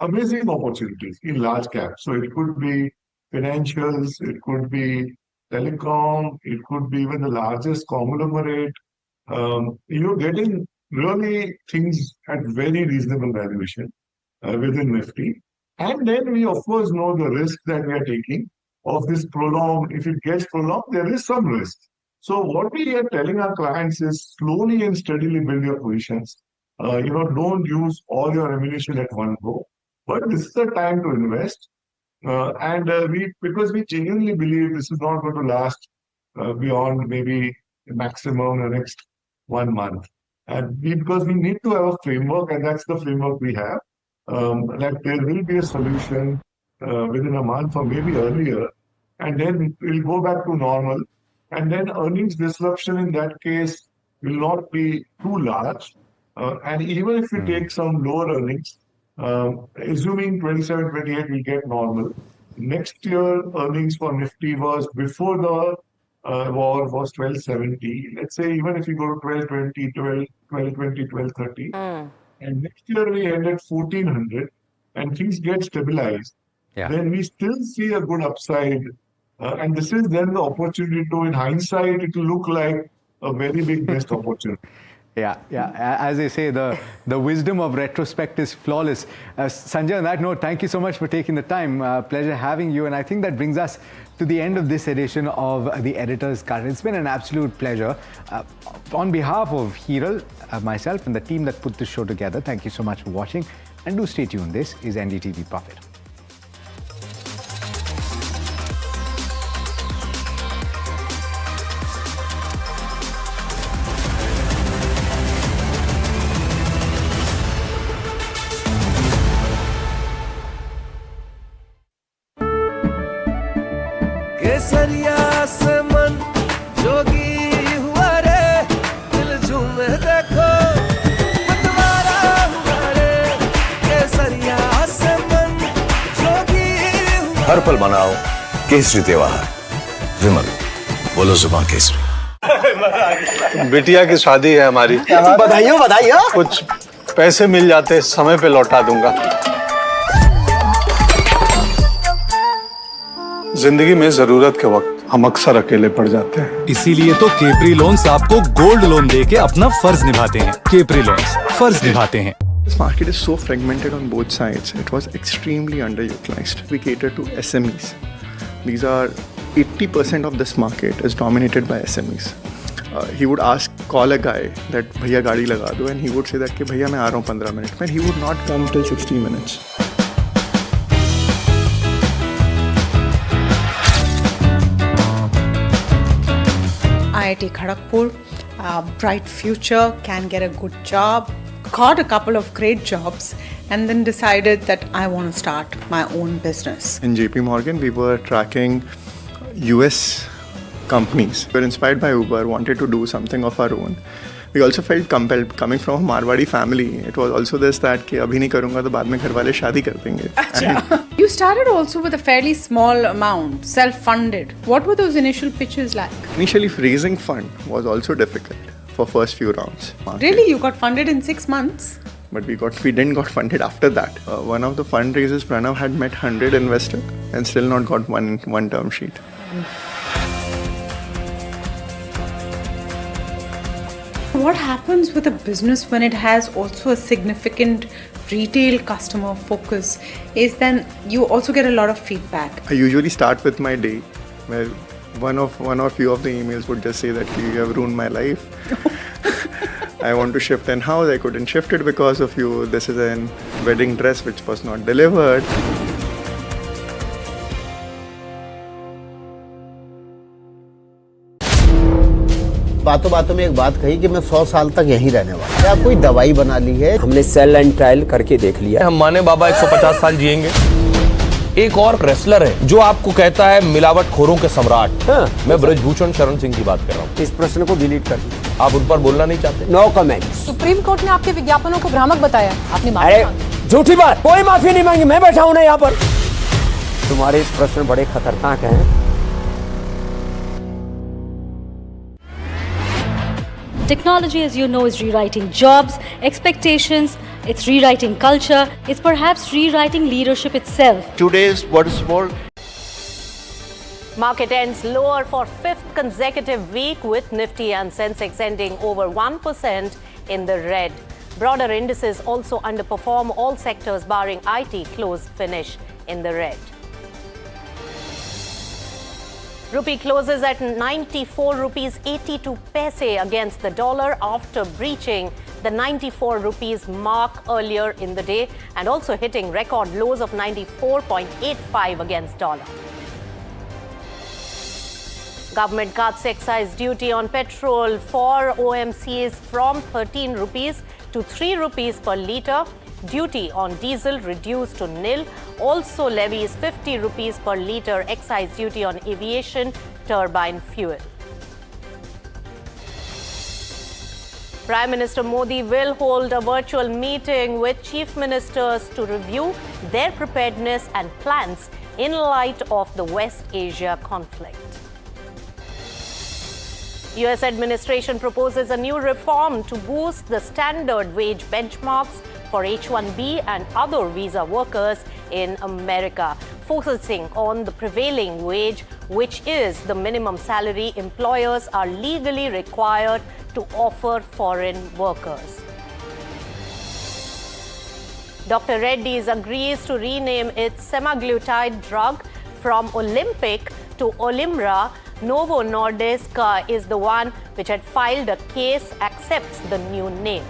S1: amazing opportunities in large caps. So it could be financials, it could be telecom, it could be even the largest conglomerate. You're getting really things at very reasonable valuation within Nifty. And then we, of course, know the risk that we are taking of this prolonged. If it gets prolonged, there is some risk. So what we are telling our clients is slowly and steadily build your positions. Don't use all your ammunition at one go. But this is the time to invest, because we genuinely believe this is not going to last beyond maybe maximum the next 1 month, and because we need to have a framework, and that's the framework we have. That there will be a solution within a month or maybe earlier, and then we'll go back to normal, and then earnings disruption in that case will not be too large, and even if we take some lower earnings. Assuming 27-28 will get normal. Next year earnings for Nifty was before the war was 1270. Let's say even if you go to 1220, 1220, 1230, and next year we end at 1400, and things get stabilized, then we still see a good upside. And this is then the opportunity to, in hindsight, it will look like a very big missed opportunity.
S2: Yeah. As they say, the wisdom of retrospect is flawless. Sanjay, on that note, thank you so much for taking the time. Pleasure having you. And I think that brings us to the end of this edition of the Editor's Cut. It's been an absolute pleasure. On behalf of Hiral, myself, and the team that put this show together, thank you so much for watching. And do stay tuned. This is NDTV Profit.
S8: केसरिया से मन जोगी हुआ रे दिल झूमे देखो मतवारा हुआ रे केसरिया से मन जोगी हुआ
S22: हर पल मनाओ केसरी त्योहार विमल बोलो जुबान केसरी।
S9: बिटिया की शादी है हमारी।
S5: बधाइयों बधाइयों।
S9: कुछ पैसे मिल जाते समय पे लौटा दूंगा। जिंदगी में जरूरत के वक्त हम अक्सर अकेले पड़ जाते हैं।
S23: इसीलिए तो केपरी लोन्स आपको गोल्ड लोन देके अपना फर्ज निभाते हैं। केपरी लोन्स फर्ज निभाते हैं।
S10: This market is so fragmented on both sides. It was extremely underutilized. We cater to SMEs. These are 80% of this market is dominated by SMEs. He would call a guy that भैया गाड़ी लगा दो, and he would say that कि भैया मैं आ रहा हूँ 15 minute में. He would not come till 60 minutes.
S11: IIT Kharagpur, bright future, can get a good job, got a couple of great jobs, and then decided that I want to start my own business.
S10: In JP Morgan, we were tracking US companies. We were inspired by Uber, wanted to do something of our own. We also felt compelled, coming from a Marwadi family, it was also this that कि अभी नहीं करूँगा तो बाद में घर वाले शादी कर देंगे.
S11: You started also with a fairly small amount, self-funded. What were those initial pitches like?
S10: Initially, raising fund was also difficult for first few rounds.
S11: Really? You got funded in 6 months?
S10: But we didn't got funded after that. One of the fundraisers, Pranav, had met 100 investors and still not got one term sheet.
S11: What happens with a business when it has also a significant retail customer focus is then you also get a lot of feedback.
S10: I usually start with my day where one or few of the emails would just say that you have ruined my life. I want to shift in house, I couldn't shift it because of you. This is a wedding dress which was not delivered.
S5: बातों बातों में एक बात कही कि मैं 100 साल तक यहीं रहने वाला। क्या कोई दवाई बना ली है? हमने सेल एंड ट्रायल करके देख लिया।
S12: हम माने बाबा 150 साल जिएंगे। एक और रेसलर है जो आपको कहता है मिलावट खोरों के सम्राट। हाँ। मैं ब्रजभूषण शरण सिंह की बात कर रहा हूँ।
S5: इस प्रश्न को डिलीट कर दीजिए।
S12: आप उन पर बोलना नहीं चाहते?
S5: No comment.
S13: सुप्रीम कोर्ट ने आपके विज्ञापनों को भ्रामक बताया, आपने
S5: माफी मांगी। झूठी बात, कोई माफी नहीं मांगी, मैं बैठा हूँ ना यहाँ पर। तुम्हारे प्रश्न बड़े खतरनाक हैं।
S3: Technology, as you know, is rewriting jobs, expectations, it's rewriting culture, it's perhaps rewriting leadership itself.
S6: Today's what is called
S4: Market ends lower for fifth consecutive week with Nifty and Sensex ending over 1% in the red. Broader indices also underperform. All sectors barring IT close finish in the red. Rupee closes at 94 rupees 82 paise against the dollar after breaching the 94 rupees mark earlier in the day and also hitting record lows of 94.85 against dollar. Government cuts excise duty on petrol for OMCs from 13 rupees to 3 rupees per litre. Duty on diesel reduced to nil. Also levies 50 rupees per litre excise duty on aviation turbine fuel. Prime Minister Modi will hold a virtual meeting with chief ministers to review their preparedness and plans in light of the West Asia conflict. US administration proposes a new reform to boost the standard wage benchmarks for H-1B and other visa workers in America, focusing on the prevailing wage
S7: which is the minimum salary employers are legally required to offer foreign workers. Dr. Reddy's agrees to rename its semaglutide drug from Olympic to Olimra. Novo Nordisk is the one which had filed a case, accepts the new name.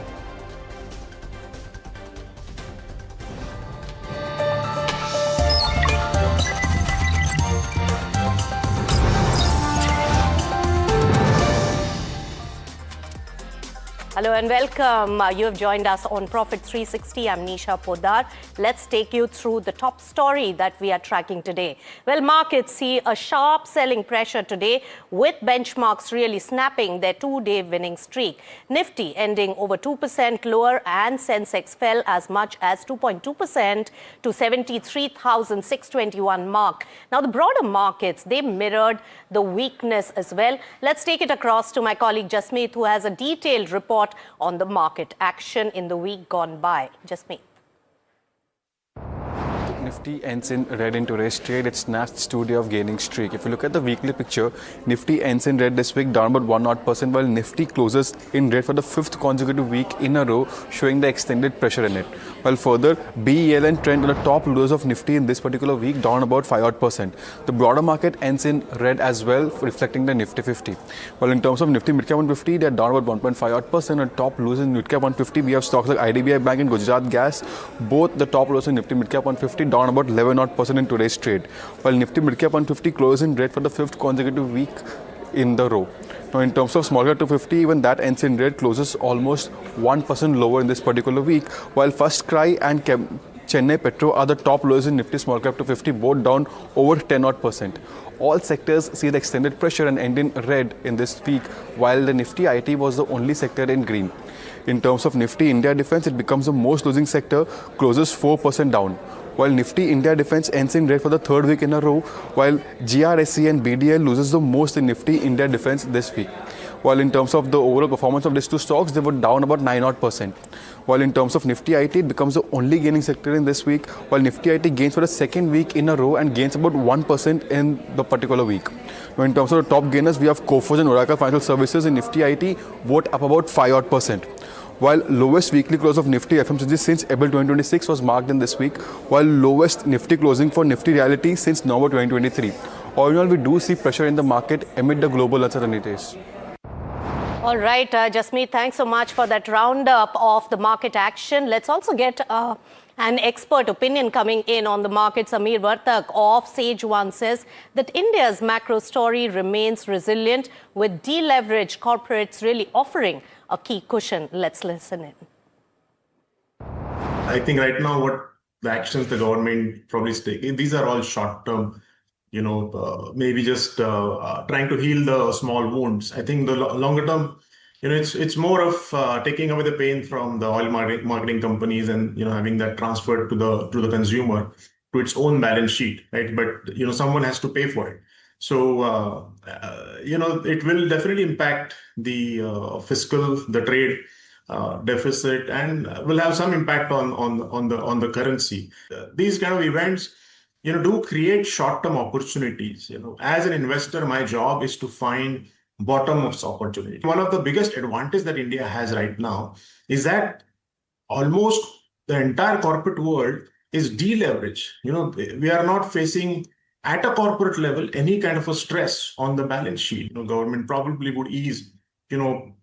S7: Hello and welcome. You have joined us on Profit 360. I'm Nisha Podar. Let's take you through the top story that we are tracking today. Well, markets see a sharp selling pressure today with benchmarks really snapping their two-day winning streak. Nifty ending over 2% lower and Sensex fell as much as 2.2% to 73,621 mark. Now, the broader markets, they mirrored the weakness as well. Let's take it across to my colleague Jasmeet, who has a detailed report on the market action in the week gone by. Jasmeet.
S14: Nifty ends in red in today's trade. It snaps its two-day of gaining streak. If you look at the weekly picture, Nifty ends in red this week, down about 1%, while Nifty closes in red for the fifth consecutive week in a row, showing the extended pressure in it. While further, BEL and Trend are the top losers of Nifty in this particular week, down about 5%. The broader market ends in red as well, reflecting the Nifty 50. While in terms of Nifty Midcap 150, they are down about 1.5%. And top losers in Midcap 150, we have stocks like IDBI Bank and Gujarat Gas, both the top losers in Nifty Midcap 150, down about 11% in today's trade, while Nifty Midcap 150 closes in red for the fifth consecutive week in the row. Now, in terms of small cap 250, even that ends in red, closes almost 1% lower in this particular week, while First Cry and Chennai Petro are the top lowers in Nifty small cap 250, both down over 10%. All sectors see the extended pressure and end in red in this week, while the Nifty IT was the only sector in green. In terms of Nifty India Defence, it becomes the most losing sector, closes 4% down. While Nifty India Defence ends in red for the third week in a row, while GRSE and BDL loses the most in Nifty India Defence this week. While in terms of the overall performance of these two stocks, they were down about 9%. While in terms of Nifty IT, it becomes the only gaining sector in this week, while Nifty IT gains for the second week in a row and gains about 1% in the particular week. Now, in terms of the top gainers, we have Coforge and Oracle Financial Services in Nifty IT, both up about 5%. While lowest weekly close of Nifty FMCG since April 2026 was marked in this week, while lowest Nifty closing for Nifty Realty since November 2023. All in all, we do see pressure in the market amid the global uncertainties.
S7: All right, Jasmeet, thanks so much for that roundup of the market action. Let's also get an expert opinion coming in on the market. Samir Vartak of Sage One says that India's macro story remains resilient with deleveraged corporates really offering a key cushion. Let's listen in.
S15: I think right now what the actions the government probably is taking, these are all short-term, maybe just trying to heal the small wounds. I think the longer term, it's more of taking away the pain from the oil marketing companies and having that transferred to the consumer to its own balance sheet, right? But someone has to pay for it. So it will definitely impact the fiscal, the trade deficit, and will have some impact on the currency. These kind of events, do create short-term opportunities. As an investor, my job is to find bottom-up opportunity. One of the biggest advantages that India has right now is that almost the entire corporate world is deleveraged. We are not facing at a corporate level any kind of a stress on the balance sheet. Government probably would ease,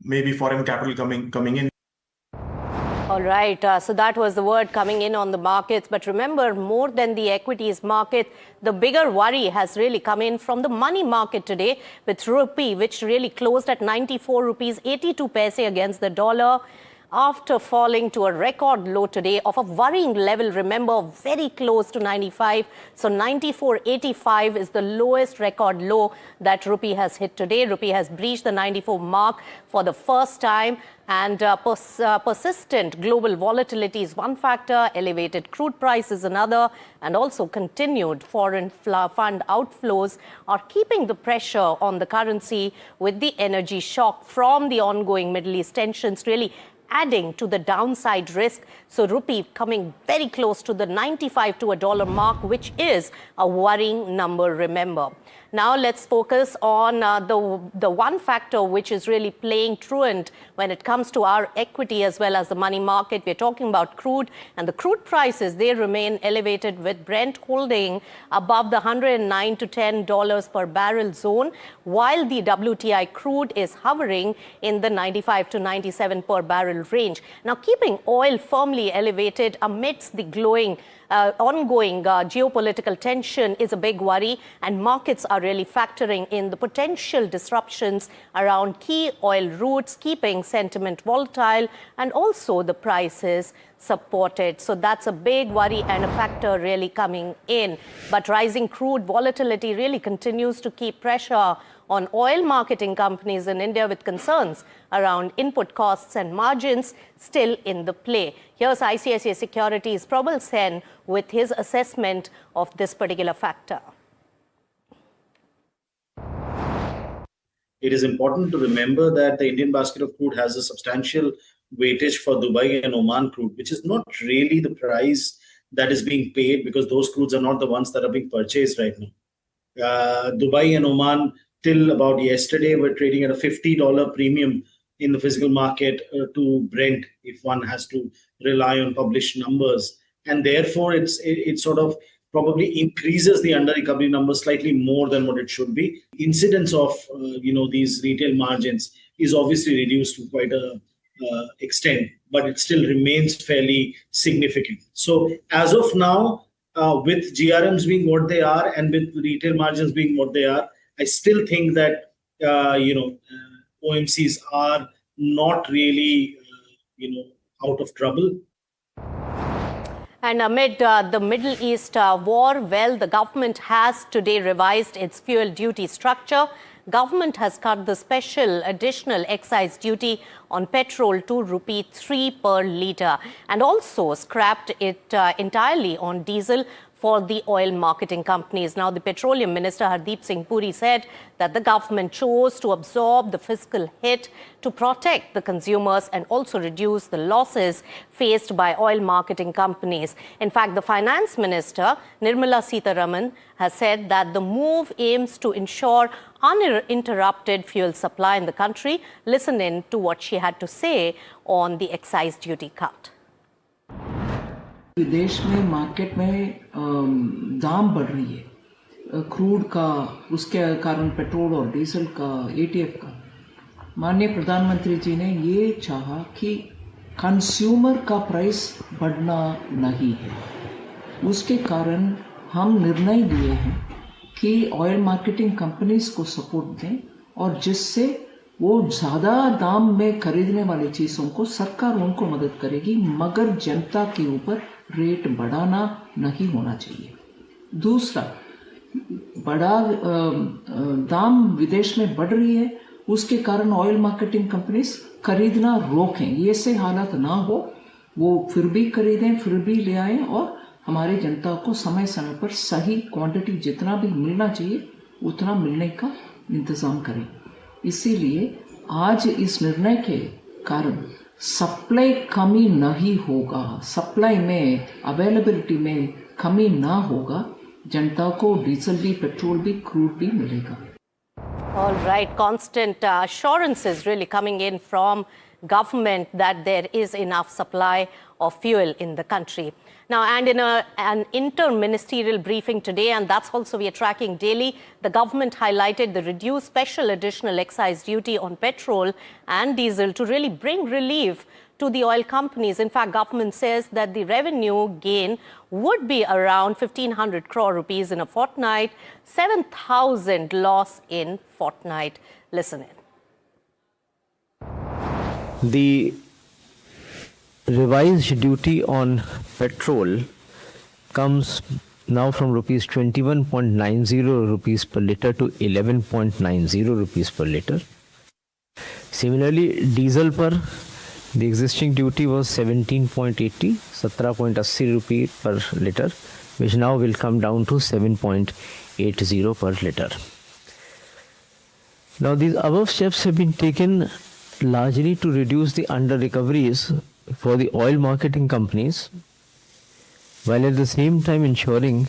S15: maybe foreign capital coming in.
S7: All right, so that was the word coming in on the markets. But remember, more than the equities market, the bigger worry has really come in from the money market today with Rupee, which really closed at 94 rupees 82 paise against the dollar, after falling to a record low today of a worrying level. Remember, very close to 95. So 94.85 is the lowest record low that Rupee has hit today. Rupee has breached the 94 mark for the first time. And persistent global volatility is one factor, elevated crude price is another, and also continued foreign fund outflows are keeping the pressure on the currency, with the energy shock from the ongoing Middle East tensions really adding to the downside risk. So Rupee coming very close to the 95 to $1 mark, which is a worrying number, remember. Now let's focus on the one factor which is really playing truant when it comes to our equity as well as the money market. We're talking about crude, and the crude prices, they remain elevated with Brent holding above the $109 to $10 per barrel zone, while the WTI crude is hovering in the 95 to 97 per barrel range. Now keeping oil firmly elevated amidst the ongoing geopolitical tension is a big worry, and markets are really factoring in the potential disruptions around key oil routes, keeping sentiment volatile and also the prices supported. So that's a big worry and a factor really coming in. But rising crude volatility really continues to keep pressure on oil marketing companies in India, with concerns around input costs and margins still in the play. Here's ICICI Securities' Prabal Sen with his assessment of this particular factor.
S16: It is important to remember that the Indian basket of crude has a substantial weightage for Dubai and Oman crude, which is not really the price that is being paid, because those crudes are not the ones that are being purchased right now. Dubai and Oman, till about yesterday, were trading at a $50 premium in the physical market to Brent, if one has to rely on published numbers. And therefore, it sort of probably increases the under recovery number slightly more than what it should be. Incidence of these retail margins is obviously reduced to quite a extent, but it still remains fairly significant. So as of now, with GRMs being what they are and with retail margins being what they are, I still think that OMCs are not really out of trouble.
S7: And amid the Middle East war, well, the government has today revised its fuel duty structure. Government has cut the special additional excise duty on petrol to Rupee 3 per litre, and also scrapped it entirely on diesel for the oil marketing companies. Now, the Petroleum Minister Hardeep Singh Puri said that the government chose to absorb the fiscal hit to protect the consumers and also reduce the losses faced by oil marketing companies. In fact, the Finance Minister, Nirmala Sitharaman, has said that the move aims to ensure uninterrupted fuel supply in the country. Listen in to what she had to say on the excise duty cut.
S17: विदेश में market में दाम बढ़ रही है crude का, उसके कारण पेट्रोल और डीजल का, एटीएफ का। माननीय प्रधानमंत्री जी ने ये चाहा कि कंज्यूमर का प्राइस बढ़ना नहीं है, उसके कारण हम निर्णय लिए हैं कि ऑयल मार्केटिंग कंपनीज को सपोर्ट दें, और जिससे वो ज़्यादा दाम में खरीदने वाली चीज़ों को सरकार उनको मदद करेगी, मगर जनता के ऊपर रेट बढ़ाना नहीं होना चाहिए। दूसरा, बड़ा दाम विदेश में बढ़ रही है, उसके कारण ऑयल मार्केटिंग कंपनीज खरीदना रोकें। ये से हालत ना हो, वो फिर भी खरीदें, फिर भी ले आएं, और हमारे जनता को समय समय पर सही क्वांटिटी जितना भी मिलना चाहिए उतना मिलने का इंतज़ाम करें। इसीलिए आज इस निर्णय के कारण सप्लाई कमी नहीं होगा, सप्लाई में, अवेलेबिलिटी में कमी ना होगा, जनता को डीजल भी, पेट्रोल भी, क्रूड भी मिलेगा।
S7: All right, constant assurances really coming in from government that there is enough supply of fuel in the country. Now, and in an inter-ministerial briefing today, and that's also we are tracking daily, the government highlighted the reduced special additional excise duty on petrol and diesel to really bring relief to the oil companies. In fact, government says that the revenue gain would be around 1,500 crore rupees in a fortnight, 7,000 loss in fortnight. Listen in.
S19: The revised duty on petrol comes now from rupees 21.90 rupees per litre to 11.90 rupees per litre. Similarly, diesel per, the existing duty was 17.80, 17.80 rupee per litre, which now will come down to 7.80 per litre. Now, these above steps have been taken largely to reduce the under recoveries for the oil marketing companies, while at the same time ensuring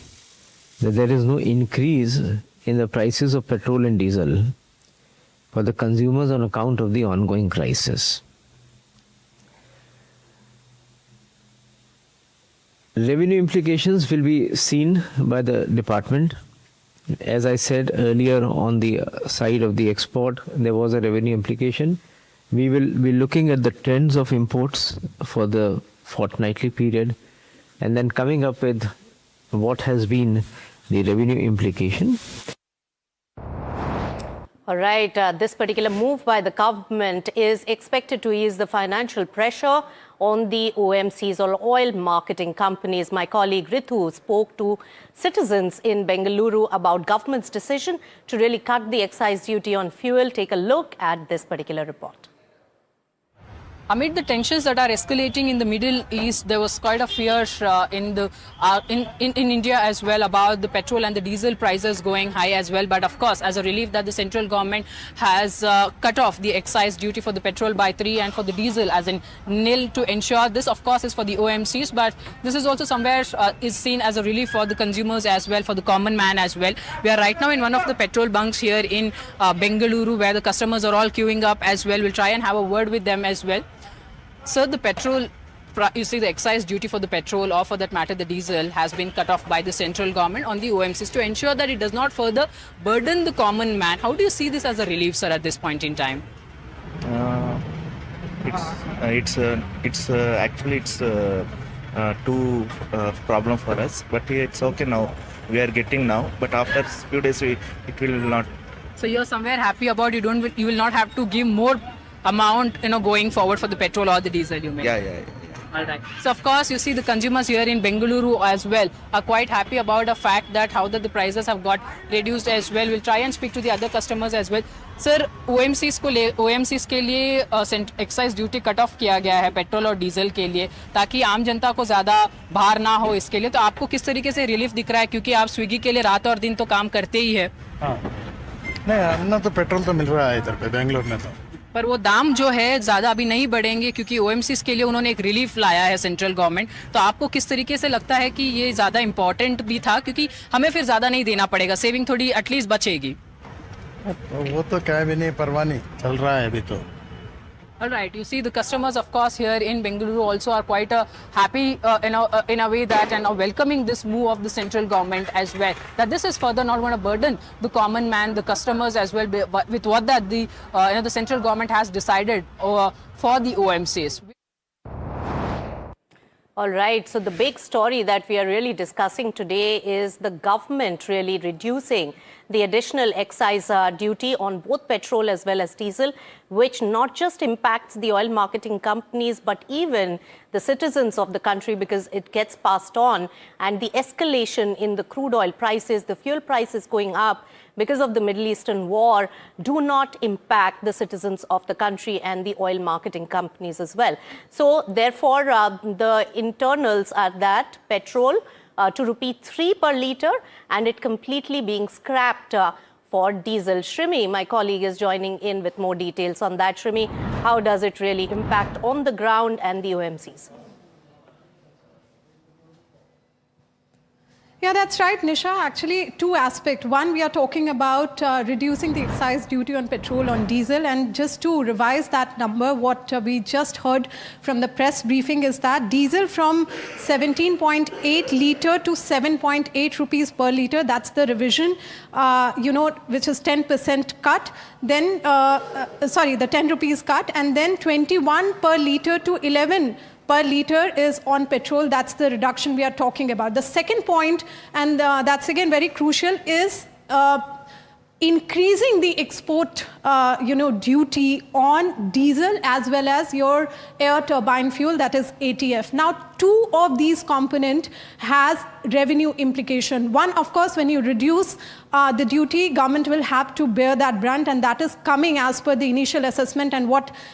S19: that there is no increase in the prices of petrol and diesel for the consumers on account of the ongoing crisis. Revenue implications will be seen by the department. As I said earlier, on the side of the export, there was a revenue implication. We will be looking at the trends of imports for the fortnightly period and then coming up with what has been the revenue implication.
S7: All right, this particular move by the government is expected to ease the financial pressure on the OMCs or oil marketing companies. My colleague Ritu spoke to citizens in Bengaluru about government's decision to really cut the excise duty on fuel. Take a look at this particular report.
S18: Amid the tensions that are escalating in the Middle East, there was quite a fear in India as well about the petrol and the diesel prices going high as well. But of course, as a relief that the central government has cut off the excise duty for the petrol by 3 and for the diesel as in nil to ensure this, of course, is for the OMCs. But this is also somewhere is seen as a relief for the consumers as well, for the common man as well. We are right now in one of the petrol bunks here in Bengaluru where the customers are all queuing up as well. We'll try and have a word with them as well. Sir, the petrol, you see the excise duty for the petrol or for that matter the diesel has been cut off by the central government on the OMCs to ensure that it does not further burden the common man. How do you see this as a relief, sir, at this point in time?
S20: It's actually too problem for us, but it's okay now. We are getting now, but after few days it will not.
S18: So you're somewhere happy about you will not have to give more amount going forward for the petrol or the diesel, you mean?
S20: Yeah.
S18: All right. So of course you see the consumers here in Bengaluru as well are quite happy about the fact that how that the prices have got reduced as well. We'll try and speak to the other customers as well. Sir, OMCs के लिए excise duty cut off किया गया है petrol और diesel के लिए ताकि आम जनता को ज़्यादा भार ना हो इसके लिए, तो आपको किस तरीके से रिलीफ दिख रहा है क्योंकि आप स्विगी के लिए रात और दिन तो काम करते ही है?
S21: नहीं, हमने तो पेट्रोल तो मिल रहा है इधर पे बेंगलोर में, तो
S18: पर वो दाम जो है ज़्यादा अभी नहीं बढ़ेंगे क्योंकि OMCs के लिए उन्होंने एक रिलीफ लाया है सेंट्रल गवर्नमेंट, तो आपको किस तरीके से लगता है कि ये ज़्यादा इम्पोर्टेंट भी था क्योंकि हमें फिर ज़्यादा नहीं देना पड़ेगा, सेविंग थोड़ी एटलीस्ट बचेगी?
S21: वो तो क्या भी नहीं, परवाह नहीं, चल रहा है अभी तो।
S18: All right, you see the customers of course here in Bengaluru also are quite happy in a way that and are welcoming this move of the central government as well, that this is further not going to burden the common man, the customers as well with what that the central government has decided for the OMCs.
S7: All right, so the big story that we are really discussing today is the government really reducing the additional excise duty on both petrol as well as diesel, which not just impacts the oil marketing companies, but even the citizens of the country because it gets passed on. And the escalation in the crude oil prices, the fuel prices going up because of the Middle Eastern war do not impact the citizens of the country and the oil marketing companies as well. So therefore, the internals are that petrol to Rupee 3 per litre and it completely being scrapped for diesel. Shrimi, my colleague, is joining in with more details on that. Shrimi, how does it really impact on the ground and the OMCs?
S13: Yeah, that's right, Nisha. Actually, two aspects. One, we are talking about reducing the excise duty on petrol, on diesel. And just to revise that number, what we just heard from the press briefing is that diesel from 17.8 litre to 7.8 rupees per litre. That's the revision, which is 10% cut. Then, the 10 rupees cut. And then 21 per litre to 11 per litre is on petrol. That's the reduction we are talking about. The second point, and that's again very crucial, is increasing the export, duty on diesel as well as your air turbine fuel, that is ATF. Now, two of these components has revenue implication. One, of course, when you reduce the duty, government will have to bear that brunt, and that is coming as per the initial assessment. And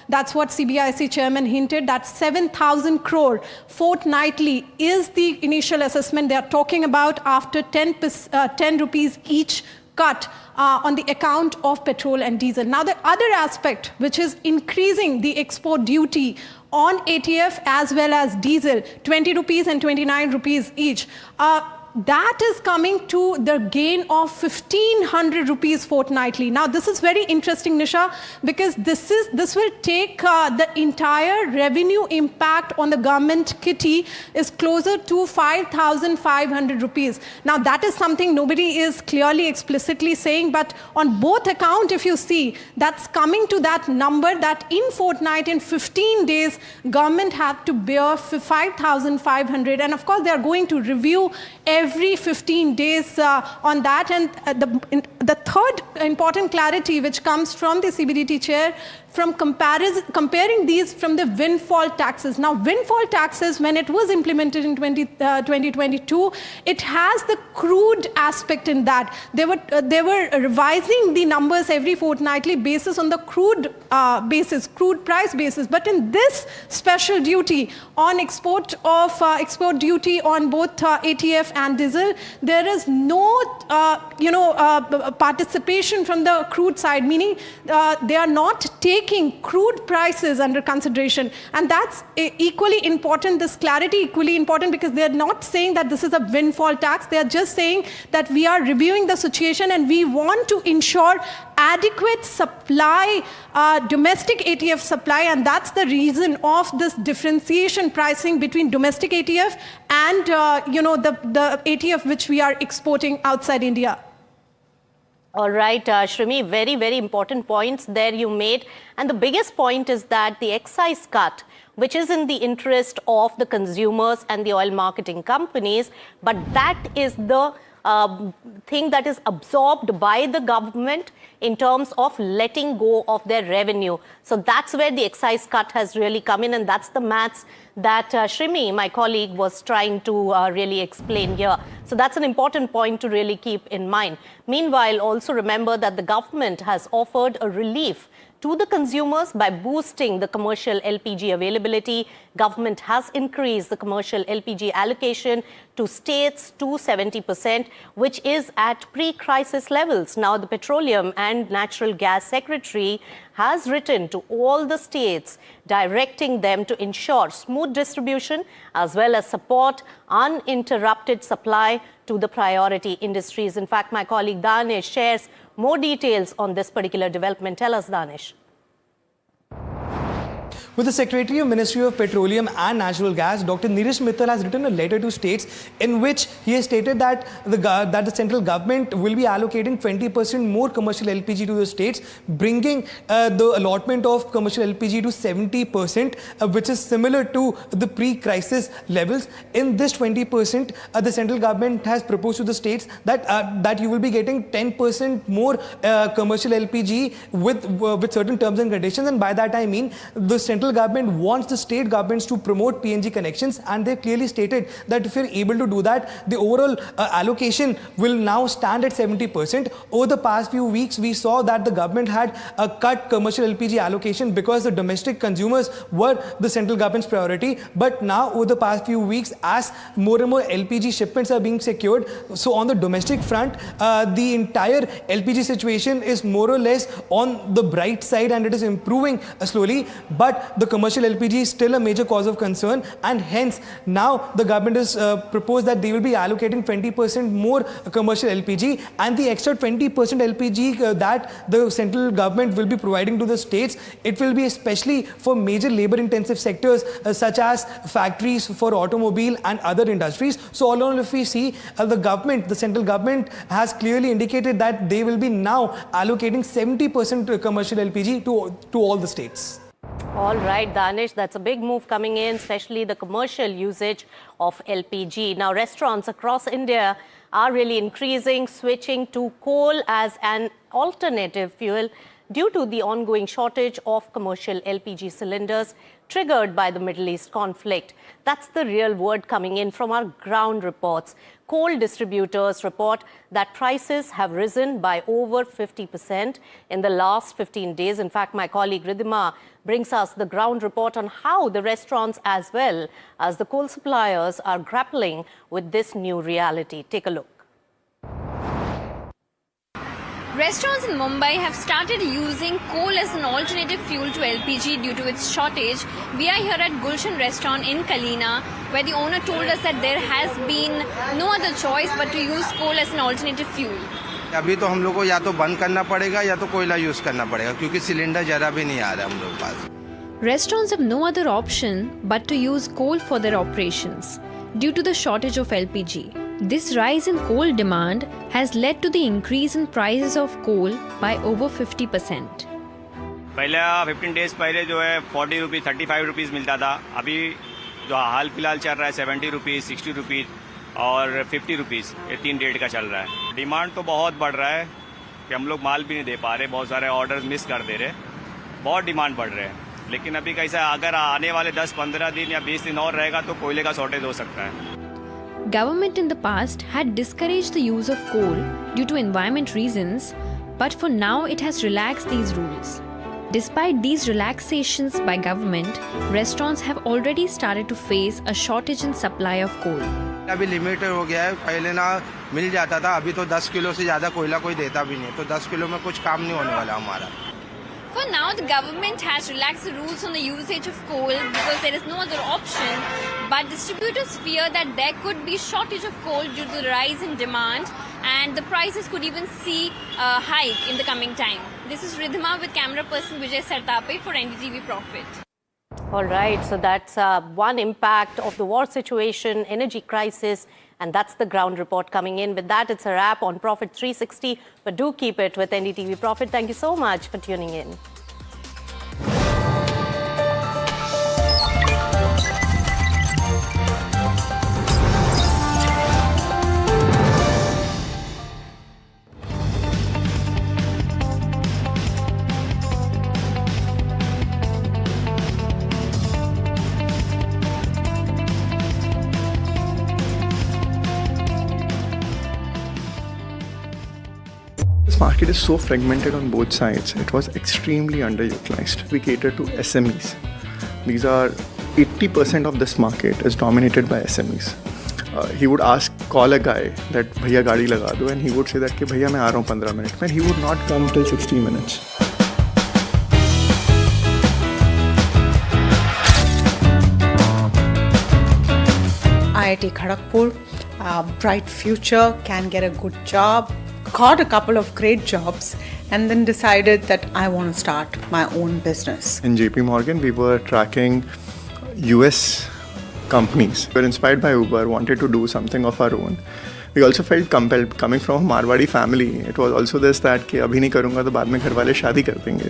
S13: that's what CBIC chairman hinted, that 7,000 crore fortnightly is the initial assessment they are talking about after 10 rupees each cut on the account of petrol and diesel. Now, the other aspect, which is increasing the export duty on ATF as well as diesel, 20 rupees and 29 rupees each. That is coming to the gain of 1,500 rupees fortnightly. Now, this is very interesting, Nisha, because this will take the entire revenue impact on the government kitty is closer to 5,500 rupees. Now, that is something nobody is clearly explicitly saying, but on both accounts, if you see, that's coming to that number that in fortnight, in 15 days, government had to bear 5,500. And of course, they are going to review every 15 days on that. And the third important clarity which comes from the CBDT chair from comparing these from the windfall taxes. Now, windfall taxes, when it was implemented in 2022, it has the crude aspect in that. They were revising the numbers every fortnightly basis on the crude crude price basis. But in this special duty on export duty on both ATF and diesel, there is no participation from the crude side, meaning they are not taking crude prices under consideration. And that's equally important, this clarity equally important, because they're not saying that this is a windfall tax. They're just saying that we are reviewing the situation and we want to ensure adequate supply, domestic ATF supply, and that's the reason of this differentiation pricing between domestic ATF and the ATF which we are exporting outside India.
S7: All right, Shrimi, very, very important points there you made. And the biggest point is that the excise cut, which is in the interest of the consumers and the oil marketing companies, but that is the thing that is absorbed by the government in terms of letting go of their revenue. So that's where the excise cut has really come in, and that's the maths that Shrimi, my colleague, was trying to really explain here. So that's an important point to really keep in mind. Meanwhile, also remember that the government has offered a relief to the consumers by boosting the commercial LPG availability. Government has increased the commercial LPG allocation to states to 70%, which is at pre-crisis levels. Now, the Petroleum and Natural Gas Secretary has written to all the states directing them to ensure smooth distribution as well as support uninterrupted supply to the priority industries. In fact, my colleague Danish shares more details on this particular development. Tell us, Danish.
S1: With the Secretary of Ministry of Petroleum and Natural Gas, Dr. Neeraj Mittal has written a letter to states in which he has stated that the central government will be allocating 20% more commercial LPG to the states, bringing the allotment of commercial LPG to 70%, which is similar to the pre-crisis levels. In this 20%, the central government has proposed to the states that you will be getting 10% more commercial LPG with certain terms and conditions. And by that I mean the central government wants the state governments to promote PNG connections, and they clearly stated that if you're able to do that, the overall allocation will now stand at 70%. Over the past few weeks, we saw that the government had cut commercial LPG allocation because the domestic consumers were the central government's priority. But now, over the past few weeks, as more and more LPG shipments are being secured, so on the domestic front, the entire LPG situation is more or less on the bright side, and it is improving slowly. But the commercial LPG is still a major cause of concern, and hence now the government has proposed that they will be allocating 20% more commercial LPG, and the extra 20% LPG that the central government will be providing to the states, it will be especially for major labor intensive sectors such as factories for automobile and other industries. So all in all, if we see the central government has clearly indicated that they will be now allocating 70% commercial LPG to all the states.
S7: All right, Danish, that's a big move coming in, especially the commercial usage of LPG. Now, restaurants across India are really increasing, switching to coal as an alternative fuel due to the ongoing shortage of commercial LPG cylinders triggered by the Middle East conflict. That's the real word coming in from our ground reports. Coal distributors report that prices have risen by over 50% in the last 15 days. In fact, my colleague Ridhima brings us the ground report on how the restaurants as well as the coal suppliers are grappling with this new reality. Take a look.
S2: Restaurants in Mumbai have started using coal as an alternative fuel to LPG due to its shortage. We are here at Gulshan Restaurant in Kalina, where the owner told us that there has been no other choice but to use coal as an alternative fuel.
S8: अभी तो हम लोग को या तो बंद करना पड़ेगा या तो कोयला यूज करना पड़ेगा क्योंकि सिलेंडर जरा भी नहीं आ रहा हम लोग पास.
S2: Restaurants have no other option but to use coal for their operations due to the shortage of LPG. This rise in coal demand has led to the increase in prices of coal by over 50%.
S22: पहले 15 days पहले जो है 40 rupees 35 rupees मिलता था. अभी जो हाल फिलहाल चल रहा है 70 रुपीज़ 60 रुपीज़ और 50 रुपीज़. ये 3 डेट का चल रहा है. डिमांड तो बहुत बढ़ रहा है कि हम लोग माल भी नहीं दे पा रहे. बहुत सारे ऑर्डर्स मिस कर दे रहे. बहुत डिमांड बढ़ रहे हैं. लेकिन अभी कैसा अगर आने वाले 10-15 दिन या 20 दिन और रहेगा तो कोयले का शॉर्टेज हो सकता है.
S2: Government in the past had discouraged the use of coal due to environment reasons, but for now it has relaxed these rules. Despite these relaxations by government, restaurants have already started to face a shortage in supply of coal.
S8: अभी limited हो गया है. पहले ना मिल जाता था. अभी तो 10 किलो से ज़्यादा कोयला कोई देता भी नहीं. तो 10 किलो में कुछ काम नहीं होने वाला हमारा.
S2: For now, the government has relaxed the rules on the usage of coal because there is no other option. But distributors fear that there could be shortage of coal due to the rise in demand, and the prices could even see a hike in the coming time. This is Ridhima with camera person Vijay Sartape for NDTV Profit.
S7: All right, so that's one impact of the war situation, energy crisis, and that's the ground report coming in. With that, it's a wrap on Profit 360, but do keep it with NDTV Profit. Thank you so much for tuning in.
S10: This market is so fragmented on both sides. It was extremely underutilized. We cater to SMEs. These are 80% of this market is dominated by SMEs. He would call a guy that भैया गाड़ी लगा दो, and he would say that कि भैया मैं आ रहा हूँ 15 minute में. He would not come till 60 minutes.
S11: IIT Kharagpur, bright future, can get a good job, got a couple of great jobs, and then decided that I want to start my own business.
S10: In JP Morgan, we were tracking US companies. We were inspired by Uber, wanted to do something of our own. We also felt compelled, coming from a Marwadi family, it was also this that कि अभी नहीं करूँगा तो बाद में घर वाले शादी कर देंगे.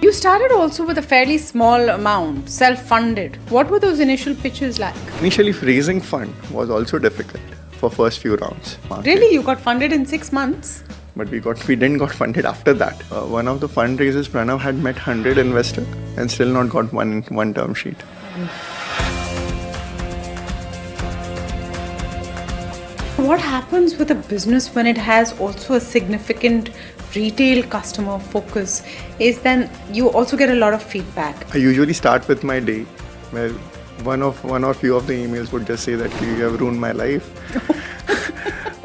S11: You started also with a fairly small amount, self-funded. What were those initial pitches like?
S10: Initially, raising fund was also difficult for first few rounds.
S11: Really? You got funded in 6 months?
S10: But we didn't got funded after that. One of the fundraisers, Pranav, had met 100 investors and still not got one term sheet.
S11: What happens with a business when it has also a significant retail customer focus is then you also get a lot of feedback.
S10: I usually start with my day where one or few of the emails would just say that you have ruined my life.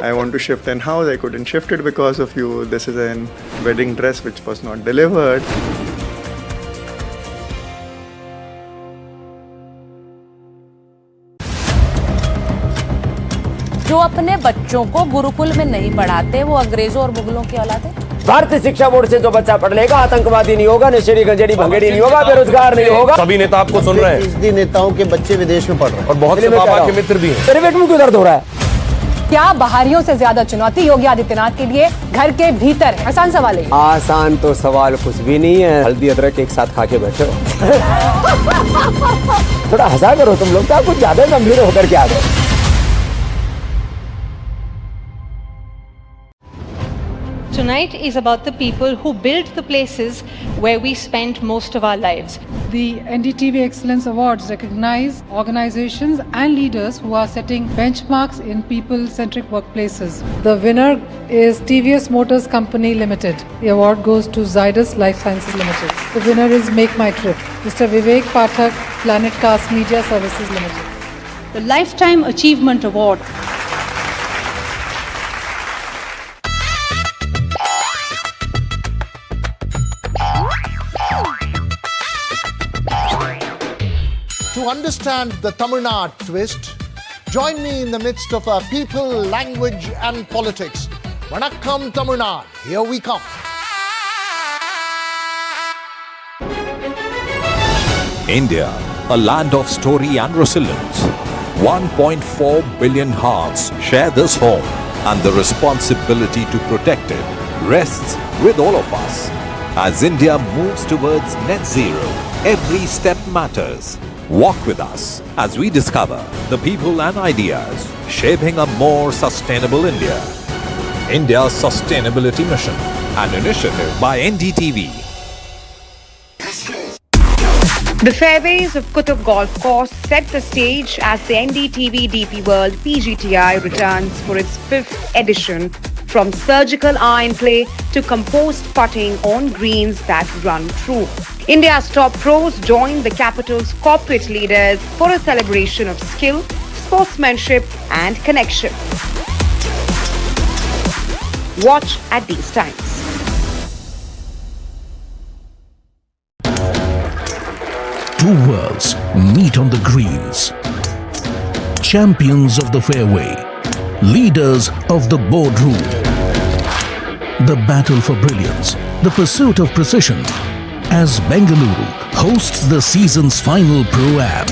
S10: I want to shift in house. I couldn't shift it because of you. This is a wedding dress which was not delivered.
S24: जो अपने बच्चों को गुरुकुल में नहीं पढ़ाते वो अंग्रेजों और मुगलों की औलाद है।
S25: भारतीय शिक्षा बोर्ड से जो बच्चा पढ़ लेगा आतंकवादी नहीं होगा, नशेड़ी गंजेड़ी भंगेड़ी नहीं होगा, बेरोजगार नहीं होगा।
S12: सभी नेता आपको सुन रहे हैं।
S5: 30 नेताओं के बच्चे विदेश में पढ़ रहे हैं
S12: और बहुत से पापा के मित्र भी हैं।
S25: तेरे पेट में क्यों दर्द हो रहा है?
S24: क्या बाहरियों से ज्यादा चुनौती योगी आदित्यनाथ के लिए घर के भीतर है? आसान सवाल है।
S25: आसान तो सवाल कुछ भी नहीं है। हल्दी अदरक एक साथ खा के बैठे हो। थोड़ा हंसा करो तुम लोग, क्या कुछ ज्यादा गंभीर होकर के आ गए।
S26: Tonight is about the people who built the places where we spend most of our lives.
S27: The NDTV Excellence Awards recognize organizations and leaders who are setting benchmarks in people-centric workplaces. The winner is TVS Motors Company Limited. The award goes to Zydus Life Sciences Limited. The winner is Make My Trip. Mr. Vivek Pathak, Planet Cast Media Services Limited.
S26: The Lifetime Achievement Award
S3: to understand the Tamil Nadu twist, join me in the midst of people, language and politics. Vanakkam Tamil Nadu, here we come.
S4: India, a land of story and resilience. 1.4 billion hearts share this home, and the responsibility to protect it rests with all of us. As India moves towards net zero, every step matters. Walk with us as we discover the people and ideas shaping a more sustainable India. India's Sustainability Mission, an initiative by NDTV.
S6: The fairways of Kutub Golf Course set the stage as the NDTV DP World PGTI returns for its 5th edition, from surgical iron play to composed putting on greens that run true. India's top pros joined the capital's corporate leaders for a celebration of skill, sportsmanship and connection. Watch at these times.
S9: Two worlds meet on the greens. Champions of the fairway, leaders of the boardroom. The battle for brilliance, the pursuit of precision. As Bengaluru hosts the season's final Pro-Am,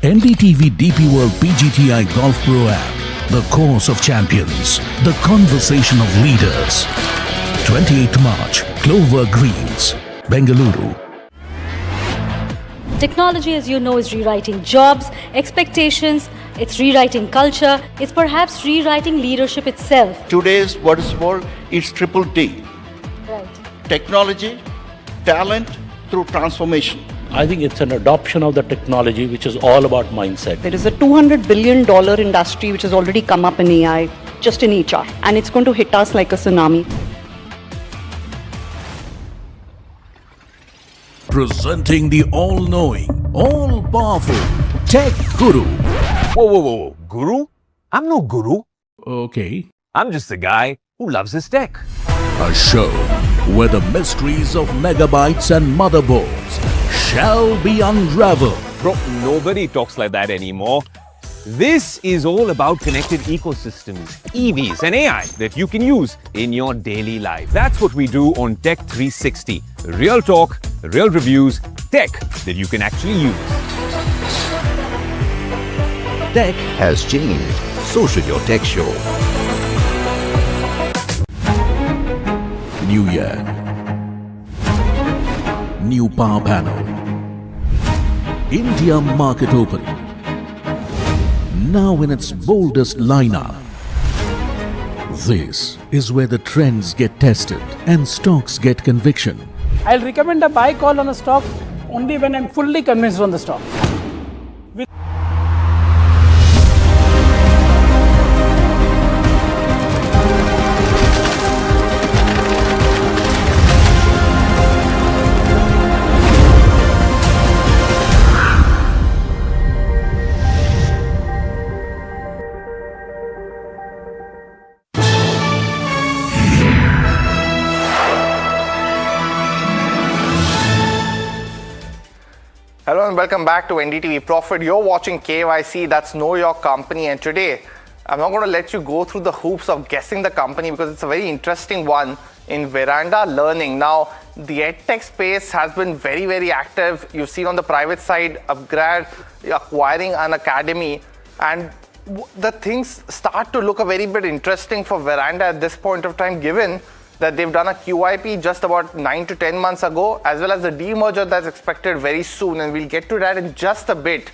S9: NDTV DP World PGTI Golf Pro-Am, the course of champions, the conversation of leaders. 28th March, Clover Greens, Bengaluru.
S14: Technology, as you know, is rewriting jobs, expectations, it's rewriting culture, it's perhaps rewriting leadership itself.
S15: Today's what is called is triple T.
S14: Right.
S15: Technology, talent through transformation.
S23: I think it's an adoption of the technology which is all about mindset.
S28: There is a $200 billion industry which has already come up in AI, just in HR, and it's going to hit us like a tsunami.
S9: Presenting the all-knowing, all-powerful Tech Guru.
S12: Whoa. Guru? I'm no guru.
S9: Okay.
S12: I'm just a guy who loves his tech.
S9: A show where the mysteries of megabytes and motherboards shall be unraveled.
S12: Bro, nobody talks like that anymore. This is all about connected ecosystems, EVs and AI that you can use in your daily life. That's what we do on Tech 360. Real talk, real reviews, tech that you can actually use.
S4: Tech has changed. So should your tech show.
S9: New year. New power panel. India market open. Now in its boldest lineup. This is where the trends get tested and stocks get conviction.
S29: I'll recommend a buy call on a stock only when I'm fully convinced on the stock.
S30: Hello and welcome back to NDTV Profit. You're watching KYC, that's Know Your Company, and today I'm not going to let you go through the hoops of guessing the company because it's a very interesting one in Veranda Learning. Now, the EdTech space has been very active. You've seen on the private side, upgrade, acquiring an academy, and the things start to look a very bit interesting for Veranda at this point of time, given that they've done a QIP just about 9 to 10 months ago, as well as the demerger that's expected very soon, and we'll get to that in just a bit.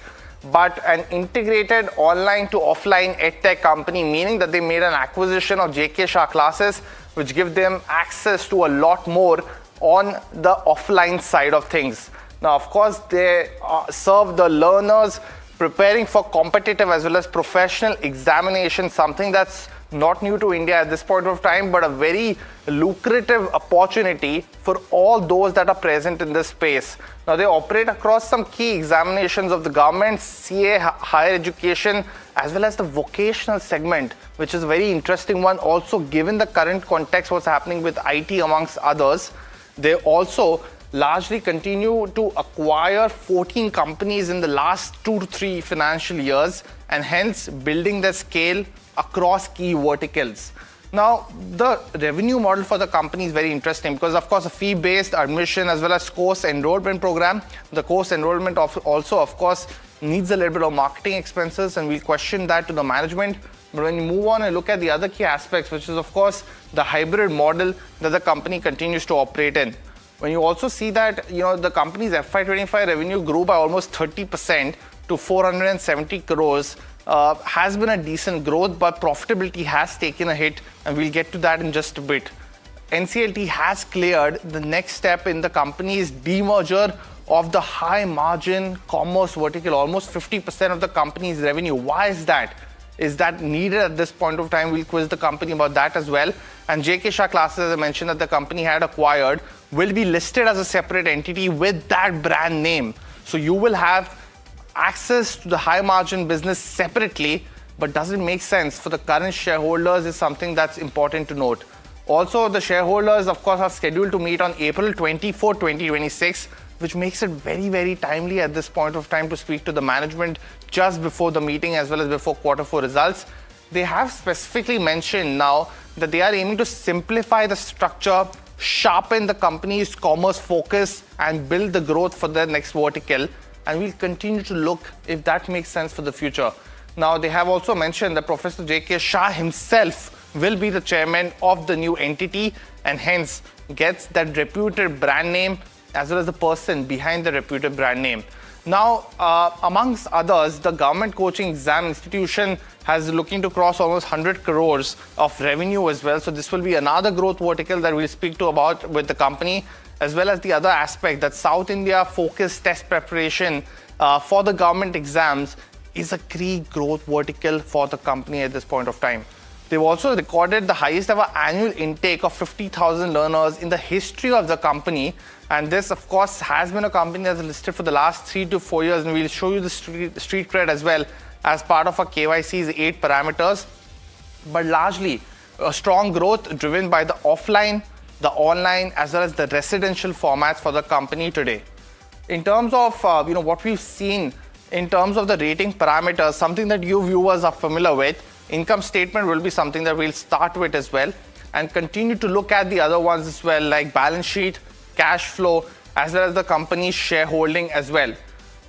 S30: But an integrated online to offline edtech company, meaning that they made an acquisition of JK Shah classes, which give them access to a lot more on the offline side of things. Now, of course, they serve the learners preparing for competitive as well as professional examinations, something that's not new to India at this point of time, but a very lucrative opportunity for all those that are present in this space. Now, they operate across some key examinations of the government, CA, higher education, as well as the vocational segment, which is a very interesting one. Also, given the current context, what's happening with IT amongst others, they also largely continue to acquire 14 companies in the last 2 to 3 financial years, and hence building their scale across key verticals. Now, the revenue model for the company is very interesting because, of course, a fee-based admission as well as course enrollment program. The course enrollment also, of course, needs a little bit of marketing expenses, and we'll question that to the management. But when you move on and look at the other key aspects, which is, of course, the hybrid model that the company continues to operate in. When you also see that, the company's FY25 revenue grew by almost 30% to 470 crores, has been a decent growth, but profitability has taken a hit, and we'll get to that in just a bit. NCLT has cleared the next step in the company's demerger of the high margin commerce vertical, almost 50% of the company's revenue. Why is that? Is that needed at this point of time? We'll quiz the company about that as well. And JK Shah classes, as I mentioned, that the company had acquired, will be listed as a separate entity with that brand name. So you will have access to the high margin business separately, but does it make sense for the current shareholders is something that's important to note. Also, the shareholders, of course, are scheduled to meet on April 24, 2026, which makes it very, very timely at this point of time to speak to the management just before the meeting as well as before Q4 results. They have specifically mentioned now that they are aiming to simplify the structure, sharpen the company's commerce focus, and build the growth for their next vertical. And we'll continue to look if that makes sense for the future. Now, they have also mentioned that Professor JK Shah himself will be the chairman of the new entity, and hence gets that reputed brand name as well as the person behind the reputed brand name. Now, amongst others, the government coaching exam institution has looking to cross almost 100 crores of revenue as well. So this will be another growth vertical that we'll speak to about with the company, as well as the other aspect that South India focused test preparation for the government exams is a key growth vertical for the company at this point of time. They've also recorded the highest ever annual intake of 50,000 learners in the history of the company. And this, of course, has been a company that's listed for the last 3 to 4 years. And we'll show you the street cred as well as part of our KYC's 8 parameters. But largely, a strong growth driven by the offline, the online, as well as the residential formats for the company today. In terms of what we've seen in terms of the rating parameters, something that you viewers are familiar with, income statement will be something that we'll start with as well, and continue to look at the other ones as well, like balance sheet, cash flow, as well as the company's shareholding as well.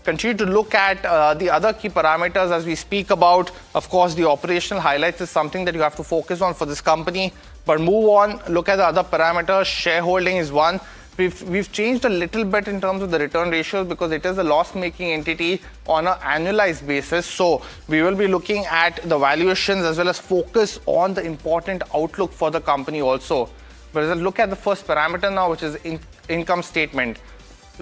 S30: Continue to look at the other key parameters as we speak about. Of course, the operational highlights is something that you have to focus on for this company. But move on, look at the other parameters. Shareholding is one. We've changed a little bit in terms of the return ratios because it is a loss-making entity on an annualized basis. So we will be looking at the valuations as well as focus on the important outlook for the company also. But as I look at the first parameter now, which is income statement,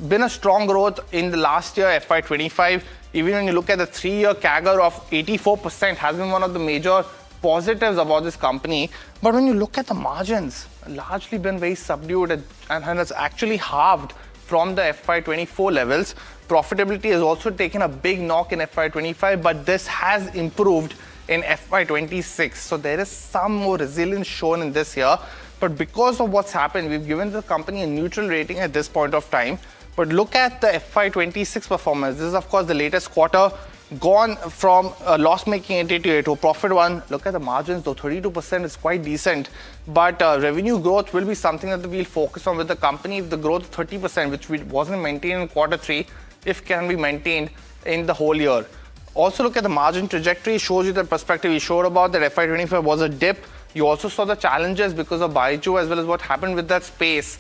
S30: been a strong growth in the last year, FY25. Even when you look at the 3-year CAGR of 84% has been one of the major positives about this company. But when you look at the margins, largely been very subdued and has actually halved from the FY24 levels. Profitability has also taken a big knock in FY25, but this has improved in FY26. So there is some more resilience shown in this year. But because of what's happened, we've given the company a neutral rating at this point of time. But look at the FY26 performance. This is, of course, the latest quarter. Gone from a loss-making entity to a profit one. Look at the margins, though 32% is quite decent. But revenue growth will be something that we'll focus on with the company. If the growth of 30%, which wasn't maintained in Q3, if can be maintained in the whole year. Also look at the margin trajectory, shows you the perspective we showed about that FY25 was a dip. You also saw the challenges because of Baiju as well as what happened with that space,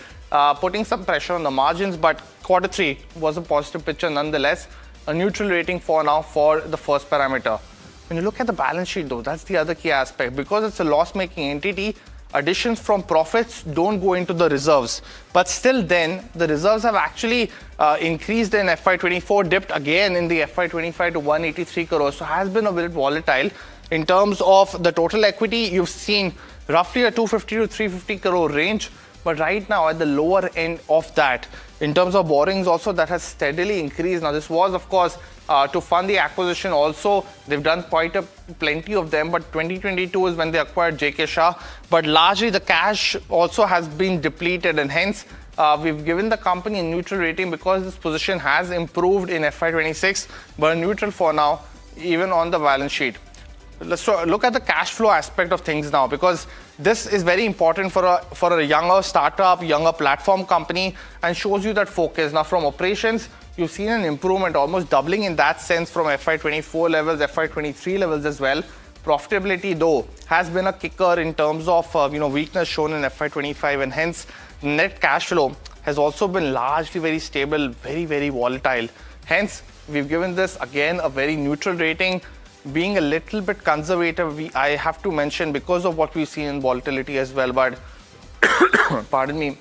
S30: putting some pressure on the margins, but Q3 was a positive picture nonetheless. A neutral rating for now for the first parameter. When you look at the balance sheet though, that's the other key aspect. Because it's a loss-making entity, additions from profits don't go into the reserves. But still then, the reserves have actually increased in FY24, dipped again in the FY25 to 183 crores. So has been a bit volatile. In terms of the total equity, you've seen roughly a 250 to 350 crore range. But right now at the lower end of that, in terms of borrowings also, that has steadily increased. Now this was, of course, to fund the acquisition also. They've done plenty of them, but 2022 is when they acquired JK Shah. But largely the cash also has been depleted, and hence We've given the company a neutral rating because this position has improved in FY26, but neutral for now, even on the balance sheet. Let's look at the cash flow aspect of things now, because this is very important for a younger startup, younger platform company, and shows you that focus. Now, from operations, you've seen an improvement, almost doubling in that sense from FY24 levels, FY23 levels as well. Profitability, though, has been a kicker in terms of weakness shown in FY25, and hence net cash flow has also been largely very stable, very, very volatile. Hence, we've given this again a very neutral rating. Being a little bit conservative, I have to mention, because of what we've seen in volatility as well. But pardon me,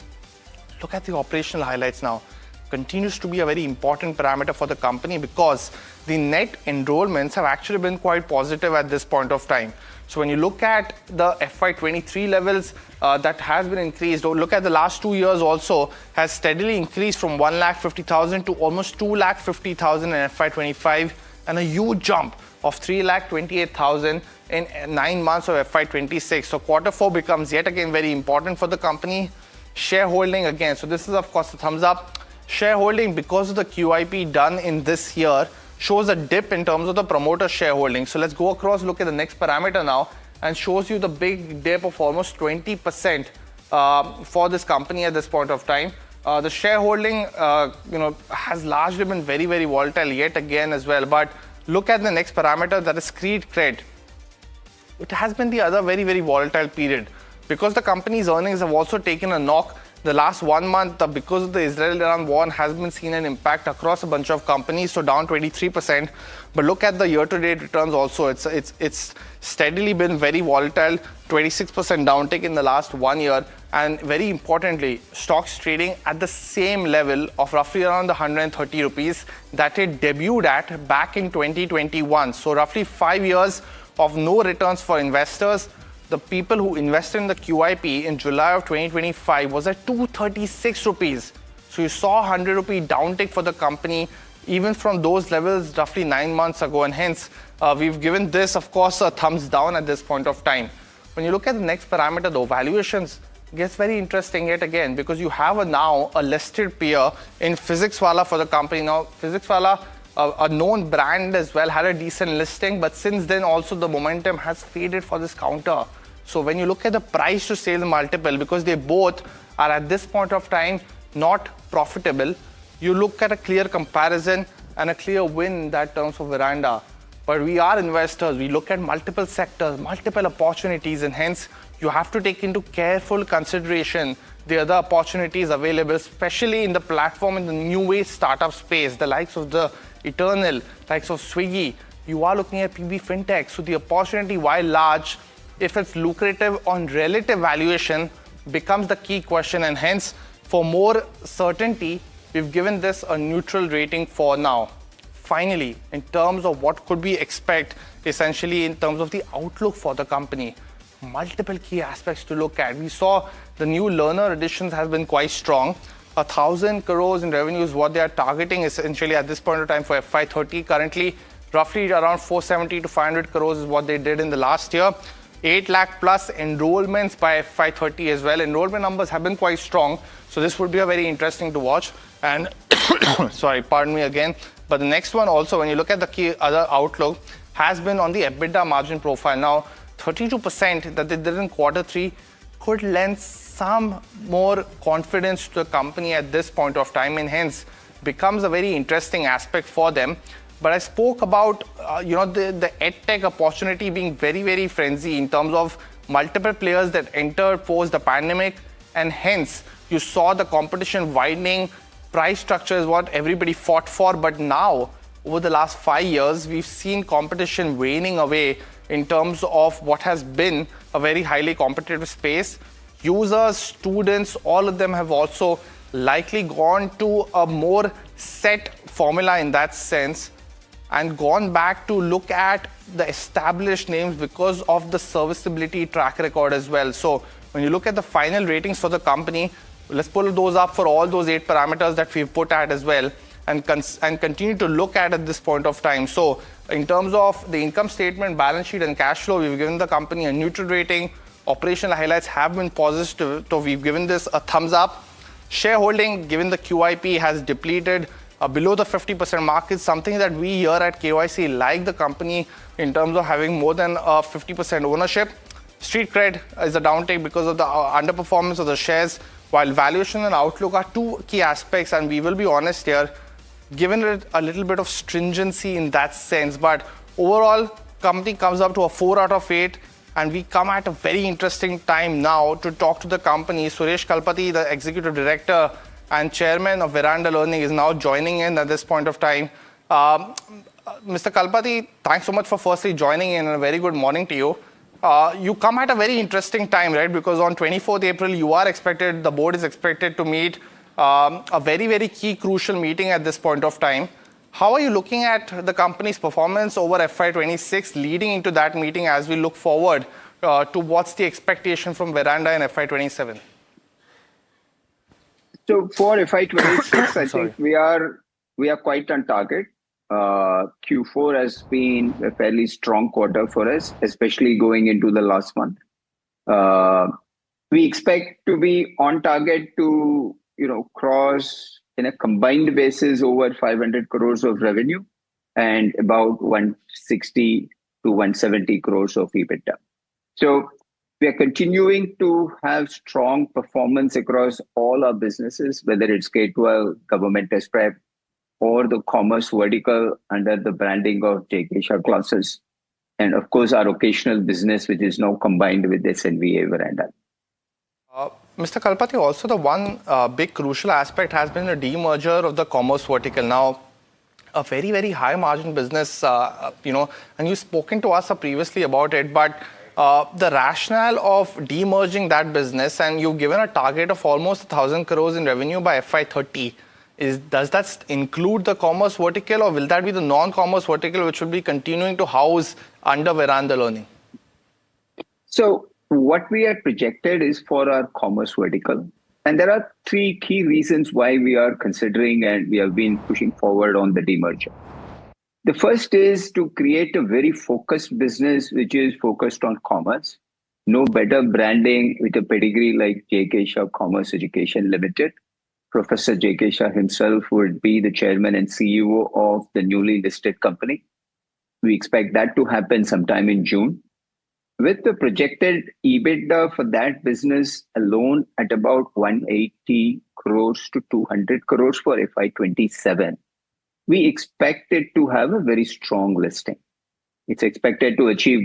S30: look at the operational highlights now. Continues to be a very important parameter for the company, because the net enrollments have actually been quite positive at this point of time. So when you look at the FY23 levels, that has been increased. Or look at the last 2 years also, has steadily increased from 1,50,000 to almost 2,50,000 in FY25, and a huge jump of 3,28,000 in 9 months of FY26. So Q4 becomes yet again very important for the company. Shareholding again. So this is of course a thumbs up. Shareholding, because of the QIP done in this year, shows a dip in terms of the promoter shareholding. So let's go across, look at the next parameter now, and shows you the big dip of almost 20% for this company at this point of time. The shareholding, has largely been very, very volatile yet again as well. But look at the next parameter, that is Crude. It has been the other very, very volatile period, because the company's earnings have also taken a knock. The last 1 month, because of the Israel-Iran war, has been seen an impact across a bunch of companies, so down 23%. But look at the year-to-date returns also. It's steadily been very volatile, 26% downtick in the last 1 year. And very importantly, stocks trading at the same level of roughly around the 130 rupees that it debuted at back in 2021. So roughly 5 years of no returns for investors. The people who invested in the QIP in July of 2025 was at 236 rupees. So you saw 100 rupee downtick for the company, even from those levels roughly 9 months ago. And hence, we've given this, of course, a thumbs down at this point of time. When you look at the next parameter, though, valuations gets very interesting yet again, because you have now a listed peer in PhysicsWallah for the company. Now, PhysicsWallah, a known brand as well, had a decent listing, but since then also the momentum has faded for this counter. So when you look at the price to sales multiple, because they both are at this point of time not profitable, you look at a clear comparison and a clear win in that terms for Veranda. But we are investors, we look at multiple sectors, multiple opportunities, and hence you have to take into careful consideration the other opportunities available, especially in the platform in the new age startup space, the likes of the Ethanol, likes of Swiggy. You are looking at PB fintech. So the opportunity, while large, if it's lucrative on relative valuation, becomes the key question. And hence, for more certainty, we've given this a neutral rating for now. Finally, in terms of what could we expect, essentially in terms of the outlook for the company, multiple key aspects to look at. We saw the new learner additions have been quite strong. 1,000 crores in revenue is what they are targeting essentially at this point of time for FY30. Currently, roughly around 470 to 500 crores is what they did in the last year. 8 lakh plus enrollments by FY30 as well. Enrollment numbers have been quite strong. So this would be a very interesting to watch. And sorry, pardon me again. But the next one also, when you look at the key other outlook, has been on the EBITDA margin profile. Now, 32% that they did in Q3 could lend some more confidence to the company at this point of time, and hence becomes a very interesting aspect for them. But I spoke about the edtech opportunity being very, very frenzy in terms of multiple players that entered post the pandemic, and hence you saw the competition widening. Price structure is what everybody fought for, but now over the last 5 years we've seen competition waning away in terms of what has been a very highly competitive space. Users, students, all of them have also likely gone to a more set formula in that sense and gone back to look at the established names because of the serviceability track record as well. So when you look at the final ratings for the company, let's pull those up for all those 8 parameters that we've put at as well, and continue to look at this point of time. So in terms of the income statement, balance sheet and cash flow, we've given the company a neutral rating. Operational highlights have been positive, so we've given this a thumbs up. shareholding, given the QIP, has depleted below the 50% mark. Is something that we here at KYC like the company in terms of having more than 50% ownership. Street cred is a downtake because of the underperformance of the shares, while valuation and outlook are two key aspects, and we will be honest here, given it a little bit of stringency in that sense. But overall, company comes up to a 4 out of 8, and we come at a very interesting time now to talk to the company. Suresh Kalpathy, the Executive Director and Chairman of Veranda Learning, is now joining in at this point of time. Mr. Kalpathy, thanks so much for firstly joining in, and a very good morning to you. You come at a very interesting time, right? Because on 24th April, the board is expected to meet a very, very key crucial meeting at this point of time. How are you looking at the company's performance over FY26 leading into that meeting as we look forward to what's the expectation from Veranda in FY27?
S1: So for FY26, I think we are quite on target. Q4 has been a fairly strong quarter for us, especially going into the last month. We expect to be on target to, cross in a combined basis over 500 crores of revenue and about 160 to 170 crores of EBITDA. So we are continuing to have strong performance across all our businesses, whether it's K-12, government test prep, or the commerce vertical under the branding of JK Shah classes. And of course, our occasional business, which is now combined with SNVA Veranda.
S30: Mr. Kalpathy, also the one big crucial aspect has been the demerger of the commerce vertical. Now, a very, very high margin business, and you've spoken to us previously about it, but the rationale of demerging that business, and you've given a target of almost 1,000 crores in revenue by FY30. Does that include the commerce vertical, or will that be the non-commerce vertical which will be continuing to house under Veranda Learning?
S1: So what we had projected is for our commerce vertical. And there are three key reasons why we are considering and we have been pushing forward on the demerger. The first is to create a very focused business which is focused on commerce. No better branding with a pedigree like JK Shah Commerce Education Limited. Professor JK Shah himself would be the chairman and CEO of the newly listed company. We expect that to happen sometime in June. With the projected EBITDA for that business alone at about 180 crores to 200 crores for FY27, we expect it to have a very strong listing. It's expected to achieve growth